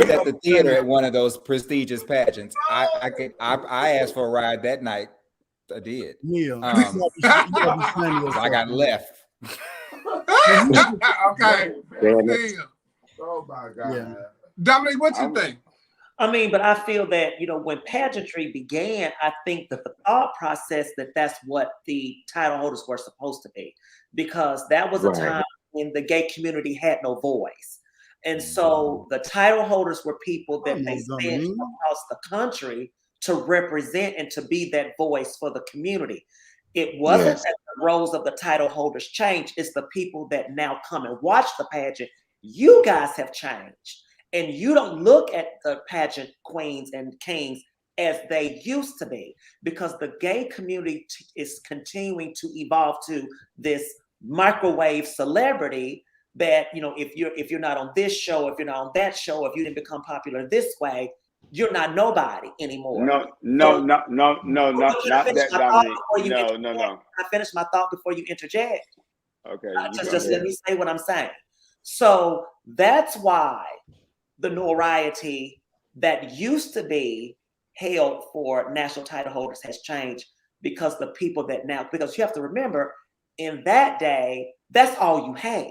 at the theater at one of those prestigious pageants, I asked for a ride that night. I did. I got left. Okay. Oh my God. Yeah. Dominique, what you think? I mean, but I feel that, when pageantry began, I think that the thought process that's what the title holders were supposed to be, because that was a time when the gay community had no voice. And so the title holders were people that they sent across the country to represent and to be that voice for the community. It wasn't that the roles of the title holders changed. It's the people that now come and watch the pageant. You guys have changed. And you don't look at the pageant queens and kings as they used to be, because the gay community is continuing to evolve to this microwave celebrity that, if you're not on this show, if you're not on that show, if you didn't become popular this way, you're not nobody anymore. No, not that, Dominique. No. I finished my thought before you interject. Okay. Just let me say what I'm saying. So that's why the notoriety that used to be held for national title holders has changed, because the people that now, because you have to remember, in that day, that's all you had.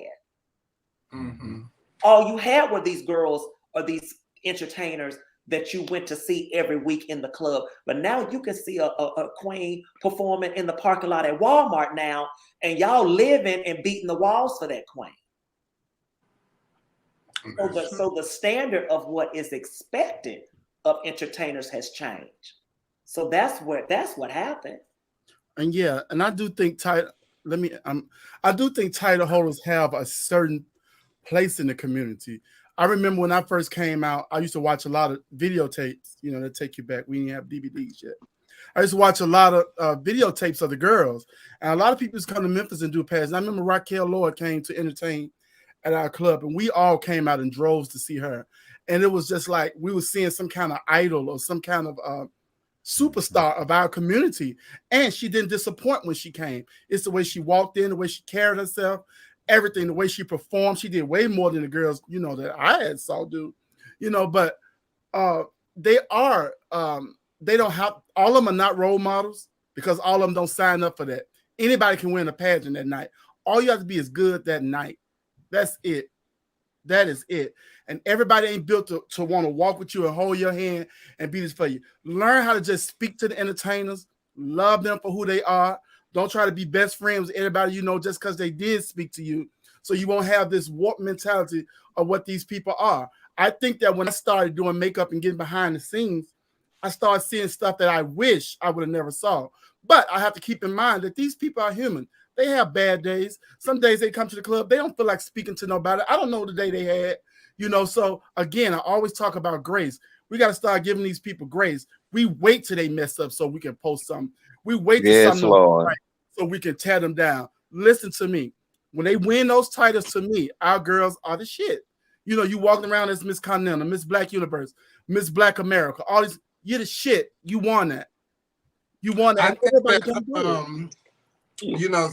Mm-hmm. All you had were these girls or these entertainers that you went to see every week in the club. But now you can see a queen performing in the parking lot at Walmart now, and y'all living and beating the walls for that queen. So the standard of what is expected of entertainers has changed. So that's what happened. And I do think I do think title holders have a certain place in the community. I remember when I first came out, I used to watch a lot of videotapes, you know, that take you back. We didn't have DVDs yet. I used to watch a lot of videotapes of the girls. And a lot of people used to come to Memphis and do pageants. I remember Raquel Lloyd came to entertain at our club, and we all came out in droves to see her. And it was just like we were seeing some kind of idol or some kind of superstar of our community. And she didn't disappoint when she came. It's the way she walked in, the way she carried herself, everything, the way she performed. She did way more than the girls, you know, that I had saw do, you know, but they don't have, all of them are not role models because all of them don't sign up for that. Anybody can win a pageant that night. All you have to be is good that night. That's it. That is it. And everybody ain't built to want to walk with you and hold your hand and be this for you. Learn how to just speak to the entertainers, love them for who they are. Don't try to be best friends with everybody you know just because they did speak to you. So you won't have this warped mentality of what these people are. I think that when I started doing makeup and getting behind the scenes, I started seeing stuff that I wish I would have never saw. But I have to keep in mind that these people are human. They have bad days. Some days they come to the club, they don't feel like speaking to nobody. I don't know the day they had, you know. So again, I always talk about grace. We got to start giving these people grace. We wait till they mess up so we can post something. We wait till something right so we can tear them down. Listen to me. When they win those titles, to me, our girls are the shit. You know, you walking around as Miss Continental, Miss Black Universe, Miss Black America, all these, you're the shit. You won that. You won that. I think that, you know,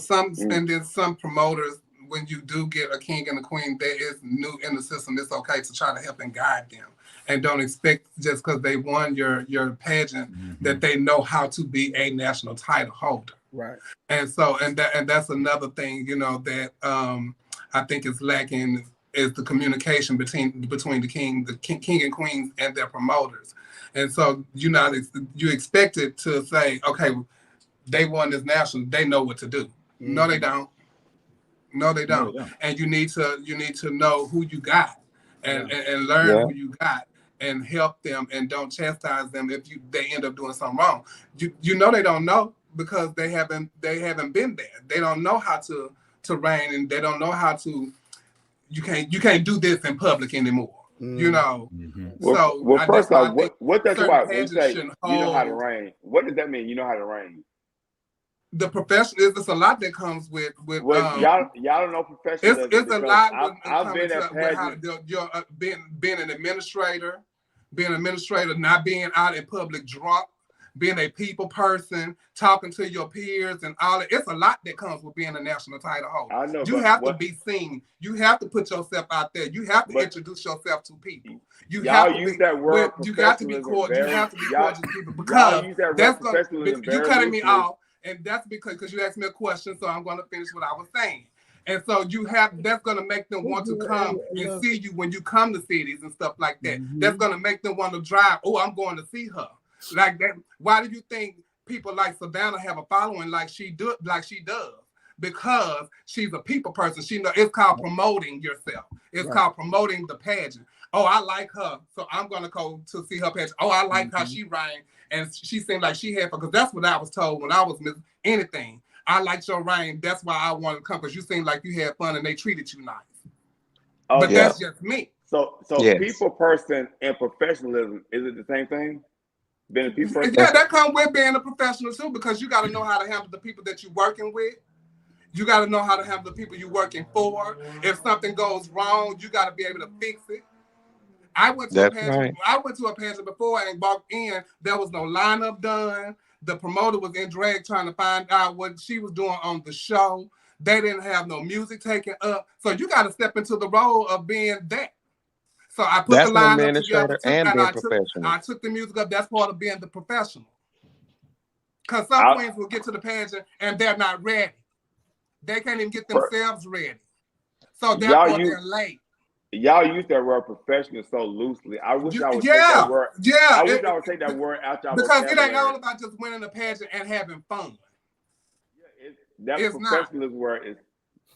and then some promoters, when you do get a king and a queen that is new in the system, it's okay to try to help and guide them. And don't expect just because they won your pageant that they know how to be a national title holder. Right. And so, and that's another thing, you know, that I think is lacking is the communication between the king and queens and their promoters. And so you expected to say, okay, they won this national, they know what to do. No, they don't. No, they don't. And you need to know who you got and learn who you got and help them, and don't chastise them if they end up doing something wrong. You know they don't know because they haven't been there. They don't know how to reign, and they don't know how to. You can't do this in public anymore. You know. So first off, what that's about when you say you know how to reign? What does that mean? You know how to reign? The profession is there's a lot that comes with y'all don't know professionalism. It's a lot when I've been at pageant. Being an administrator, not being out in public drunk, being a people person, talking to your peers and all that. It's a lot that comes with being a national title holder. I know. You have to be seen. You have to put yourself out there. You have to introduce yourself to people. You have to use that word. You got to be cordial. You have to be cordial to people because that's you cutting me off. And that's because you asked me a question, so I'm going to finish what I was saying. And so that's going to make them want to come and see you when you come to cities and stuff like that. That's going to make them want to drive. Oh, I'm going to see her. Like that. Why do you think people like Savannah have a following like she does? Because she's a people person. It's called promoting yourself. It's called promoting the pageant. Oh, I like her, so I'm going to go to see her pageant. Oh, I like how she ran. And she seemed like she had, because that's what I was told when I was anything. I liked your reign. That's why I wanted to come, because you seemed like you had fun and they treated you nice. But that's just me. So people person and professionalism, is it the same thing? Being a people person? Yeah, that comes with being a professional too, because you got to know how to handle the people that you're working with. You got to know how to handle the people you're working for. If something goes wrong, you got to be able to fix it. I went to a pageant before and walked in. There was no lineup done. The promoter was in drag trying to find out what she was doing on the show. They didn't have no music taken up. So you got to step into the role of being that. So I put the lineup together I took the music up. That's part of being the professional. Because some queens will get to the pageant and they're not ready. They can't even get themselves ready. So therefore they're late. Y'all use that word professional so loosely. I wish I would take that word. I wish I would take that word out y'all because it ain't all about just winning a pageant and having fun. That professionalism word is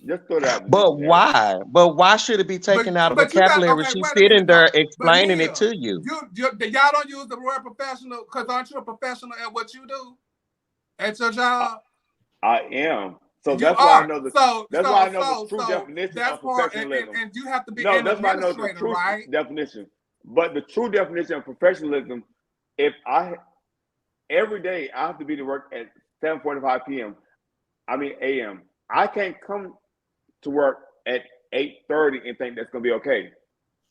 just throw that. But why? But why should it be taken out of vocabulary? She's sitting there explaining it to you. Y'all don't use the word professional because aren't you a professional at what you do? At your job? I am. So that's why I know the true definition of professionalism. And you have to be no, an that's why I know the administrator, true right? definition. But the true definition of professionalism, every day I have to be to work at 7:45 a.m. I can't come to work at 8:30 and think that's gonna be okay.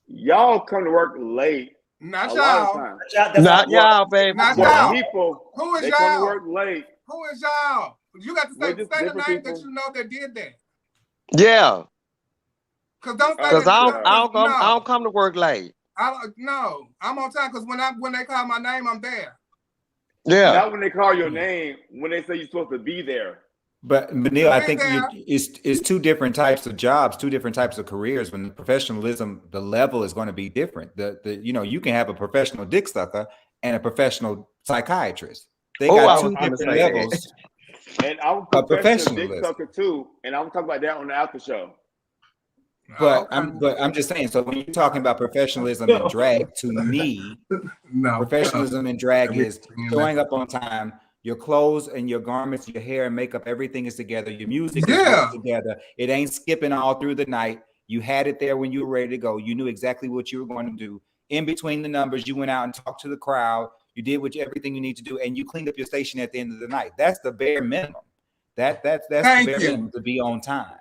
Y'all come to work late. Not a lot y'all. of times. Not y'all, baby. Not y'all. People, who is they y'all? come to work late. Who is y'all? You got to say the name that you know that did that. Yeah. Cause don't say Because that. I don't come to work late. No, I'm on time. Cause when they call my name, I'm there. Yeah. Not when they call your name. When they say you're supposed to be there. But Neil, I think it's two different types of jobs, two different types of careers. When professionalism, the level is going to be different. You can have a professional dick sucker and a professional psychiatrist. They got two different levels. And I'm a professional dick sucker too, and I'm talking about that on the after show. But I'm just saying. So when you're talking about professionalism and drag, to me, professionalism and drag is showing up on time. Your clothes and your garments, your hair and makeup, everything is together. Your music is together. It ain't skipping all through the night. You had it there when you were ready to go. You knew exactly what you were going to do. In between the numbers, you went out and talked to the crowd. You did everything you need to do, and you cleaned up your station at the end of the night. That's the bare minimum. That's the bare minimum to be on time.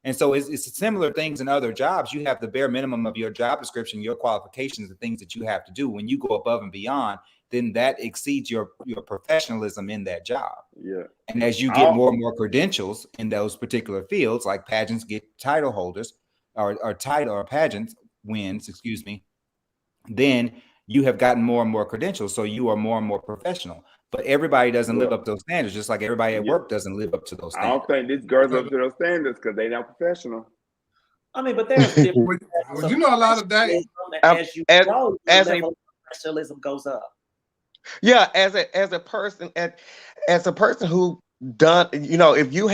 And so it's similar things in other jobs. You have the bare minimum of your job description, your qualifications, the things that you have to do. When you go above and beyond, then that exceeds your professionalism in that job. Yeah. And as you get more and more credentials in those particular fields, like pageants get title holders or pageants wins, then you have gotten more and more credentials. So you are more and more professional. But everybody doesn't live up to those standards, just like everybody at work doesn't live up to those standards. I don't think these girls up to those standards because they're not professional. I mean, but there's different. You know, a lot of that. As you grow, the level of professionalism goes up. Yeah, as a person who done, if you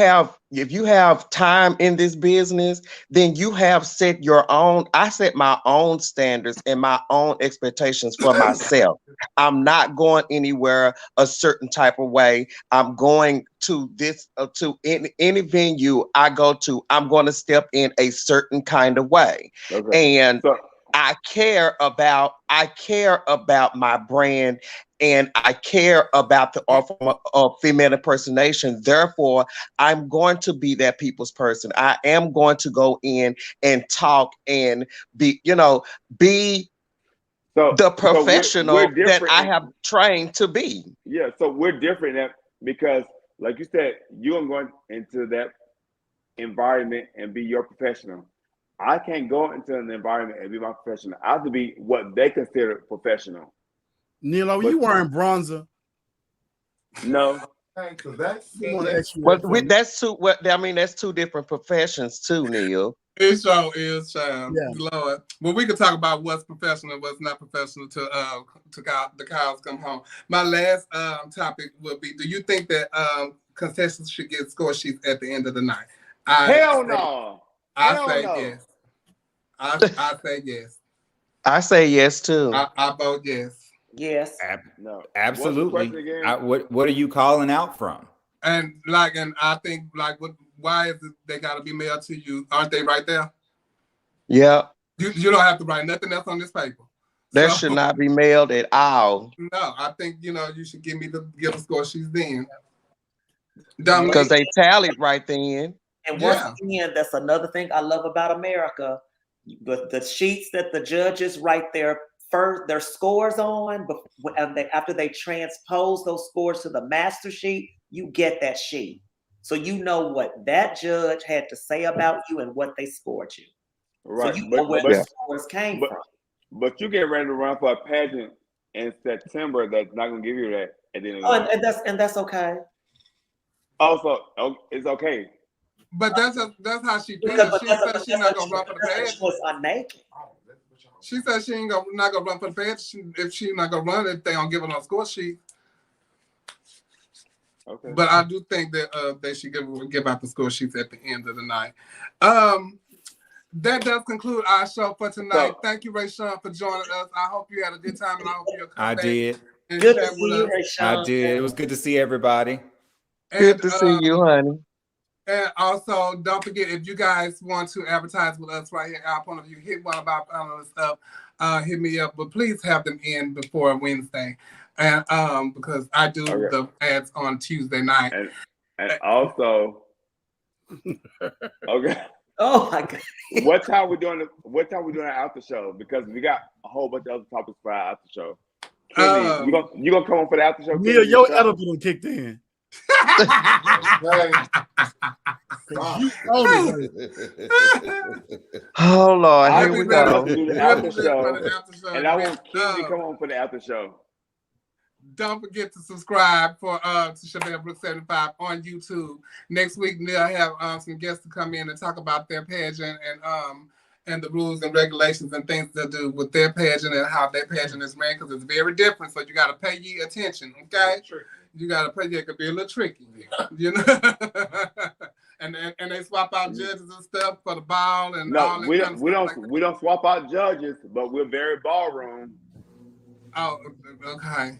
have time in this business, then you have set your own. I set my own standards and my own expectations for myself. I'm not going anywhere a certain type of way. I'm going to any venue I go to. I'm going to step in a certain kind of way, and I care about my brand. And I care about the art form of female impersonation. Therefore, I'm going to be that people's person. I am going to go in and talk and be the professional that I have trained to be. Yeah, so we're different because, like you said, you're going into that environment and be your professional. I can't go into an environment and be my professional. I have to be what they consider professional. Neil, are you wearing bronzer? No. That's two different professions too, Neil. It sure is, child. Lord. Well, we can talk about what's professional, what's not professional to the cows come home. My last topic would be: do you think that contestants should get score sheets at the end of the night? Hell no. I say yes. I say yes. I say yes too. I vote yes. Yes. No. Absolutely. What are you calling out from? And I think why is it they gotta be mailed to you? Aren't they right there? Yeah. You don't have to write nothing else on this paper. That should not be mailed at all. No, I think you should give the score sheets then. Because they tallied right then. And once again, that's another thing I love about America. The sheets that the judges write their scores on, after they transpose those scores to the master sheet, you get that sheet. So you know what that judge had to say about you and what they scored you. Right. So you know where the scores came from. But you get ready to run for a pageant in September that's not going to give you that at the end of the night. And that's okay. Also, it's okay. But that's how she feels. She said she's not going to run for the pageant. She said she ain't not gonna run for the pageant if she's not gonna run if they don't give her no score sheet. Okay. But I do think that they should give out the score sheets at the end of the night. That does conclude our show for tonight. Thank you, Rayshawn, for joining us. I hope you had a good time, and I hope you'll come back. I did. Good to see you, Rayshawn. I did. It was good to see everybody. Good to see you, honey. And also, don't forget, if you guys want to advertise with us right here, our point of view, hit one of our panelists up, hit me up, but please have them in before Wednesday. And because I do the ads on Tuesday night. And also, okay. Oh my God. What time we doing our after show? Because we got a whole bunch of other topics for our after show. Kenny, you gonna come on for the after show? Yeah, your edible kicked in. Oh Lord, here we go. Do the after show, and I want Kenny to come on for the after show. Don't forget to subscribe to Chevelle Brooks 75 on YouTube. Next week, they'll have some guests to come in and talk about their pageant and the rules and regulations and things to do with their pageant and how their pageant is ran, because it's very different. So you got to pay ye attention, okay? You got to pay. It could be a little tricky, you know. and they swap out judges and stuff for the ball and all that we kind of don't stuff we don't swap out judges, but we're very ballroom. Oh, okay.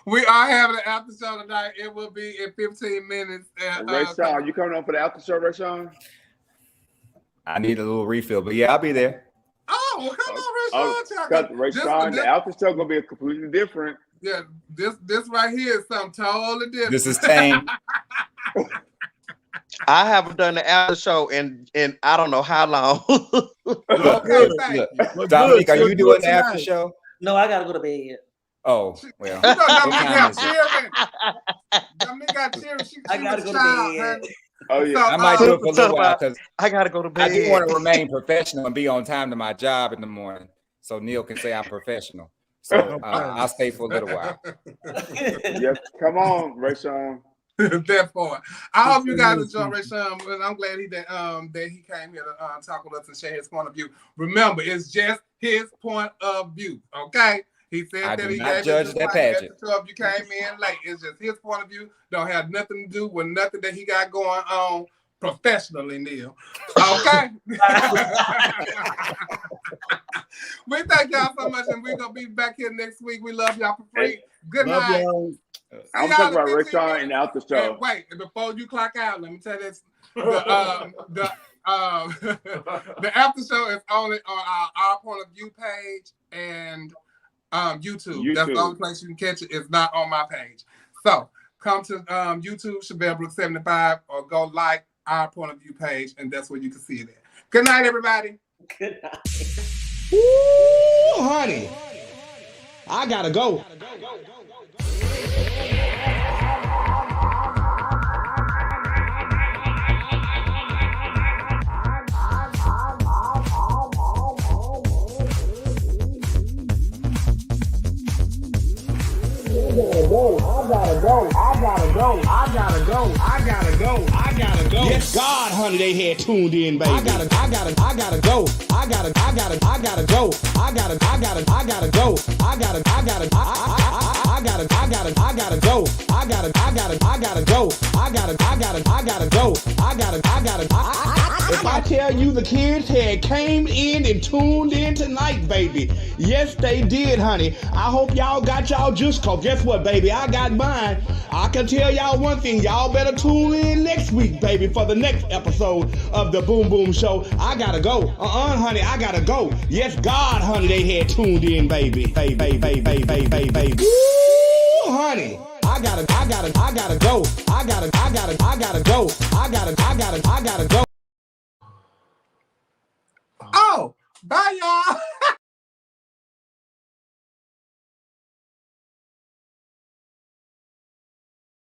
We are having an after show tonight. It will be in 15 minutes. Rayshawn, you coming on for the after show, Rayshawn? I need a little refill, but yeah, I'll be there. Oh, well, come on, Rayshawn. Rayshawn, the after show gonna be completely different. Yeah, this right here is something totally different. This is tame. I haven't done the after show in I don't know how long. Okay, look, Dominique, are you doing the after show? No, I gotta go to bed. Oh, well. You know, Dominique got cheering. Dominique got cheering. I gotta go to bed. Oh yeah, so, I might do it for a little while because I gotta go to bed. I do want to remain professional and be on time to my job in the morning, so Neil can say I'm professional. So I'll stay for a little while. Yes, come on, Rayshawn. That part. I hope you guys enjoy Rayshawn, and I'm glad that he came here to talk with us and share his point of view. Remember, it's just his point of view. Okay. He said that he gave judge that pageant. If you came in late, it's just his point of view. Don't have nothing to do with nothing that he got going on professionally, Neil. Okay. We thank y'all so much, and we're gonna be back here next week. We love y'all for free. Good night. I'm talking about Rayshawn and the after show. And wait, before you clock out, let me tell you this. The after show is only on our point of view page and YouTube. That's the only place you can catch it. It's not on my page. So come to YouTube, Chevelle Brooks 75, or go like our point of view page, and that's where you can see it at. Good night, everybody. Good night. Ooh, honey. I gotta go. I gotta go. Yes, God, honey, they had tuned in, baby. I gotta go. I gotta go. I gotta go. I gotta go. I gotta go. I gotta go. I gotta. If I tell you the kids had came in and tuned in tonight, baby. Yes, they did, honey. I hope y'all got y'all juice, cause guess what, baby? I got mine. I can tell y'all one thing. Y'all better tune in next week, baby, for the next episode of the Boom Boom Show. I gotta go. Honey, I gotta go. Yes, God, honey, they had tuned in, baby. Baby. Ooh, honey. I gotta go. I gotta go. I gotta go. Oh, bye, y'all.